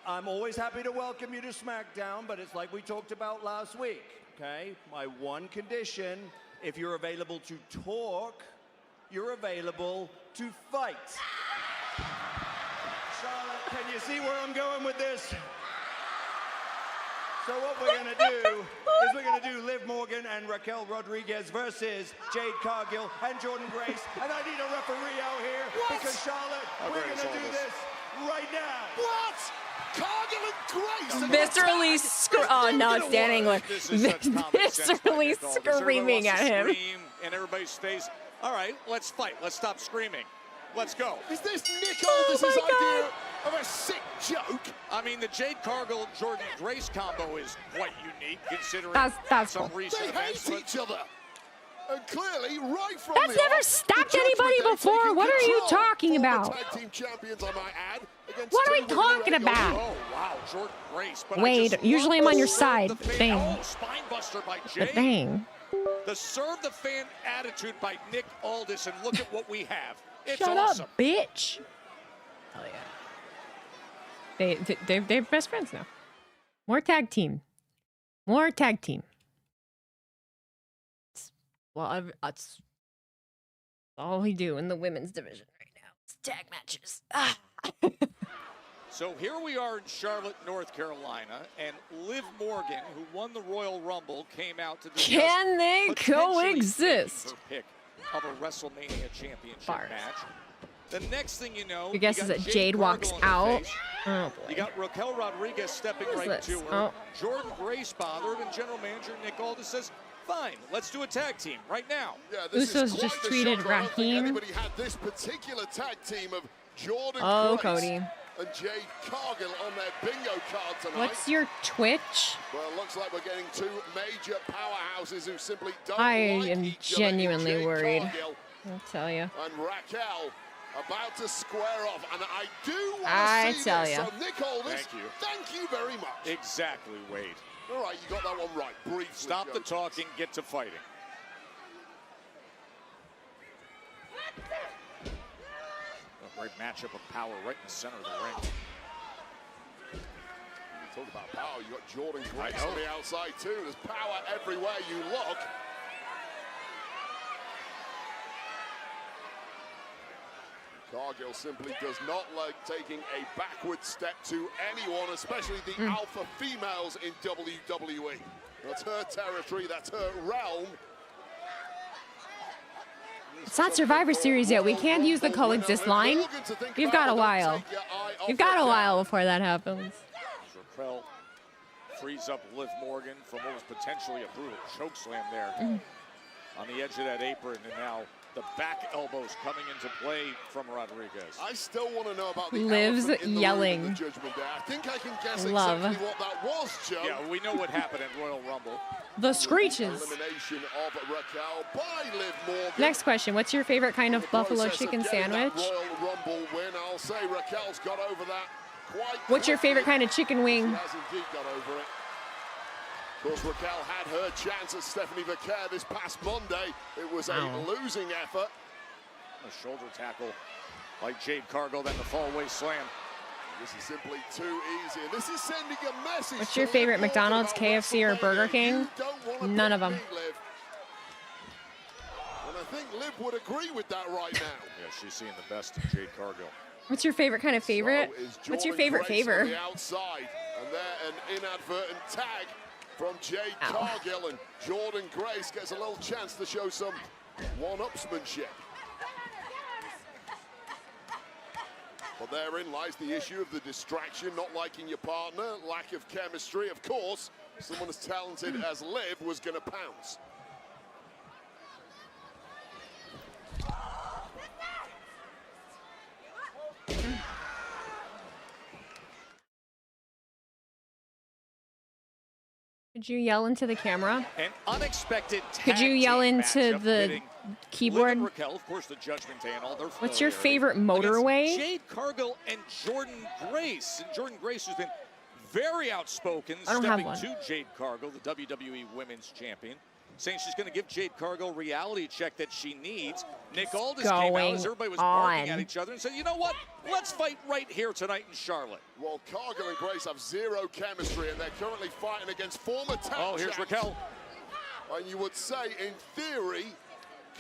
I'm always happy to welcome you to SmackDown, but it's like we talked about last week, okay? My one condition, if you're available to talk, you're available to fight. Charlotte, can you see where I'm going with this? So what we're going to do is we're going to do Liv Morgan and Raquel Rodriguez versus Jade Cargill and Jordan Grace. And I need a referee out here because, Charlotte, we're going to do this right now. What? Cargill and Grace? Viscerally oh no, it's Dan England. Viscerally screaming at him. In everybody's face. All right, let's fight. Let's stop screaming. Let's go. Is this Nick Aldis' idea of a sick joke? I mean, the Jade Cargill Jordan Grace combo is quite unique considering that's some cool. recent They events. hate each other. And clearly, right from That's the never off, stopped the Judgment anybody Day before. taking What are you control. talking Former about? Tag team champions, I might add, against What are we two talking regular about? Oh, wow, Jordan Grace. But Wade, I just usually love I'm on your the side. serve the fan. Bang. Oh, spine buster by But Jade. dang. The serve the fan attitude by Nick Aldis, and look at what we have. It's Shut awesome. up, bitch. Oh yeah. They're best friends now. More tag team. More tag team. That's all we do in the women's division right now. It's tag matches. So here we are in Charlotte, North Carolina, and Liv Morgan, who won the Royal Rumble, came out to discuss Can they potentially coexist? making her pick of a WrestleMania championship match. The next thing you know, Your guess is that Jade walks out. Oh boy. You got Raquel Rodriguez stepping What is right this? to her. Oh. Jordan Grace bothered, and general manager Nick Aldis says, fine, let's do a tag team right now. Yeah, this Usos is quite just the tweeted shocker. I don't think Raheem. anybody had this particular tag team of Jordan Oh, Grace Cody. and Jade Cargill on their bingo card tonight. What's your Twitch? Well, it looks like we're getting two major powerhouses who simply don't I like am each other in genuinely Jade worried. Cargill I'll tell you. and Raquel about to square off, and I do want I to see tell this. ya. So Nick Aldis, thank you very much. Exactly, Wade. All right, you got that one right. Briefly. Stop the talking, get to fighting. A great matchup of power right in the center of the ring. Talk about power. You got Jordan Grace on the outside too. There's power everywhere you look. Cargill simply does not like taking a backward step to anyone, especially the alpha females in WWE. That's her territory, that's her realm. It's not Survivor Series yet. We can't use the coexist line. We've got a while. We've got a while before that happens. Raquel frees up Liv Morgan from what was potentially a brutal chokeslam there on the edge of that apron, and now the back elbows coming into play from Rodriguez. I still want to know about the Liv's elephant in the room yelling. in the Judgment Day. I think I can guess Love. exactly what that was, Joe. Yeah, we know what happened at Royal Rumble. The screeches. Elimination of Raquel by Liv Morgan. Next question. What's your favorite kind of buffalo Process of chicken getting that sandwich? Royal Rumble win. I'll say Raquel's got over that quite What's your favorite kind of chicken She wing? has indeed got over it. Of course, Raquel had her chance at Stephanie Vaquer this past Monday. It was a losing effort. A shoulder tackle by Jade Cargill, then the fallaway slam. This is simply too easy, and this is sending a message. What's your favorite McDonald's, KFC, or Burger King? None of them. And I think Liv would agree with that right now. Yeah, she's seeing the best of Jade Cargill. What's your favorite kind of favorite? So is What's your Jordan favorite Grace on favor? the outside, and there an inadvertent tag from Jade Cargill, and Jordan Grace gets a little chance to show some one-upsmanship. But therein lies the issue of the distraction, not liking your partner, lack of chemistry. Of course, someone as talented as Liv was going to pounce. Could you yell into the camera? An unexpected Could you tag yell team into matchup the pitting Liv keyboard? and Raquel, of course, the Judgment Day and all their What's your familiarity favorite against motorway? Jade Cargill and Jordan Grace. And Jordan Grace has been very outspoken, I don't have stepping one. to Jade Cargill, the WWE Women's Champion, saying she's going to give Jade Cargill a reality check that she needs. Nick Aldis came out going as everybody was barking on? at each other and said, you know what? Let's fight right here tonight in Charlotte. Well, Cargill and Grace have zero chemistry, and they're currently fighting against former tag Oh, here's champs. Raquel. And you would say, in theory,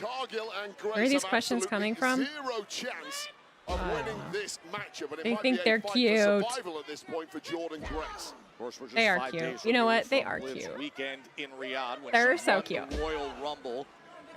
Cargill and Grace Where are these have questions absolutely coming from? zero chance of winning this matchup. And it They might think be a they're fight cute. for survival at this point for Jordan Grace. Of course, we're just They are 5 cute. days You know removed what? They from are Liv's cute. weekend in Riyadh when They're she so won cute. the Royal Rumble.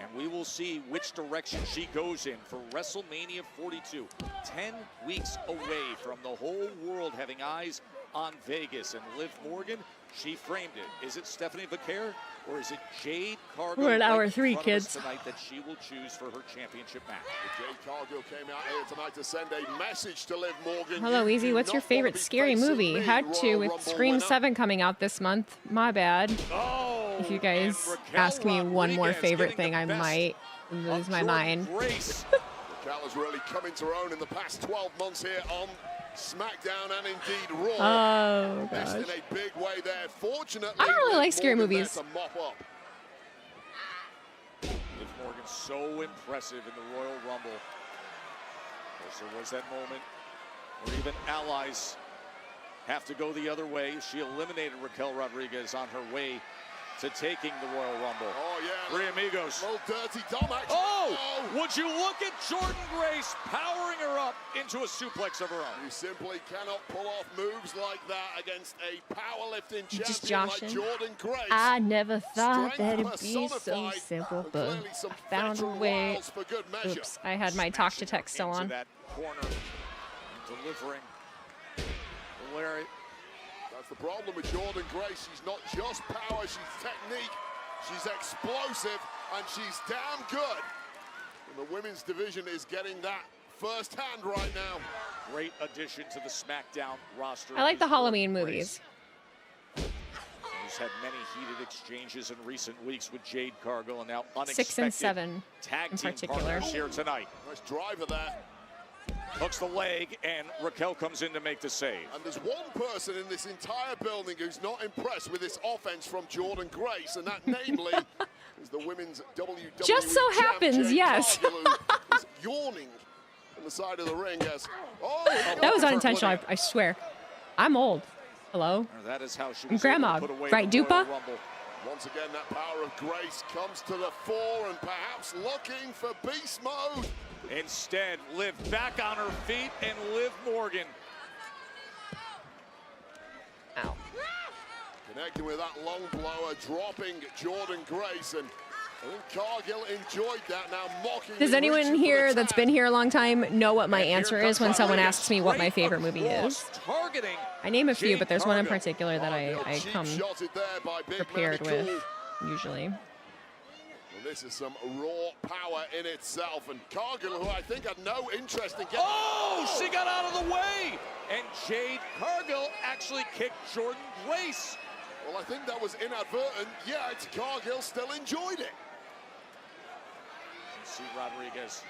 And we will see which direction she goes in for WrestleMania 42. 10 weeks away from the whole world having eyes on Vegas. And Liv Morgan, she framed it. Is it Stephanie Vaquer or is it Jade Cargill? We're at hour right in 3, front of us kids. tonight that she will choose for her championship match. Jade Cargill came out here tonight to send a message to Liv Morgan. Hello, You Easy. do What's not your wanna favorite be scary facing movie? me, Had to Royal with Rumble Scream winner. 7 coming out this month. My bad. Oh, If you guys Raquel ask me one more Rodriguez favorite getting thing, the I best might lose my Jordan mind. Grace. Raquel has really come into her own in the past 12 months here on SmackDown and indeed Raw. Oh, Missed gosh. in a big way there. Fortunately, I don't really Liv like scary Morgan there movies. to mop up. Liv Morgan so impressive in the Royal Rumble. Of course, there was that moment where even allies have to go the other way. She eliminated Raquel Rodriguez on her way to taking the Royal Rumble. Oh, yeah. Three amigos. Little dirty Dom action. Oh! Would you look at Jordynne Grace powering her up into a suplex of her own? You simply cannot pull off moves like that against a powerlifting Just champion like joshing. Jordynne Grace. I never thought Strength that it'd be so personified, simple, and but clearly some I found a veteran way. wiles for good measure. Oops, I had my talk to text still Into on. that corner, delivering the lariat. That's the problem with Jordynne Grace. She's not just power, she's technique, she's explosive, and she's damn good. And the women's division is getting that firsthand right now. Great addition to the SmackDown roster. I like the is Halloween Jordynne movies. Grace. She's had many heated exchanges in recent weeks with Jade Cargill, and now 6 and 7 unexpected tag in team particular. partners here tonight. Nice driver there. Hooks the leg, and Raquel comes in to make the save. And there's one person in this entire building who's not impressed with this offense from Jordynne Grace, and that namely is the women's WWE Just so champ, happens, Jade yes. Cargill, who is yawning on the side of the ring as That was unintentional, I swear. I'm old. Hello? That is how she I'm was grandma, able to put away right, the Royal Dupa? Rumble. Once again, that power of Grace comes to the fore and perhaps looking for beast mode. Instead, Liv back on her feet, and Liv Morgan. Ow. Connecting with that long blower, dropping Jordynne Grace, and I think Cargill enjoyed that, now mocking. Does anyone reaching for here the that's tag. been here a long time know what my answer is when someone asks me what my favorite movie is? Targeting I name a few, Jade but there's one in Cargill. particular that I Cheap come shotted there by Big prepared Manny with, Cool. usually. Well, this is some raw power in itself, and Cargill, who I think had no interest in getting... Oh, she got out of the way! And Jade Cargill actually kicked Jordynne Grace. Well, I think that was inadvertent, yet Cargill still enjoyed it. You see Rodriguez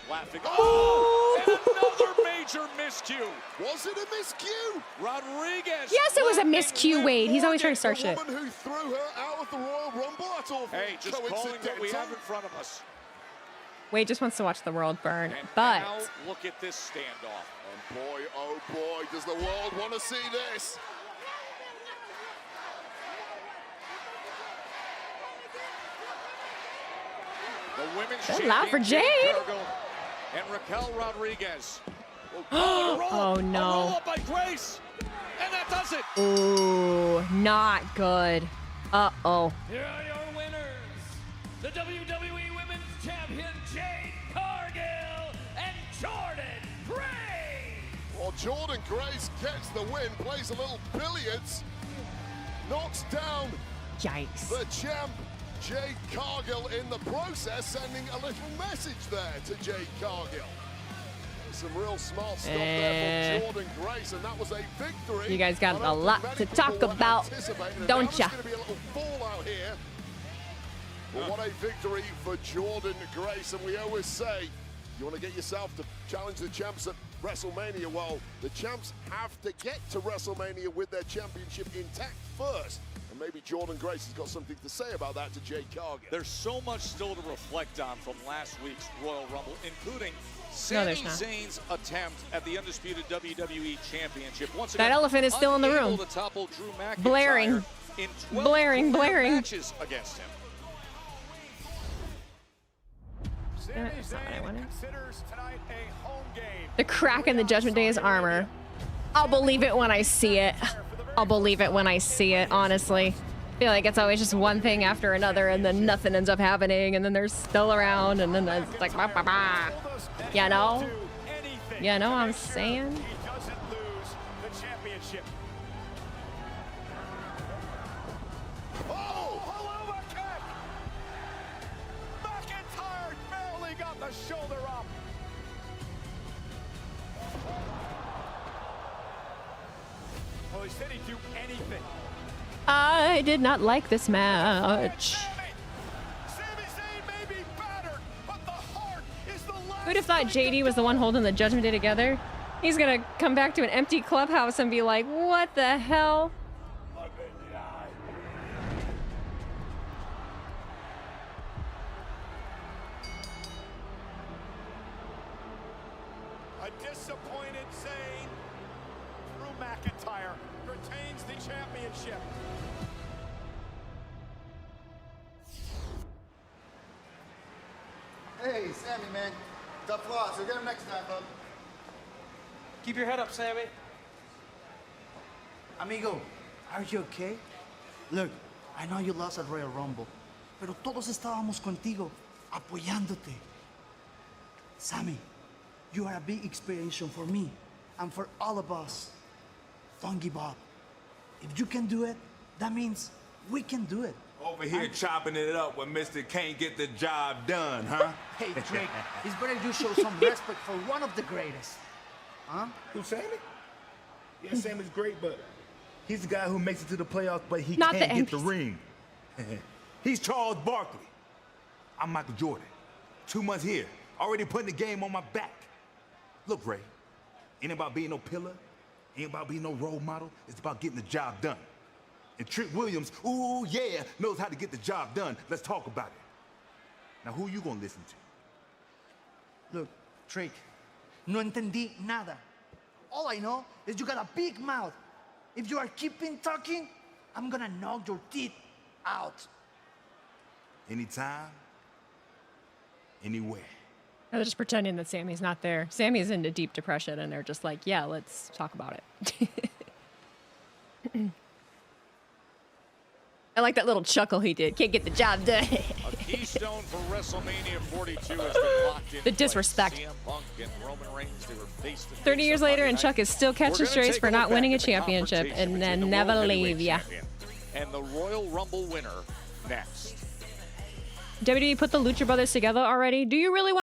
laughing. Oh! And another major miscue. Was it a miscue? Rodriguez. Yes, it was a laughing miscue, Liv Wade. He's always Morgan. trying to start shit. The woman who threw her out of the Royal Rumble, that's all Hey, just calling what we have in front of us. Wade just wants to watch the world burn, And but now look at this standoff. And boy, oh boy, does the world want to see this. The women's They're loud for champion, Jade. Cargill and Raquel Rodriguez. Oh, no. A roll up by Grace, and that does it. ooh, not good. Uh-oh. Here are your winners, the WWE Women's Champion Jade Cargill and Jordynne Grace. Well, Jordynne Grace gets the win, plays a little billiards, knocks down Yikes. the champ, Jade Cargill, in the process, sending a little message there to Jade Cargill. Some real smart stuff there from Jordynne Grace, and that was a victory. You guys got I don't a lot think to many talk people were about, anticipating it. don't Now ya? there's going to be a little fallout here. But what a victory for Jordynne Grace, and we always say, you want to get yourself to challenge the champs at WrestleMania. Well, the champs have to get to WrestleMania with their championship intact first. And maybe Jordynne Grace has got something to say about that to Jade Cargill. There's so much still to reflect on from last week's Royal Rumble, including No, Sami there's not. Zayn's attempt at the undisputed WWE Championship. Once That again, elephant is still in the unable room. to topple Drew McIntyre Blaring. in 12 Blaring, career blaring. matches against him. Damn it, that's not what I wanted. Considers tonight a home game. The crack in the Judgment Day's armor. I'll believe it when I see it. I'll believe it when I see it, honestly. I feel like it's always just one thing after another, and then nothing ends up happening, and then they're still around, and then it's like, bah, bah, bah. You know? You know what I'm saying? He doesn't lose the championship. Oh! Hello, kick! McIntyre barely got the shoulder up. Well, he said he'd do anything. I did not like this match. Who'd have thought JD was the one holding the Judgment Day together? He's gonna come back to an empty clubhouse and be like, what the hell? A disappointed Zayn. Drew McIntyre retains the championship. Hey, Sammy, man. Tough loss. We'll get him next time, bub. Keep your head up, Sammy. Amigo, are you okay? Look, I know you lost at Royal Rumble, pero todos estábamos contigo, apoyándote. Sammy, you are a big inspiration for me and for all of us. Don't give up. If you can do it, that means we can do it. Over here chopping it up when Mr. can't get the job done, huh? Hey, Drake, it's better you show some respect for one of the greatest. Huh? Who, Sammy? Yeah, Sammy's great, but he's the guy who makes it to the playoffs, but he Not can't the get the ring. He's Charles Barkley. I'm Michael Jordan. 2 months here, already putting the game on my back. Look, Ray, ain't about being no pillar, ain't about being no role model. It's about getting the job done. And Trick Williams, ooh, yeah, knows how to get the job done. Let's talk about it. Now, who you gonna listen to? Look, Drake, no entendí nada. All I know is you got a big mouth. If you are keeping talking, I'm gonna knock your teeth out. Anytime, anywhere. They're just pretending that Sammy's not there. Sammy's into deep depression, and they're just like, yeah, let's talk about it. I like that little chuckle he did. Can't get the job done. A keystone for WrestleMania 42 has been locked in. The disrespect. CM Punk and Roman Reigns, they were face to face 30 years later, and Chuck is still catching strays for not winning a championship, and then never leave ya. And the Royal Rumble winner next. WWE put the Lucha Brothers together already. Do you really want?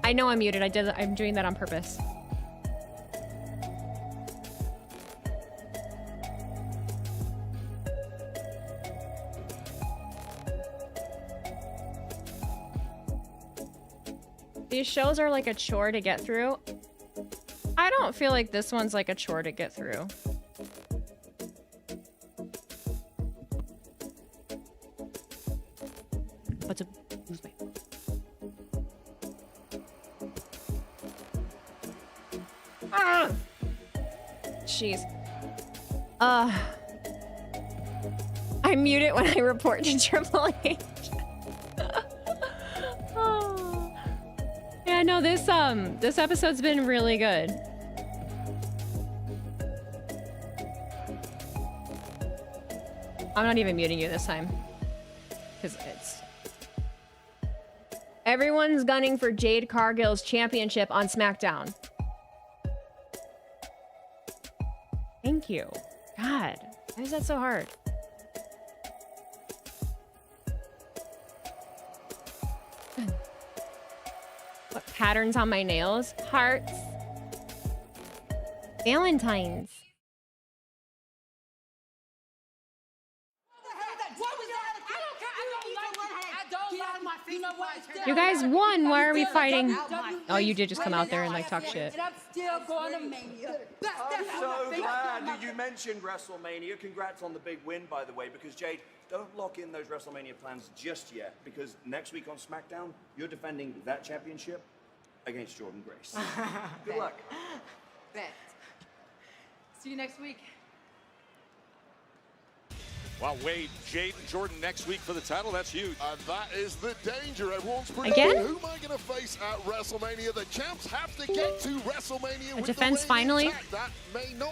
I know I'm muted. I'm doing that on purpose. These shows are like a chore to get through. I don't feel like this one's like a chore to get through. What's a... Ah! Jeez. I mute it when I report to Triple H. Oh. Yeah, no, this episode's been really good. I'm not even muting you this time. Because it's... Everyone's gunning for Jade Cargill's championship on SmackDown. Thank you. God, why is that so hard? What patterns on my nails? Hearts. Valentine's. You guys won. Why are we fighting? Oh, you did just come out there and like talk shit. And I'm still going to Mania. I'm so glad that you mentioned WrestleMania. Congrats on the big win, by the way, because Jade, don't lock in those WrestleMania plans just yet, because next week on SmackDown, you're defending that championship against Jordan Grace. Good luck. Bet. See you next week. Wow, Wade, Jade, and Jordan next week for the title. That's huge. And that is the danger. Everyone's predicting Again? who am I going to face at WrestleMania. The champs have to get to WrestleMania. A defense finally.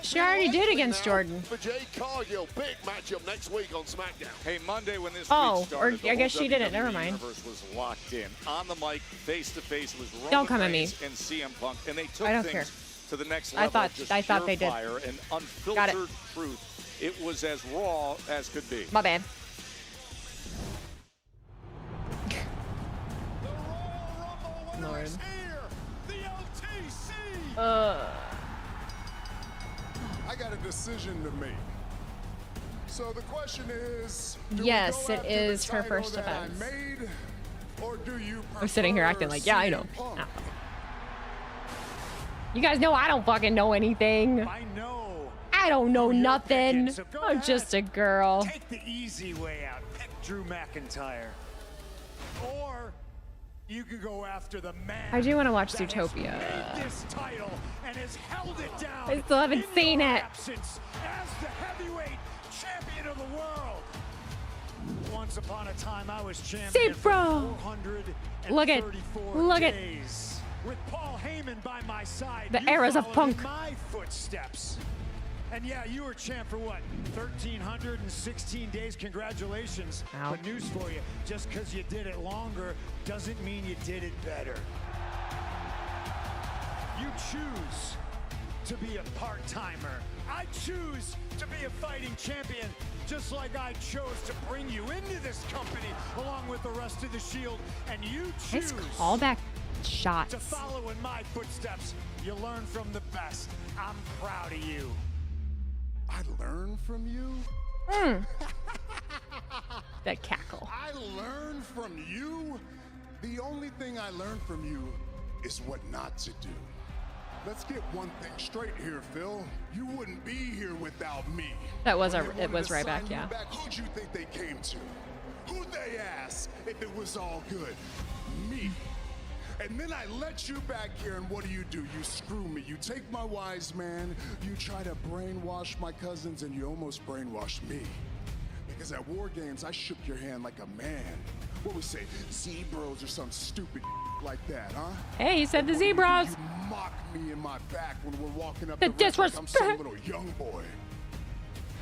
She already did against Jordan. For Jade Cargill, big matchup next week on SmackDown. Hey, Monday when this Oh, week started, or I guess the she didn't. WWE Never mind. Universe was locked in. On the mic, face to face was Roman Don't come at me. Reigns and CM Punk, and they took I don't things care. to the next I level. thought- Just I thought pure they did. fire and Got it. unfiltered truth. It was as raw as could be. My bad. Lord. I got a decision to make. So the question is, do Yes, we it go after is the her title first that I defense. made, or do you I'm sitting here acting like, yeah, I know. CM Punk? Ah. You guys know I don't fucking know anything. I know. I don't know nothing. picking, so go I'm ahead. just a girl. Take the easy way out. Pick Drew McIntyre. Or you could go after the man. I do want to watch that has Zootopia. made this title and has held it down. I still haven't in seen your it. absence as the heavyweight champion of the world. Once upon a time, I was champion for Bro. 434 Look at- look at- days. With Paul Heyman by my side, The you eras of followed in Punk. my footsteps. And yeah, you were champ for what? 1,316 days. Congratulations. Ow. But news for you, just because you did it longer doesn't mean you did it better. You choose to be a part-timer. I choose to be a fighting champion, just like I chose to bring you into this company along with the rest of the Shield. And you Nice choose callback shots. to follow in my footsteps. You learn from the best. I'm proud of you. I learn from you? That cackle. I learn from you? The only thing I learn from you is what not to do. Let's get one thing straight here, Phil. You wouldn't be here without me. That was When a- they it was wanted to Ryback, sign you yeah. back, who'd you think they came to? Who'd they ask if it was all good? Me. And then I let you back here, and what do? You screw me. You take my wise man, you try to brainwash my cousins, and you almost brainwashed me. Because at War Games, I shook your hand like a man. What we say, zebras or some stupid like that, huh? Hey, he said the zebras. You mock me in my back when we're walking up The the ramp like I'm some disrespect. little young boy.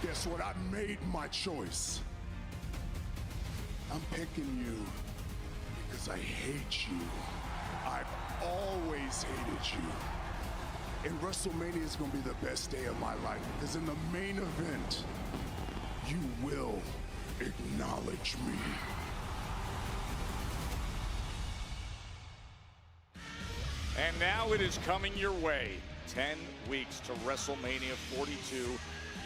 Guess what? I made my choice. I'm picking you because I hate you. I've always hated you. And WrestleMania is going to be the best day of my life because in the main event, you will acknowledge me. And now it is coming your way. 10 weeks to WrestleMania 42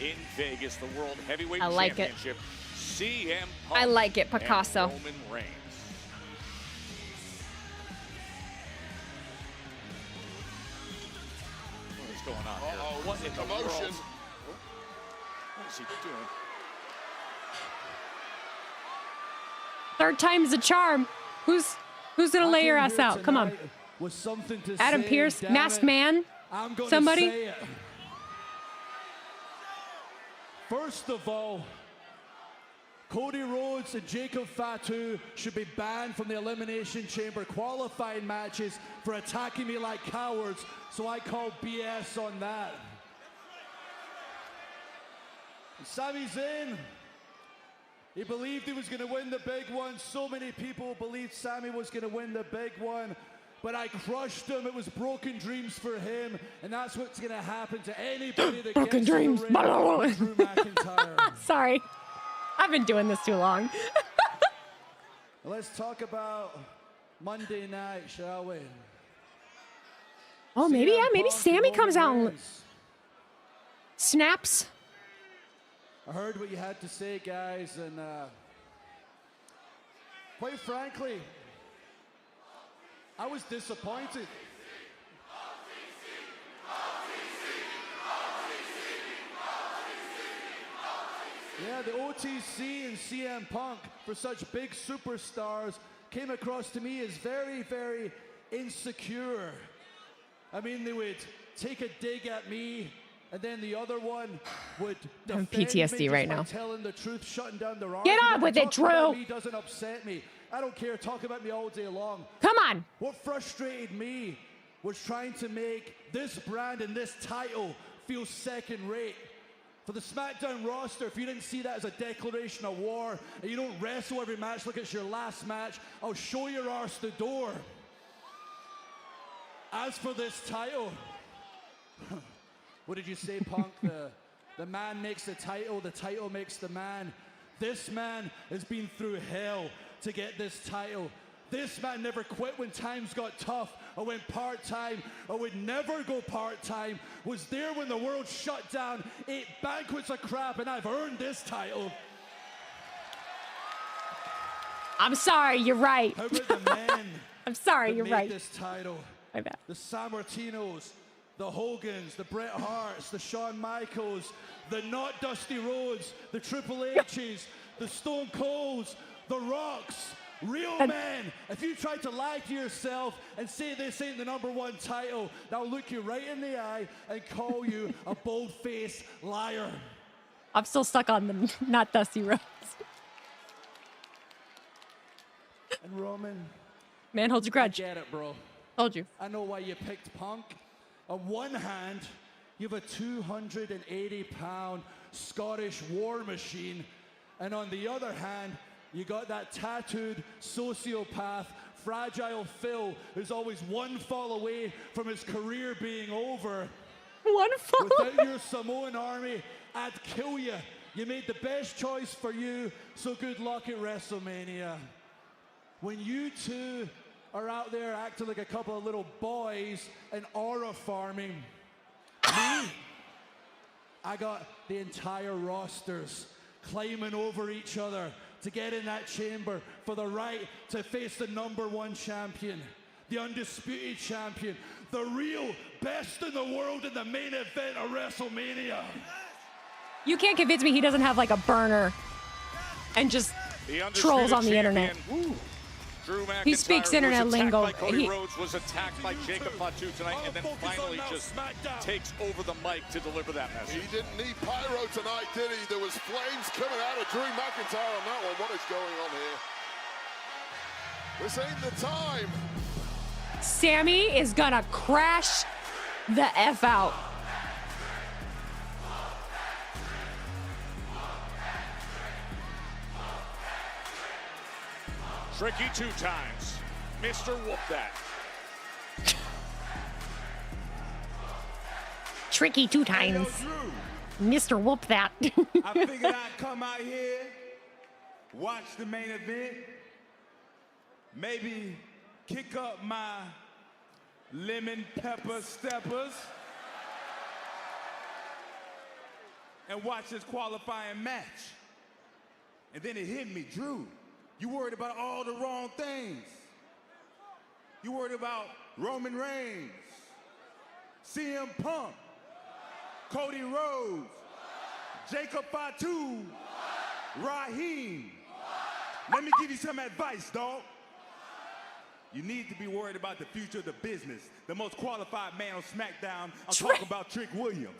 in Vegas, the World Heavyweight I like it. Championship. CM Punk I like it, and Picasso. Roman Reigns. What is going on here? What in the Commotion. world? What is he doing? Third time's the charm. Who's gonna lay your ass out? Come on. Was something to Adam say, Pearce, damn Masked it. Man. I'm gonna Somebody. say it. First of all, Cody Rhodes and Jacob Fatu should be banned from the Elimination Chamber qualifying matches for attacking me like cowards, so I call BS on that. And Sami Zayn, he believed he was going to win the big one. So many people believed Sami was going to win the big one, but I crushed him. It was broken dreams for him, and that's what's going to happen to anybody that Broken gets to the dreams. ring with Drew McIntyre. Sorry. I've been doing this too long. Let's talk about Monday night, shall we? Oh, maybe, CM yeah, maybe Punk, Sammy Roman comes out and Reigns. snaps. I heard what you had to say, guys, and quite frankly, I was disappointed. Yeah, the OTC and CM Punk, for such big superstars, came across to me as very, very insecure. I mean, they would take a dig at me, and then the other one would I'm defend PTSD me right just by now. telling the truth, shutting down their Get argument. on with it, Talking about Drew. me doesn't upset me. I don't care. Talk about me all day long. Come on. What frustrated me was trying to make this brand and this title feel second rate. For the SmackDown roster, if you didn't see that as a declaration of war, and you don't wrestle every match like it's your last match, I'll show your arse the door. As for this title, what did you say, Punk? The man makes the title makes the man. This man has been through hell to get this title. This man never quit when times got tough, or went part-time, or would never go part-time, was there when the world shut down, ate banquets of crap, and I've earned this title. I'm sorry, you're right. How about the men I'm sorry, that you're made right. this title? My bad. The Sammartinos, the Hogans, the Bret Harts, the Shawn Michaels, the not Dusty Rhodes, the Triple H's, the Stone Colds, the Rocks, real men. If you try to lie to yourself and say this ain't the #1 title, they'll look you right in the eye and call you a bold-faced liar. I'm still stuck on the not Dusty Rhodes. And Roman, Man, hold your grudge. I get it, bro. Told you. I know why you picked Punk. On one hand, you have a 280-pound Scottish war machine, and on the other hand, you got that tattooed sociopath, Fragile Phil, who's always one fall away from his career being over. One fall Without your Samoan army, I'd kill you. You made the best choice for you, so good luck at WrestleMania. When you two are out there acting like a couple of little boys and aura farming, me, I got the entire rosters climbing over each other to get in that chamber for the right to face the #1 champion, the undisputed champion, the real best in the world in the main event of WrestleMania. You can't convince me he doesn't have like a burner and just trolls on the internet. Drew McIntyre, He speaks internet was attacked lingo. by Cody Rhodes, was attacked by Jacob Fatu tonight, and then finally just takes over the mic to deliver that message. He didn't need pyro tonight, did he? There was flames coming out of Drew McIntyre on that one. What is going on here? This ain't the time. Sammy is gonna crash the F out. Tricky 2 times. Mr. Whoop That. Tricky 2 times. Mr. Whoop That. I figured I'd come out here, watch the main event, maybe kick up my lemon pepper steppers, and watch this qualifying match. And then it hit me, Drew. You worried about all the wrong things. You worried about Roman Reigns, CM Punk, Cody Rhodes, Jacob Fatu, Raheem. Let me give you some advice, dog. You need to be worried about the future of the business. The most qualified man on SmackDown, I'm talking about Trick Williams.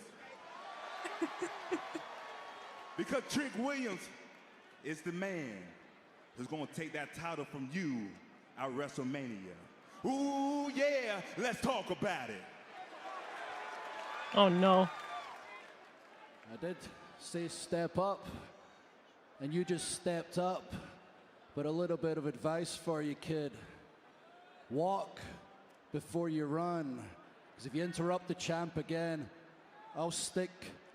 Because Trick Williams is the man who's gonna take that title from you at WrestleMania. Ooh, yeah, let's talk about it. Oh, no. I did say step up, and you just stepped up. But a little bit of advice for you, kid. Walk before you run. Because if you interrupt the champ again, I'll stick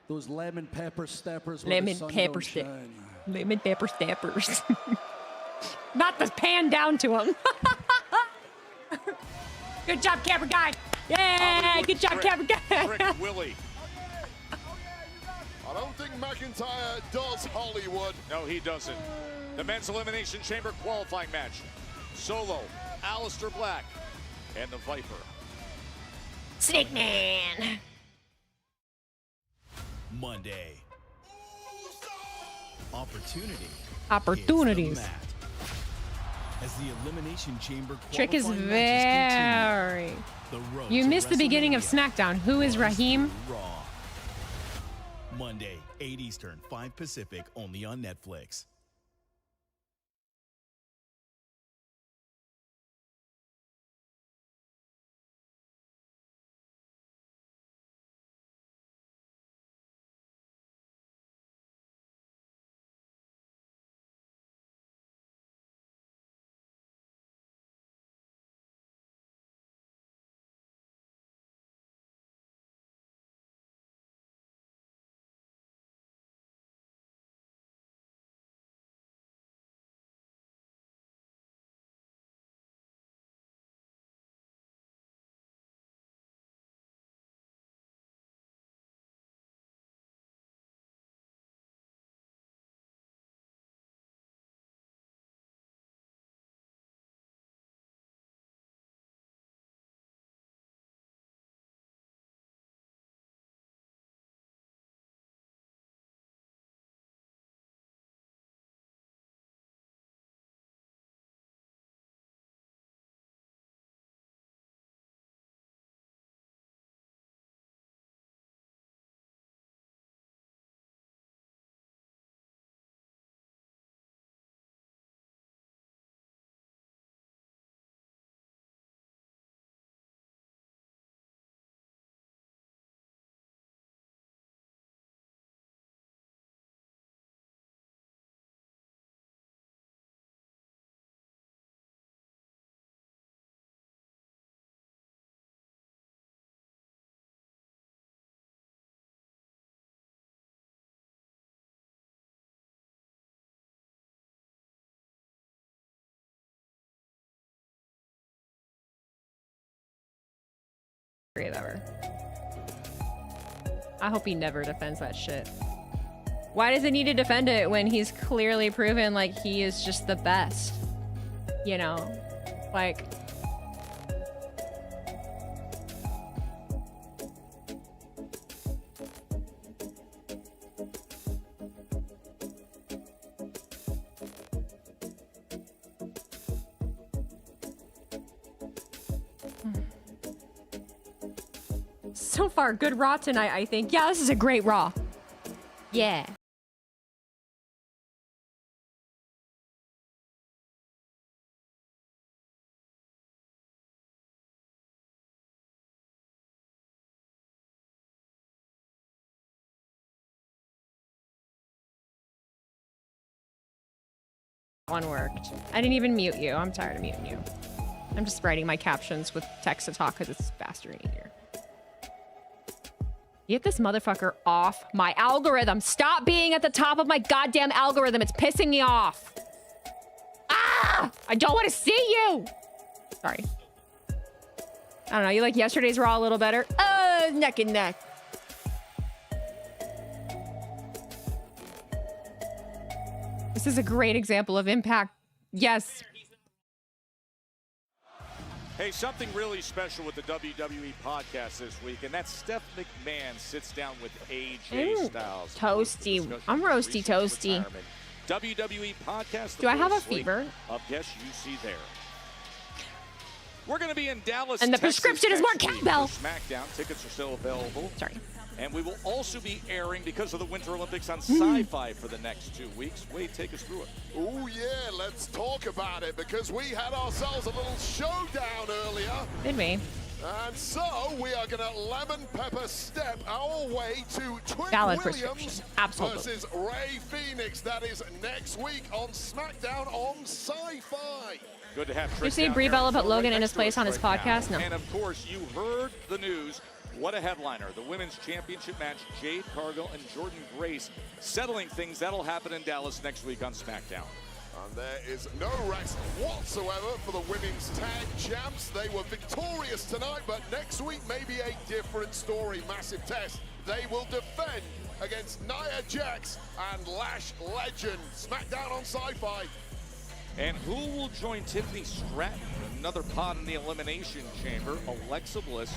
those lemon pepper steppers where the sun don't shine. Lemon pepper steppers. Not the pan down to him. Good job, camera guy. Yay! Good job, camera guy. Trick Willie. I don't think McIntyre does Hollywood. No, he doesn't. The men's Elimination Chamber qualifying match. Solo, Aleister Black, and the Viper. Snake Man. Monday. Opportunity. Opportunities. hits the mat. As the Elimination Chamber Trick is qualifying matches very. continue, the road You to missed the beginning of WrestleMania SmackDown. Who is runs Raheem? through Raw. Monday, 8 Eastern, 5 Pacific, only on Netflix. Ever. I hope he never defends that shit. Why does he need to defend it when he's clearly proven like he is just the best? You know? Like... So far, good Raw tonight, I think. Yeah, this is a great Raw. Yeah. One worked. I didn't even mute you. I'm tired of muting you. I'm just writing my captions with text to talk because it's faster and easier. Get this motherfucker off my algorithm. Stop being at the top of my goddamn algorithm. It's pissing me off. Ah! I don't want to see you. Sorry. I don't know. You like yesterday's Raw a little better? Neck and neck. This is a great example of impact. Yes. Hey, something really special with the WWE podcast this week, and that's Steph McMahon sits down with AJ Styles. Toasty. I'm roasty toasty. WWE podcast. Do I have a fever? Of guests you see there. We're going to be in Dallas, and the Texas prescription is more cowbell. SmackDown tickets are still available. Sorry. And we will also be airing, because of the Winter Olympics, on Sci-Fi for the next 2 weeks. Wade, take us through it. Oh, yeah, let's talk about it, because we had ourselves a little showdown earlier. Did we? And so we are going to lemon pepper step our way to Twin Valid Williams Absolutely. versus Ray Phoenix. That is next week on SmackDown on Sci-Fi. Good to have Trick. Did you see Brie Bella put Logan in his place on his podcast? No. And of course, you heard the news. What a headliner. The Women's Championship match, Jade Cargill and Jordan Grace settling things. That'll happen in Dallas next week on SmackDown. And there is no rest whatsoever for the women's tag champs. They were victorious tonight, but next week may be a different story. Massive test. They will defend against Nia Jax and Lash Legend. SmackDown on Sci-Fi. And who will join Tiffany Stratton, the Another pot in the Elimination Chamber. Alexa Bliss,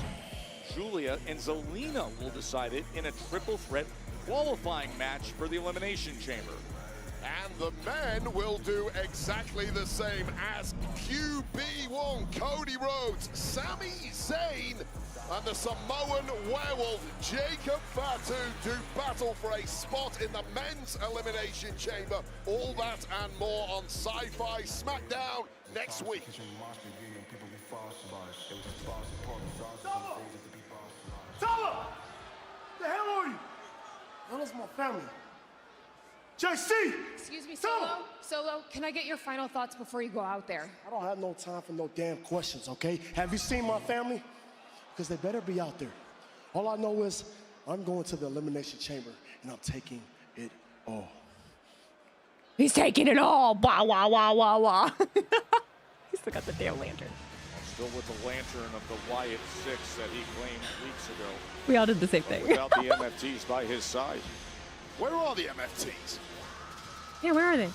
Julia, and Zelina will decide it in a triple threat qualifying match for the Elimination Chamber. And the men will do exactly the same as QB1, Cody Rhodes, Sami Zayn, and the Samoan werewolf, Jacob Fatu, do battle for a spot in the men's elimination chamber. All that and more on Sci-Fi SmackDown next week. Solo! The hell are you? That is my family. JC! Excuse me, Solo. Solo, can I get your final thoughts before you go out there? I don't have no time for no damn questions, okay? Have you seen my family? Because they better be out there. All I know is I'm going to the Elimination Chamber and I'm taking it all. He's taking it all. Wah, wah, wah, wah, wah. He's still got the damn lantern. Still with the lantern of the Wyatt 6 that he claimed weeks ago. We all did the same thing. Without the MFTs by his side. Where are the MFTs? Yeah, where are they?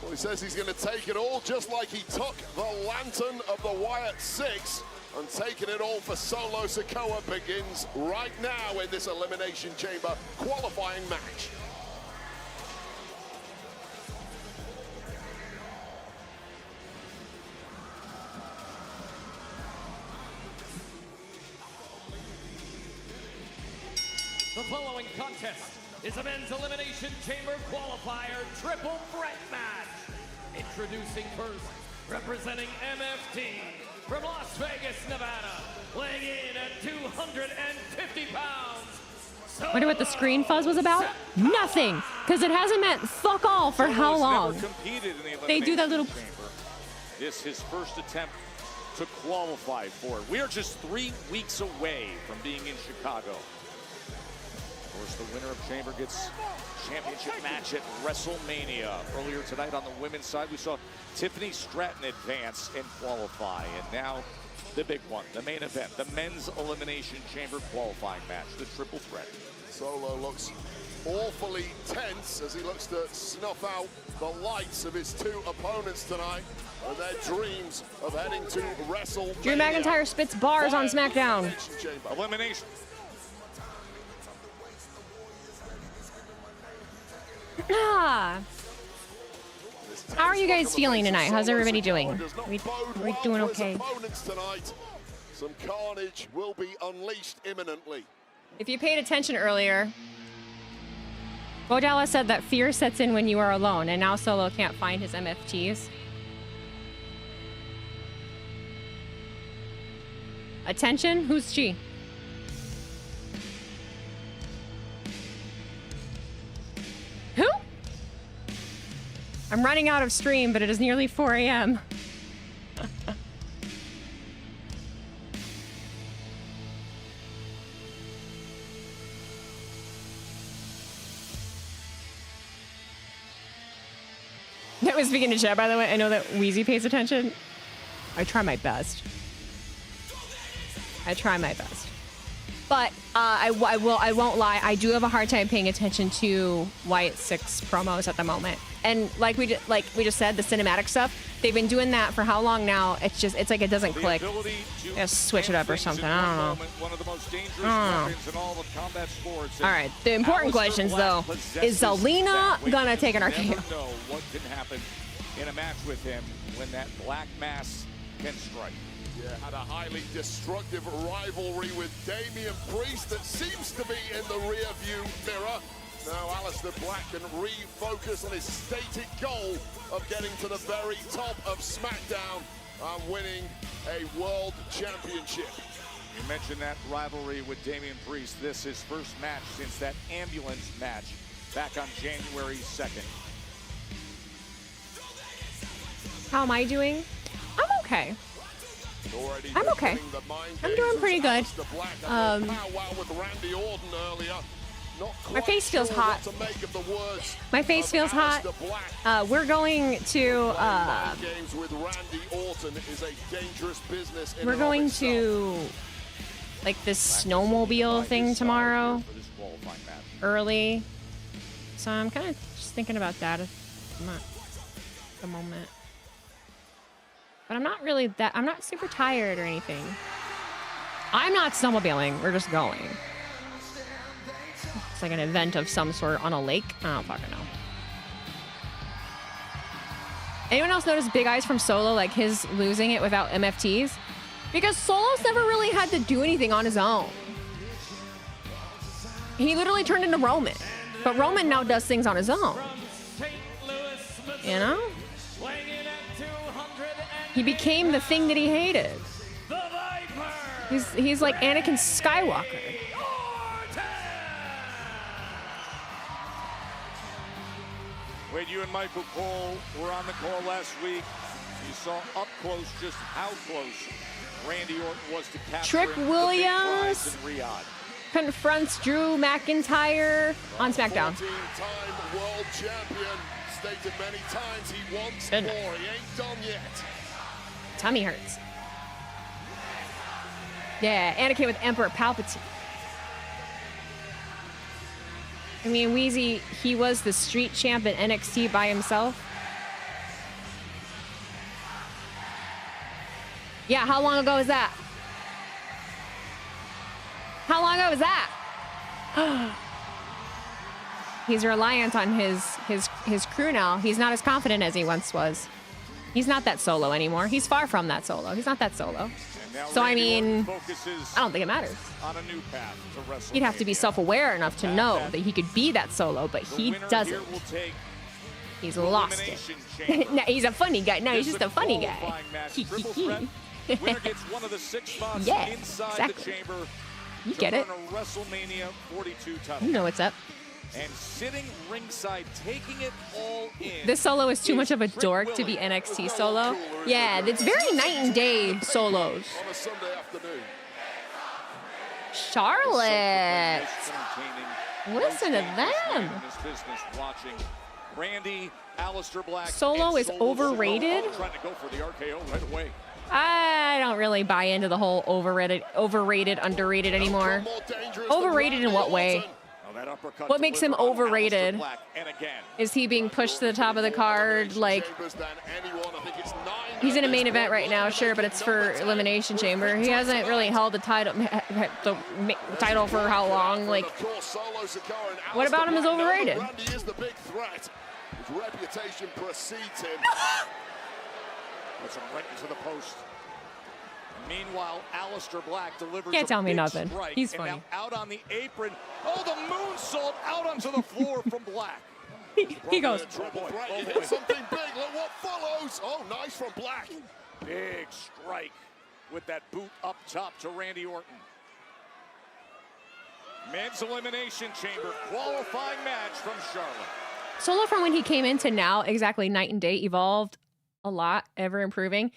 Well, he says he's going to take it all, just like he took the lantern of the Wyatt 6, and taking it all for Solo Sikoa begins right now in this Elimination Chamber qualifying match. The following contest is a men's Elimination Chamber qualifier triple threat match. Introducing first, representing MFT from Las Vegas, Nevada, weighing in at 250 pounds. Wonder what the screen fuzz was about? Nothing, because it hasn't meant fuck all for how long. They do that little. This his first attempt to qualify for it. We are just 3 weeks away from being in Chicago. Of course, the winner of Chamber gets championship match at WrestleMania. Earlier tonight on the women's side, we saw Tiffany Stratton advance and qualify. And now the big one, the main event, the men's Elimination Chamber qualifying match, the triple threat. Solo looks awfully tense as he looks to snuff out the lights of his two opponents tonight and their dreams of heading to WrestleMania. Drew McIntyre spits bars on SmackDown. Elimination. Ah. How are you guys feeling tonight? How's everybody doing? We doing okay? Some carnage will be unleashed imminently. If you paid attention earlier, Bo Dallas said that fear sets in when you are alone, and now Solo can't find his MFTs. Attention? Who's she? Who? I'm running out of stream, but it is nearly 4 a.m. That was speaking to chat, by the way. I know that Wheezy pays attention. I try my best. I try my best. But I won't lie. I do have a hard time paying attention to Wyatt 6 promos at the moment. And like we just said, the cinematic stuff, they've been doing that for how long now? It's like it doesn't click. Just switch it up or something. I don't know. One of the most dangerous weapons in all of combat sports. All right. The important questions, though, is Zelina gonna take an RKO? You never know what can happen in a match with him when that black mass can strike. Yeah, had a highly destructive rivalry with Damian Priest that seems to be in the rear-view mirror. Now Aleister Black can refocus on his stated goal of getting to the very top of SmackDown and winning a World Championship. You mentioned that rivalry with Damian Priest. This is his first match since that ambulance match back on January 2nd. How am I doing? I'm okay. I'm okay. I'm doing pretty good. My face feels hot. My face feels hot. We're going to like this snowmobile thing tomorrow early. So I'm kind of just thinking about that at the moment. But I'm not really that, I'm not super tired or anything. I'm not snowmobiling. We're just going. It's like an event of some sort on a lake. I don't fucking know. Anyone else notice Big Eyes from Solo, like his losing it without MFTs? Because Solo's never really had to do anything on his own. He literally turned into Roman. But Roman now does things on his own. You know? He became the thing that he hated. He's like Anakin Skywalker. When you and Michael Cole were on the call last week, you saw up close just how close Randy Orton was to capture Trick Williams in Riyadh. Confronts Drew McIntyre on SmackDown. 14-time world champion, stated many times he wants more. He ain't done yet. Tummy hurts. Yeah, Anakin with Emperor Palpatine. I mean, Wheezy, he was the street champ at NXT by himself. Yeah, how long ago was that? How long ago was that? He's reliant on his crew now. He's not as confident as he once was. He's not that Solo anymore. He's far from that Solo. He's not that Solo. So, I mean, I don't think it matters. On a new path to He'd have to be self-aware enough to know that he could be that Solo, but he doesn't. He's lost it. No, he's a funny guy. No, he's just a funny guy. Winner gets one of the 6 spots Yeah, inside exactly. the chamber. You get it. To earn a WrestleMania 42 title. You know what's up. And sitting ringside, taking it all in. This Solo is too much of a dork to be NXT Solo. Yeah, it's very night and day solos. On a Sunday afternoon. Charlotte. Listen to them. Randy, Aleister Black, Solo is overrated. trying to go for the RKO right away. I don't really buy into the whole overrated, underrated anymore. Overrated in what way? What makes him overrated? Is he being pushed to the top of the card? Like, he's in a main event right now, sure, but it's for Elimination Chamber. He hasn't really held the title for how long? Like, what about him is overrated? Randy is the big threat. His reputation precedes him. Puts him right into the post. Meanwhile, Aleister Black delivers Can't tell a me big nothing. strike, He's and funny. now out on the apron. Oh, the moonsault out onto the floor from Black. He goes. Triple threat. He hit something big. Look what follows. Oh, nice from Black. Big strike with that boot up top to Randy Orton. Men's Elimination Chamber qualifying match from Charlotte. Solo from when he came into now, exactly night and day, evolved a lot, ever improving.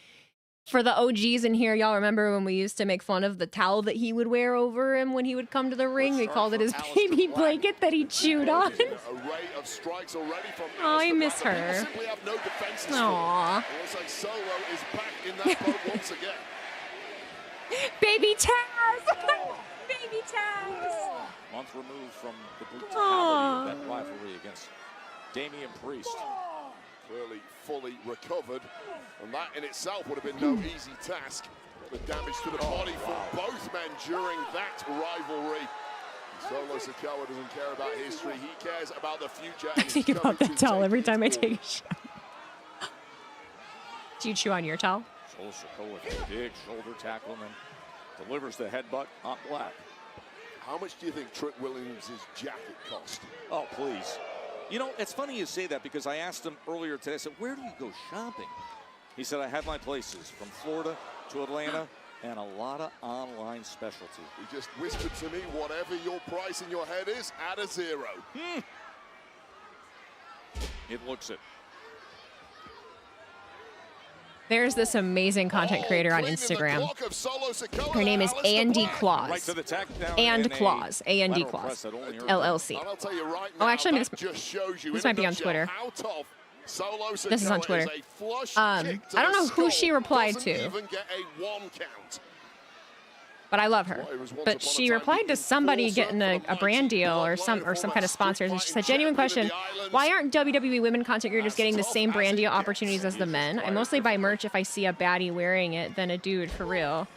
For the OGs in here, y'all remember when we used to make fun of the towel that he would wear over him when he would come to the ring? We called it his baby blanket that he chewed on. Oh, I miss her. Aww. Baby Taz! Baby Taz! Month removed from the brutality Aww. of that rivalry against Damian Priest. Clearly fully recovered, and that in itself would have been no easy task. The damage to the body for both men during that rivalry. Solo Sikoa doesn't care about history, he cares about the future. I think about that towel every time I take a shot. Do you chew on your towel? Solo Sikoa with a big shoulder tackle and then delivers the headbutt on Black. How much do you think Trick Williams' jacket cost? Oh, please. You know, it's funny you say that because I asked him earlier today, I said, where do you go shopping? He said, I had my places from Florida to Atlanta and a lot of online specialty. He just whispered to me, whatever your price in your head is, add a zero. It looks it. There's this amazing content creator on Instagram. Her name is Andy Claus. Right to the takedown And Claus. A-N-D Claus. LLC. Oh, actually, this might be on Twitter. This is on Twitter. I don't know who she replied to. but I love her. But she replied to somebody getting a brand deal or some kind of sponsors, and she said, genuine question, why aren't WWE women content creators getting the same brand deal opportunities as the men? I mostly buy merch if I see a baddie wearing it than a dude, for real.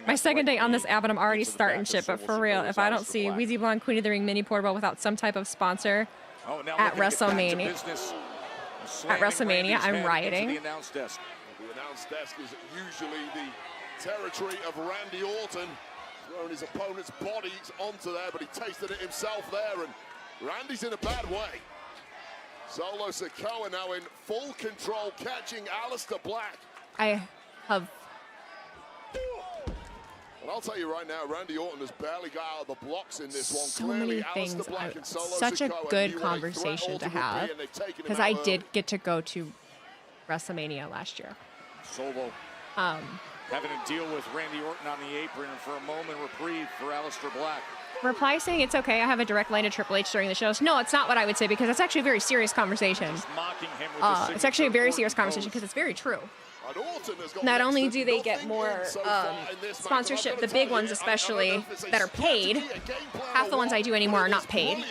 My second day on this app and I'm already starting shit, but for real, if I don't see Wheezy Blonde Queen of the Ring mini portable without some type of sponsor at WrestleMania, I'm rioting. The announce desk is usually the territory of Randy Orton. Throwing his opponent's bodies onto there, but he tasted it himself there, and Randy's in a bad way. Solo Sikoa now in full control, catching Aleister Black. I have... And I'll tell you right now, Randy Orton has barely got out of the blocks in this one. So Clearly, many things. Aleister Black and Solo Such a Sikoa good knew what a conversation threat to Orton would have, be, and they've taken him because out I early. did get to go to WrestleMania last year. Solo having to deal with Randy Orton on the apron, and for a moment reprieve for Aleister Black. Reply saying it's okay, I have a direct line to Triple H during the shows. No, it's not what I would say, because it's actually a very serious conversation. Mocking him with It's actually a very serious conversation, because it's very true. Not only do they get more sponsorship, the big ones especially, that are paid, half the ones I do anymore are not paid.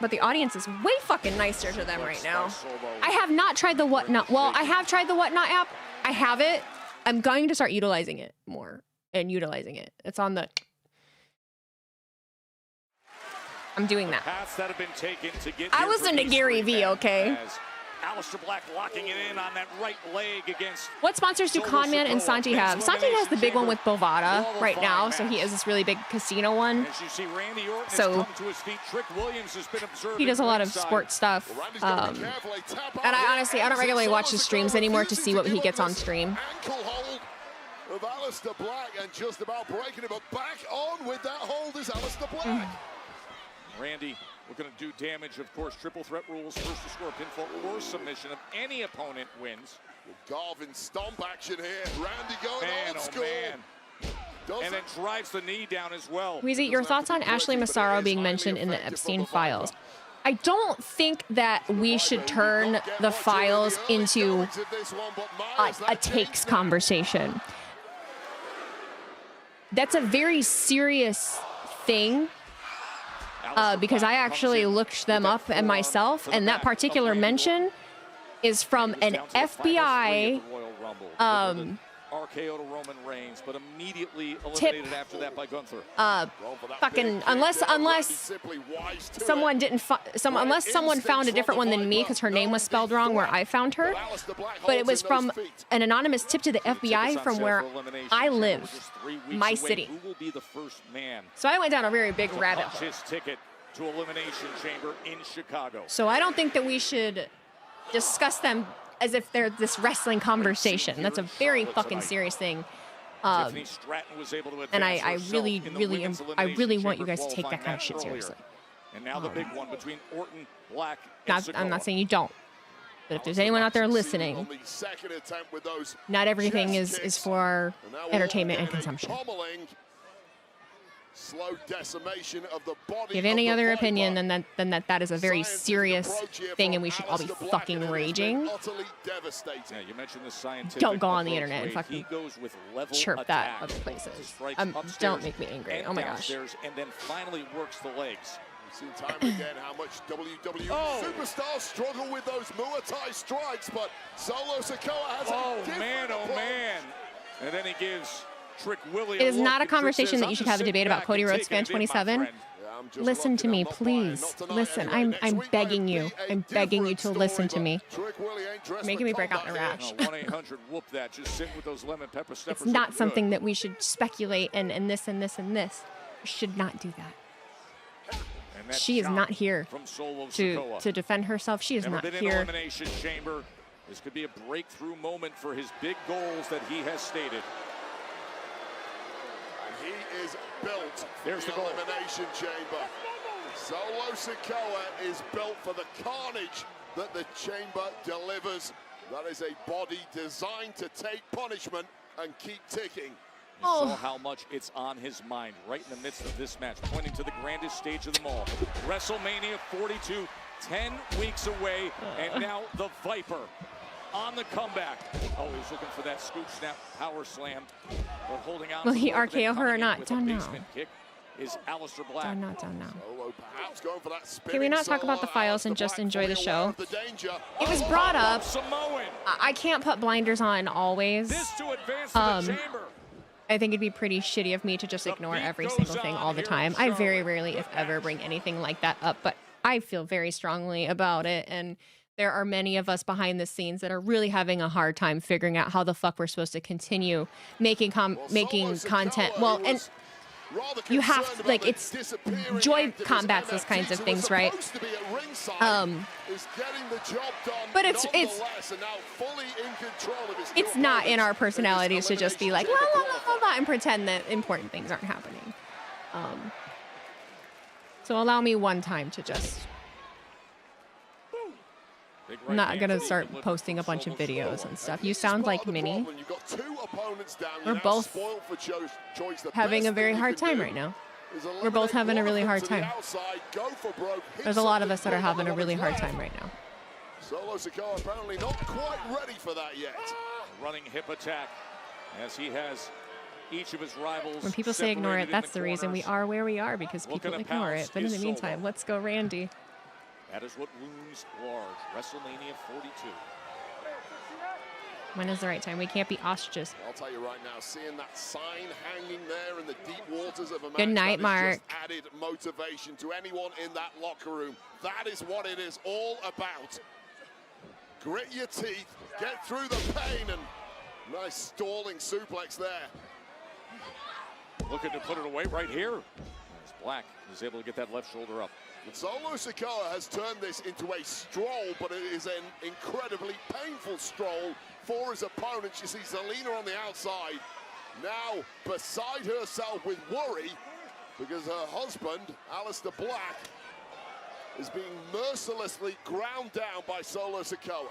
But the audience is way fucking nicer to them right now. I have not tried the Whatnot. Well, I have tried the Whatnot app. I have it. I'm going to start utilizing it more and utilizing it. It's on the... I'm doing that. That have been taken to get I was into Gary V, okay? Aleister Black locking it in on that right leg against... What sponsors do Conman and Santi have? Santi has the big one with Bovada right now, so he has this really big casino one. As you see, Randy Orton So has come to his feet. Trick Williams has been observing he does a lot of ringside. sports stuff. And I honestly, I don't regularly watch his streams anymore to see what he gets on stream. Ankle hold of Aleister Black, and just about breaking it, but back on with that hold is Aleister Black. Randy looking to do damage, of course. Triple threat rules, first to score a pinfall or submission of any opponent wins. Garvin stomp action here. Randy going old school. And then drives the knee down as well. Wheezy, your thoughts on Ashley Massaro being mentioned in the Epstein files? I don't think that we should turn the files into a takes conversation. That's a very serious thing. Because I actually looked them up and myself, and that particular mention is from an FBI RKO to Roman Reigns, but immediately eliminated after that by Gunther. Fucking unless someone didn't unless someone found a different one than me because her name was spelled wrong where I found her, but it was from an anonymous tip to the FBI from where I live, my city. Who will be the first man? So I went down a very big rabbit hole. His ticket to Elimination Chamber in Chicago. So I don't think that we should discuss them as if they're this wrestling conversation. That's a very fucking serious thing. And I really want you guys to take that kind of shit seriously. And now the big one between Orton, Black, and I'm not saying you don't. But if there's anyone out there listening, not everything is for entertainment and consumption. Slow decimation of the body. If you have any other opinion, then that is a very serious thing, and we should all be fucking raging. Yeah, you mentioned the scientific Don't go on the approach, internet and Ray. fucking He goes with level chirp that attack. other places. Strikes upstairs Don't make me angry. and Oh my gosh. downstairs, and then finally works the legs. We've seen time and again how much WWE superstars struggle with those Muay Thai strikes, but Solo Sikoa has a different approach. And then he gives Trick Willie. It is not a conversation that you should have a debate about Cody Rhodes Fan 27. Listen to me, please. Listen, I'm begging you. I'm begging you to listen to me. You're making me break out in a rash. 1-800-WHOOP that. Just sit with those lemon pepper steppers. It's not something that we should speculate and this and this and this. We should not do that. She is not here to defend herself. She is Never not been in here. Elimination Chamber. This could be a breakthrough moment for his big goals that he has stated. He is built There's for the the goal. Elimination Chamber. Solo Sikoa is built for the carnage that the chamber delivers. That is a body designed to take punishment and keep ticking. You saw how much it's on his mind right in the midst of this match, pointing to the grandest stage of them all. WrestleMania 42, 10 weeks away, and now the Viper, on the comeback. Oh, he's looking for that scoop snap power slam, but holding on. Will he RKO her or not? Don't know. Kick is Aleister Black. Don't know. Solo perhaps going for that Can we not talk about the files and just enjoy the show? It was brought up. I can't put blinders on always. This to advance to the chamber. I think it'd be pretty shitty of me to just ignore every single thing all the time. I very rarely, if ever, bring anything like that up, but I feel very strongly about it. And there are many of us behind the scenes that are really having a hard time figuring out how the fuck we're supposed to continue making content. Well, and you have to, like, it's Joy combats those kinds of things, right? But it's not in our personalities to just be like la la la la and pretend that important things aren't happening. So allow me one time to just. I'm not gonna start posting a bunch of videos and stuff. You sound like Minnie. We're both having a very hard time right now. We're both having a really hard time. There's a lot of us that are having a really hard time right now. Solo Sikoa apparently not quite ready for that yet. Running hip attack as he has each of his rivals. When people say ignore it, that's the reason we are where we are, because people ignore it. But in the meantime, let's go Randy. That is what looms large. WrestleMania 42. When is the right time? We can't be ostriches. I'll tell you right now, seeing that sign hanging there in the deep waters of a match, good night, Mark. Just added motivation to anyone in that locker room. That is what it is all about. Grit your teeth, get through the pain, and nice stalling suplex there. Looking to put it away right here. As Black is able to get that left shoulder up. Solo Sikoa has turned this into a stroll, but it is an incredibly painful stroll for his opponent. You see Zelina on the outside, now beside herself with worry because her husband, Aleister Black, is being mercilessly ground down by Solo Sikoa.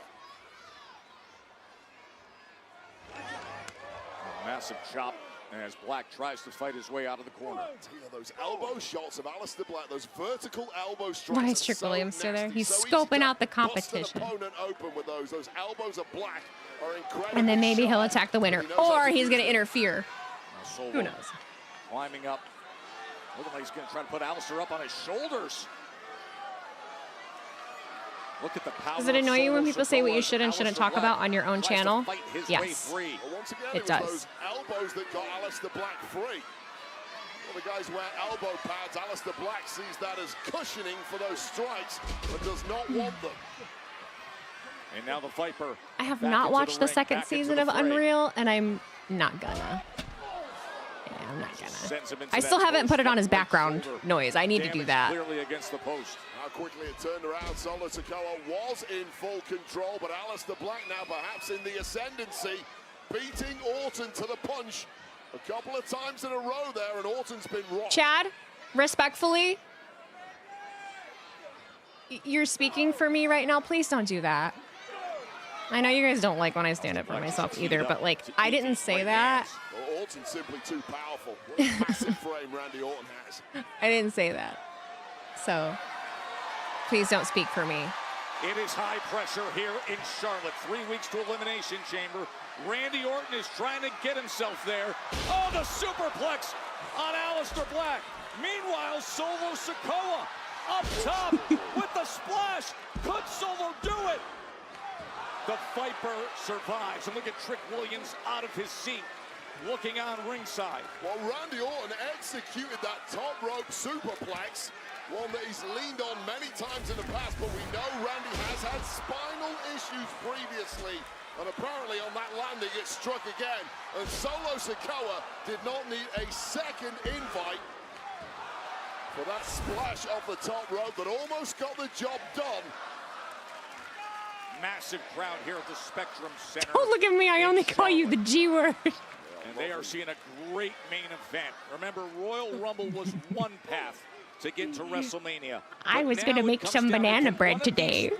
Massive chop as Black tries to fight his way out of the corner. Those elbow shots of Aleister Black, those vertical elbow strikes. Why is Trick Williams still there? He's scoping out the competition. Open with those elbows of Black are incredible. And then maybe he'll attack the winner, or he's going to interfere. Who knows? Climbing up. Looking like he's going to try to put Aleister up on his shoulders. Look at the power. Does it annoy you when people say what you should and shouldn't talk about on your own channel? Yes, it does. Elbows that got Aleister Black free. Well, the guys wear elbow pads. Aleister Black sees that as cushioning for those strikes, but does not want them. And now the Viper. I have not watched the second season of Unreal, and I'm not gonna. Yeah, I'm not gonna. I still haven't put it on as background noise. I need to do that. Clearly against the post. How quickly it turned around. Solo Sikoa was in full control, but Aleister Black now perhaps in the ascendancy, beating Orton to the punch a couple of times in a row there, and Orton's been rocked. Chad, respectfully, you're speaking for me right now. Please don't do that. I know you guys don't like when I stand up for myself either, but like, I didn't say that. Well, Orton's simply too powerful. What a massive frame Randy Orton has. I didn't say that. So, please don't speak for me. It is high pressure here in Charlotte. 3 weeks to Elimination Chamber. Randy Orton is trying to get himself there. Oh, the superplex on Aleister Black. Meanwhile, Solo Sikoa up top with the splash. Could Solo do it? The Viper survives. And look at Trick Williams out of his seat, looking on ringside. Well, Randy Orton executed that top rope superplex, one that he's leaned on many times in the past, but we know Randy has had spinal issues previously, and apparently on that landing it struck again, and Solo Sikoa did not need a second invite for that splash off the top rope that almost got the job done. Massive crowd here at the Spectrum Center. Oh, look at me. I only call you the G word. And they are seeing a great main event. Remember, Royal Rumble was one path to get to WrestleMania. I was going to make some banana bread today.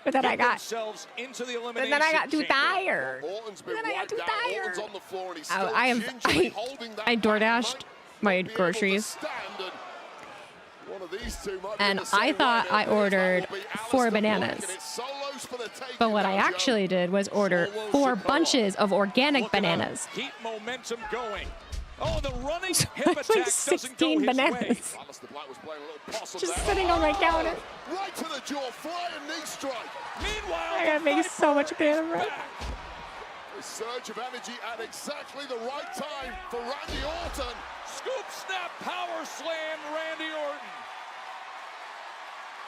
But then I got too tired. I DoorDashed my groceries. One of these two might be And the same I thought way. I ordered Will be 4 Aleister Black, bananas. and it's solos for the taking But what I now, Joe. actually did was order 4 bunches of organic bananas. Keep momentum going. Oh, the running hip It's like attack doesn't go 16 his bananas. way. Aleister Black was playing a little possum Just there. sitting on my counter. Right to the jaw, flying knee strike. Meanwhile, I gotta make so much banana bread. A surge of energy at exactly the right time for Randy Orton. Scoop, snap, power slam, Randy Orton.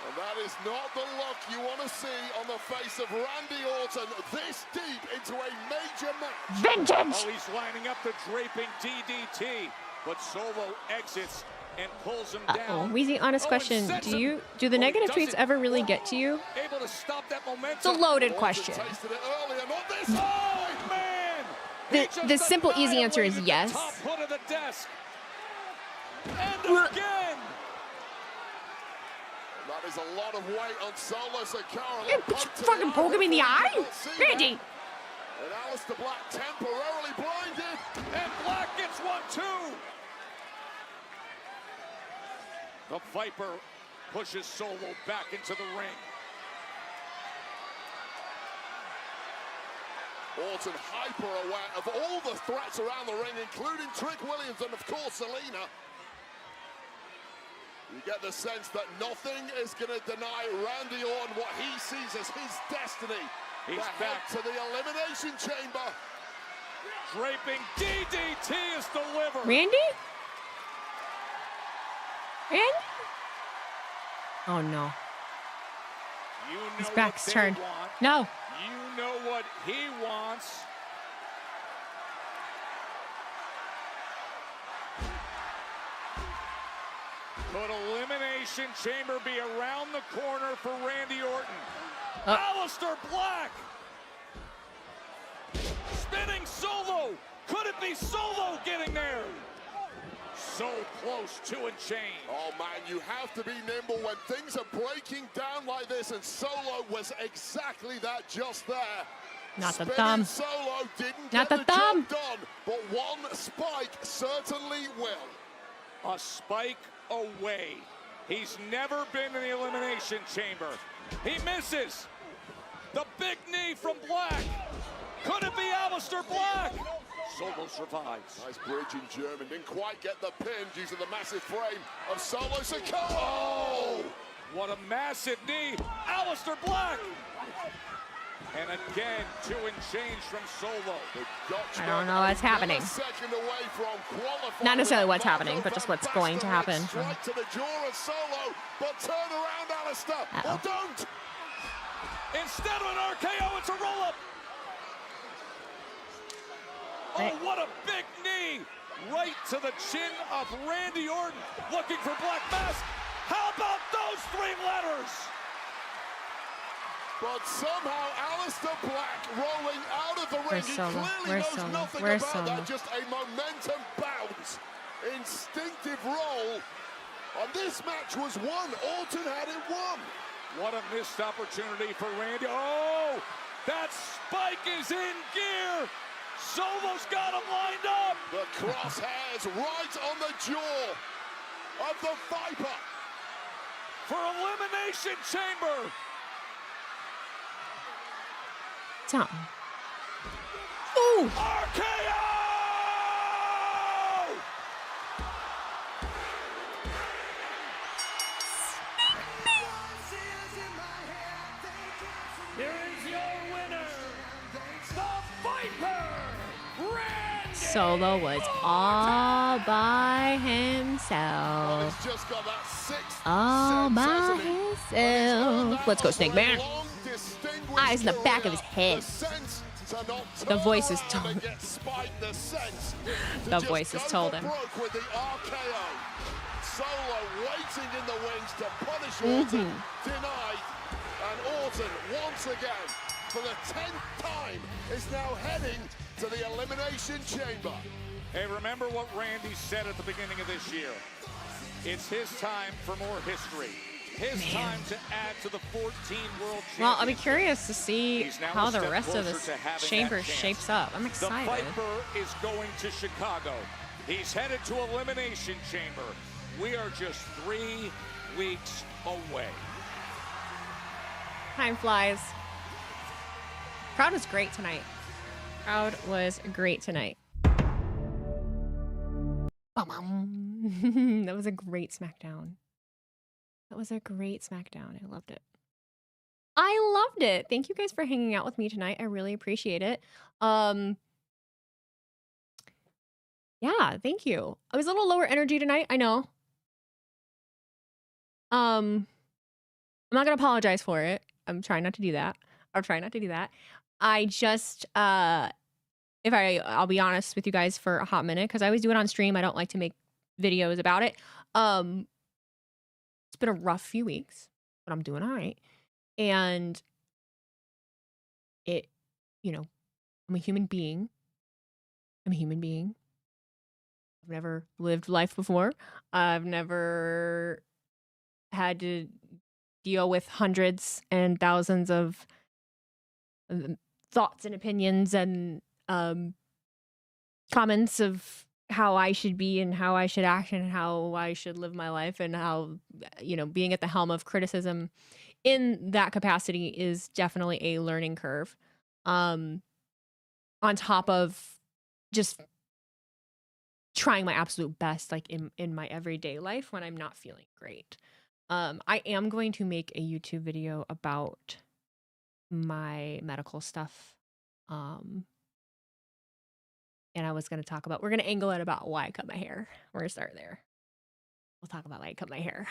And that is not the look you want to see on the face of Randy Orton this deep into a major match. Vengeance! Oh, he's lining up the draping DDT, but Solo exits and pulls him down. Weezy, honest question. Do the negative tweets ever really get to you? Able to stop that momentum. It's a loaded question. Tasted it earlier, not this. Oh, man! The simple, easy answer is yes. Top hood of the desk. And again. That is a lot of weight on Solo Sikoa. Hey, put your fucking poke him in the eye, Randy. And Aleister Black temporarily blinded. And Black gets 1-2. The Viper pushes Solo back into the ring. Orton hyper aware of all the threats around the ring, including Trick Williams and, of course, Selena. You get the sense that nothing is going to deny Randy Orton what he sees as his destiny. He's back to the Elimination Chamber. Draping DDT is delivered. Randy? Randy? Oh no. You know His back's what they turned. want. No. You know what he wants. Could Elimination Chamber be around the corner for Randy Orton? Aleister Black! Spinning Solo! Could it be Solo getting there? So close, 2 and change. Oh man, you have to be nimble when things are breaking down like this, and Solo was exactly that just there. Not the Spinning thumb. Solo didn't Not get the thumb. job done, but one spike certainly will. A spike away. He's never been in the Elimination Chamber. He misses. The big knee from Black. Could it be Aleister Black? Solo survives. Nice bridge in German. Didn't quite get the pin due to the massive frame of Solo Sikoa. Oh, what a massive knee. Aleister Black. And again, 2 and change from Solo. I don't know what's happening. Not necessarily what's happening, but just what's going to happen. Strike to the jaw of Solo, but turn around, Aleister. Or don't. Instead of an RKO, it's a roll-up. Oh, what a big knee. Right to the chin of Randy Orton. Looking for Black Mask. How about those 3 letters? But somehow Aleister Black rolling out of the ring. Where's He Solo? clearly Where's knows Solo? nothing Where's about Solo? that. Just a momentum bounce. Instinctive roll. And this match was won. Orton had it won. What a missed opportunity for Randy. Oh, that spike is in gear. Solo's got him lined up. The crosshairs right on the jaw of the Viper. For Elimination Chamber. Tom. Ooh. RKO! Here is your winner, the Viper, Randy! Solo was all by himself. He's just got that 6th All sense, by hasn't he? himself. Let's go, Snake Man. Eyes in the back of his head. The voices told him. The voices told him. With the RKO. Solo waiting in the wings to punish Orton. Denied. And Orton, once again, for the 10th time, is now heading to the Elimination Chamber. Hey, remember what Randy said at the beginning of this year. It's his time for more history. His time to add to the 14 world champions. Well, I'll be curious to see He's now how a the step rest of closer this to having chamber that chance. shapes up. I'm The excited. Viper is going to Chicago. He's headed to Elimination Chamber. We are just 3 weeks away. Time flies. Crowd was great tonight. Crowd was great tonight. That was a great SmackDown. That was a great SmackDown. I loved it. I loved it. Thank you guys for hanging out with me tonight. I really appreciate it. Yeah, thank you. I was a little lower energy tonight. I know. I'm not gonna apologize for it. I'm trying not to do that. I'll try not to do that. I just I'll be honest with you guys for a hot minute, because I always do it on stream. I don't like to make videos about it. It's been a rough few weeks, but I'm doing all right. And it, I'm a human being. I'm a human being. I've never lived life before. I've never had to deal with hundreds and thousands of thoughts and opinions and comments of how I should be and how I should act and how I should live my life, and how, being at the helm of criticism in that capacity is definitely a learning curve. On top of just trying my absolute best, like in my everyday life when I'm not feeling great. I am going to make a YouTube video about my medical stuff. And I was going to talk about, we're going to angle it about why I cut my hair. We're going to start there. We'll talk about why I cut my hair.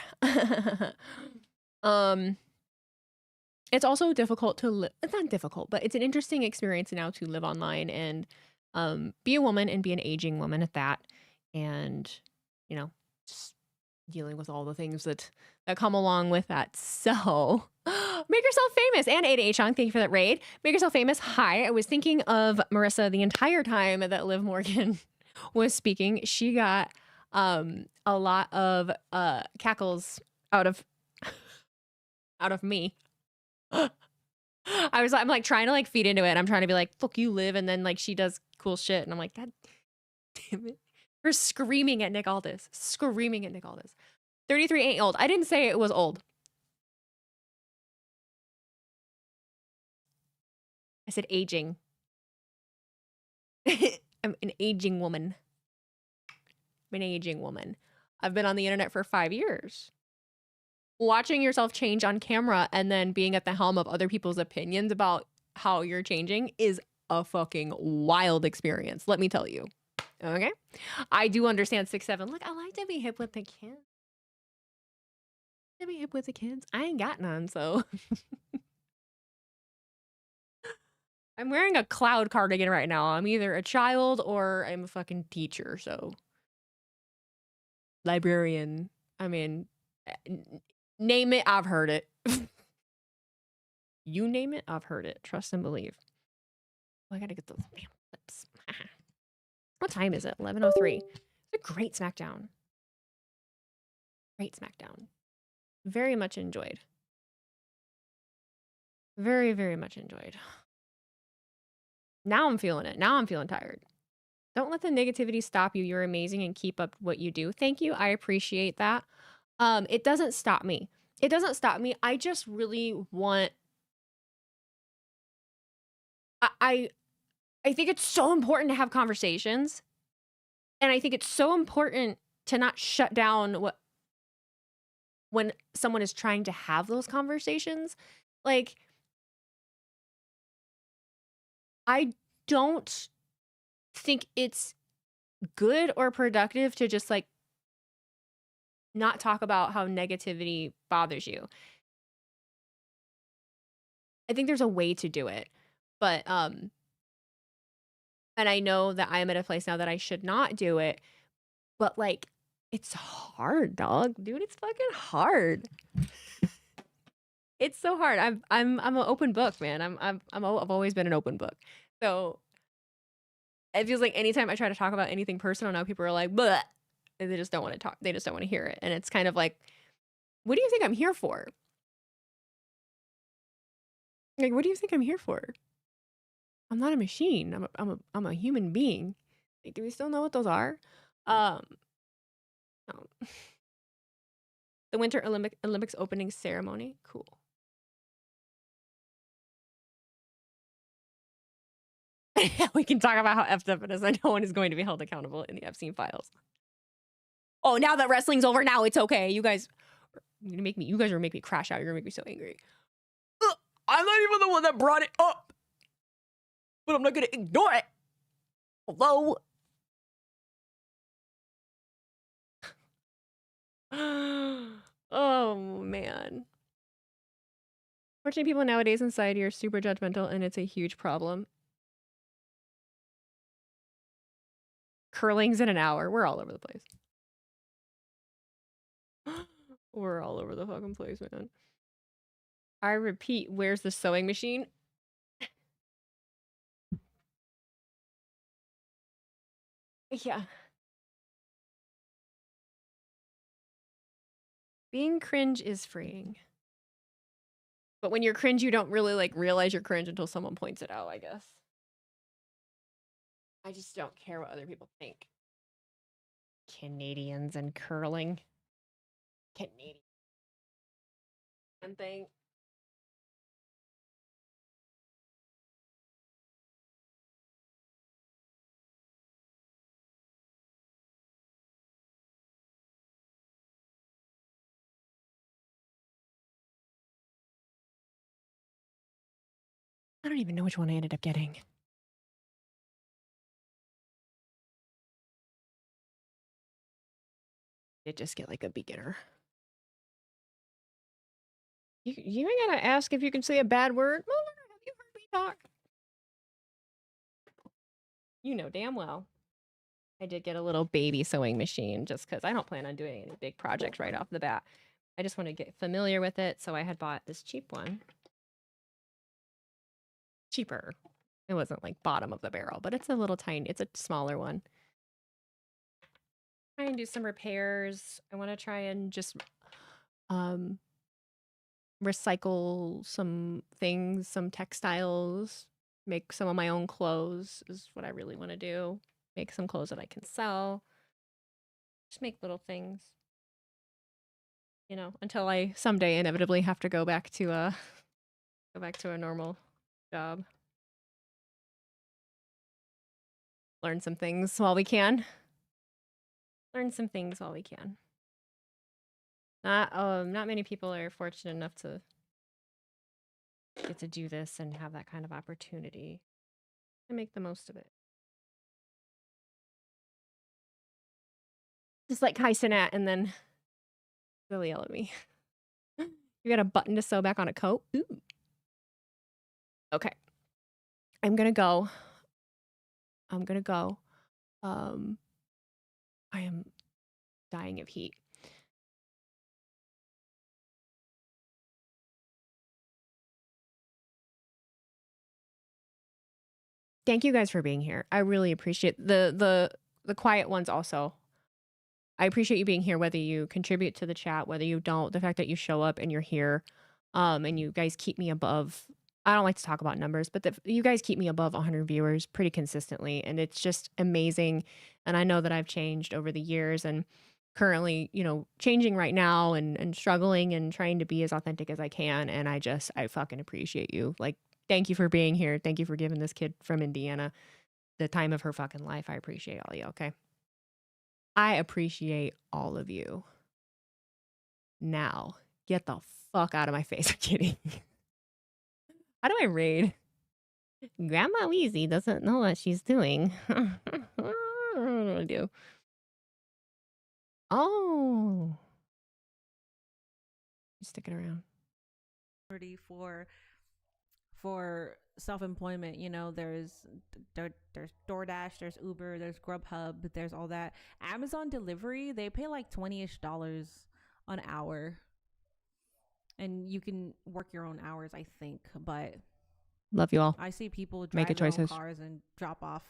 It's also difficult to live. It's not difficult, but it's an interesting experience now to live online and be a woman and be an aging woman at that. And, just dealing with all the things that come along with that. So make yourself famous. And Ada Chung, thank you for that raid. Make yourself famous. Hi. I was thinking of Marissa the entire time that Liv Morgan was speaking. She got a lot of cackles out of me. I'm like trying to like feed into it. And I'm trying to be like, fuck you, Liv. And then like she does cool shit. And I'm like, God damn it. We're screaming at Nick Aldis. Screaming at Nick Aldis. 33 ain't old. I didn't say it was old. I said aging. I'm an aging woman. I'm an aging woman. I've been on the internet for 5 years. Watching yourself change on camera and then being at the helm of other people's opinions about how you're changing is a fucking wild experience. Let me tell you. Okay? I do understand 6'7". Look, I like to be hip with the kids. To be hip with the kids. I ain't got none, so. I'm wearing a cloud cardigan right now. I'm either a child or I'm a fucking teacher, so. Librarian. I mean, name it, I've heard it. You name it, I've heard it. Trust and believe. Oh, I gotta get those damn clips. What time is it? 11:03. It's a great SmackDown. Great SmackDown. Very much enjoyed. Very, very much enjoyed. Now I'm feeling it. Now I'm feeling tired. Don't let the negativity stop you. You're amazing and keep up what you do. Thank you. I appreciate that. It doesn't stop me. It doesn't stop me. I just really want... I think it's so important to have conversations. And I think it's so important to not shut down when someone is trying to have those conversations. Like, I don't think it's good or productive to just like not talk about how negativity bothers you. I think there's a way to do it, but and I know that I'm at a place now that I should not do it, but like it's hard, dog. Dude, it's fucking hard. It's so hard. I'm an open book, man. I've always been an open book. So it feels like anytime I try to talk about anything personal now, people are like, bleh, and they just don't want to talk. They just don't want to hear it. And it's kind of like, what do you think I'm here for? Like, what do you think I'm here for? I'm not a machine. I'm a human being. Like, do we still know what those are? No. The Winter Olympics opening ceremony. Cool. We can talk about how effed up it is. No one is going to be held accountable in the Epstein files. Oh, now that wrestling's over, now it's okay. You guys are gonna make me crash out. You're gonna make me so angry. I'm not even the one that brought it up. But I'm not gonna ignore it. Hello? Oh man. Fortunately, people nowadays in society are super judgmental and it's a huge problem. Curling's in an hour. We're all over the place. We're all over the fucking place, man. I repeat, where's the sewing machine? Yeah. Being cringe is freeing. But when you're cringe, you don't really like realize you're cringe until someone points it out, I guess. I just don't care what other people think. Canadians and curling. Canadian thing. I don't even know which one I ended up getting. Did just get like a beginner. You ain't gotta ask if you can say a bad word. Motherfucker, have you heard me talk? You know damn well. I did get a little baby sewing machine just because I don't plan on doing any big projects right off the bat. I just want to get familiar with it, so I had bought this cheap one. Cheaper. It wasn't like bottom of the barrel, but it's a little tiny, it's a smaller one. Try and do some repairs. I want to try and just recycle some things, some textiles, make some of my own clothes is what I really want to do. Make some clothes that I can sell. Just make little things. You know, until I someday inevitably have to go back to a normal job. Learn some things while we can. Learn some things while we can. Not many people are fortunate enough to get to do this and have that kind of opportunity and make the most of it. Just like Kai Cenat and then they'll yell at me. You got a button to sew back on a coat? Ooh. Okay. I'm gonna go. I am dying of heat. Thank you guys for being here. I really appreciate the quiet ones also. I appreciate you being here, whether you contribute to the chat, whether you don't, the fact that you show up and you're here, and you guys keep me above. I don't like to talk about numbers, but you guys keep me above 100 viewers pretty consistently, and it's just amazing. And I know that I've changed over the years and currently, you know, changing right now and struggling and trying to be as authentic as I can. And I fucking appreciate you. Like, thank you for being here. Thank you for giving this kid from Indiana the time of her fucking life. I appreciate all you, okay? I appreciate all of you. Now, get the fuck out of my face. I'm kidding. How do I raid? Grandma Weezy doesn't know what she's doing. I don't know what to do. Oh. Stick it around. For self-employment, you know, there's DoorDash, there's Uber, there's Grubhub, there's all that. Amazon delivery, they pay like $20-ish an hour, and you can work your own hours, I think. But love you all. I see people Make drive good their own choices. cars and drop off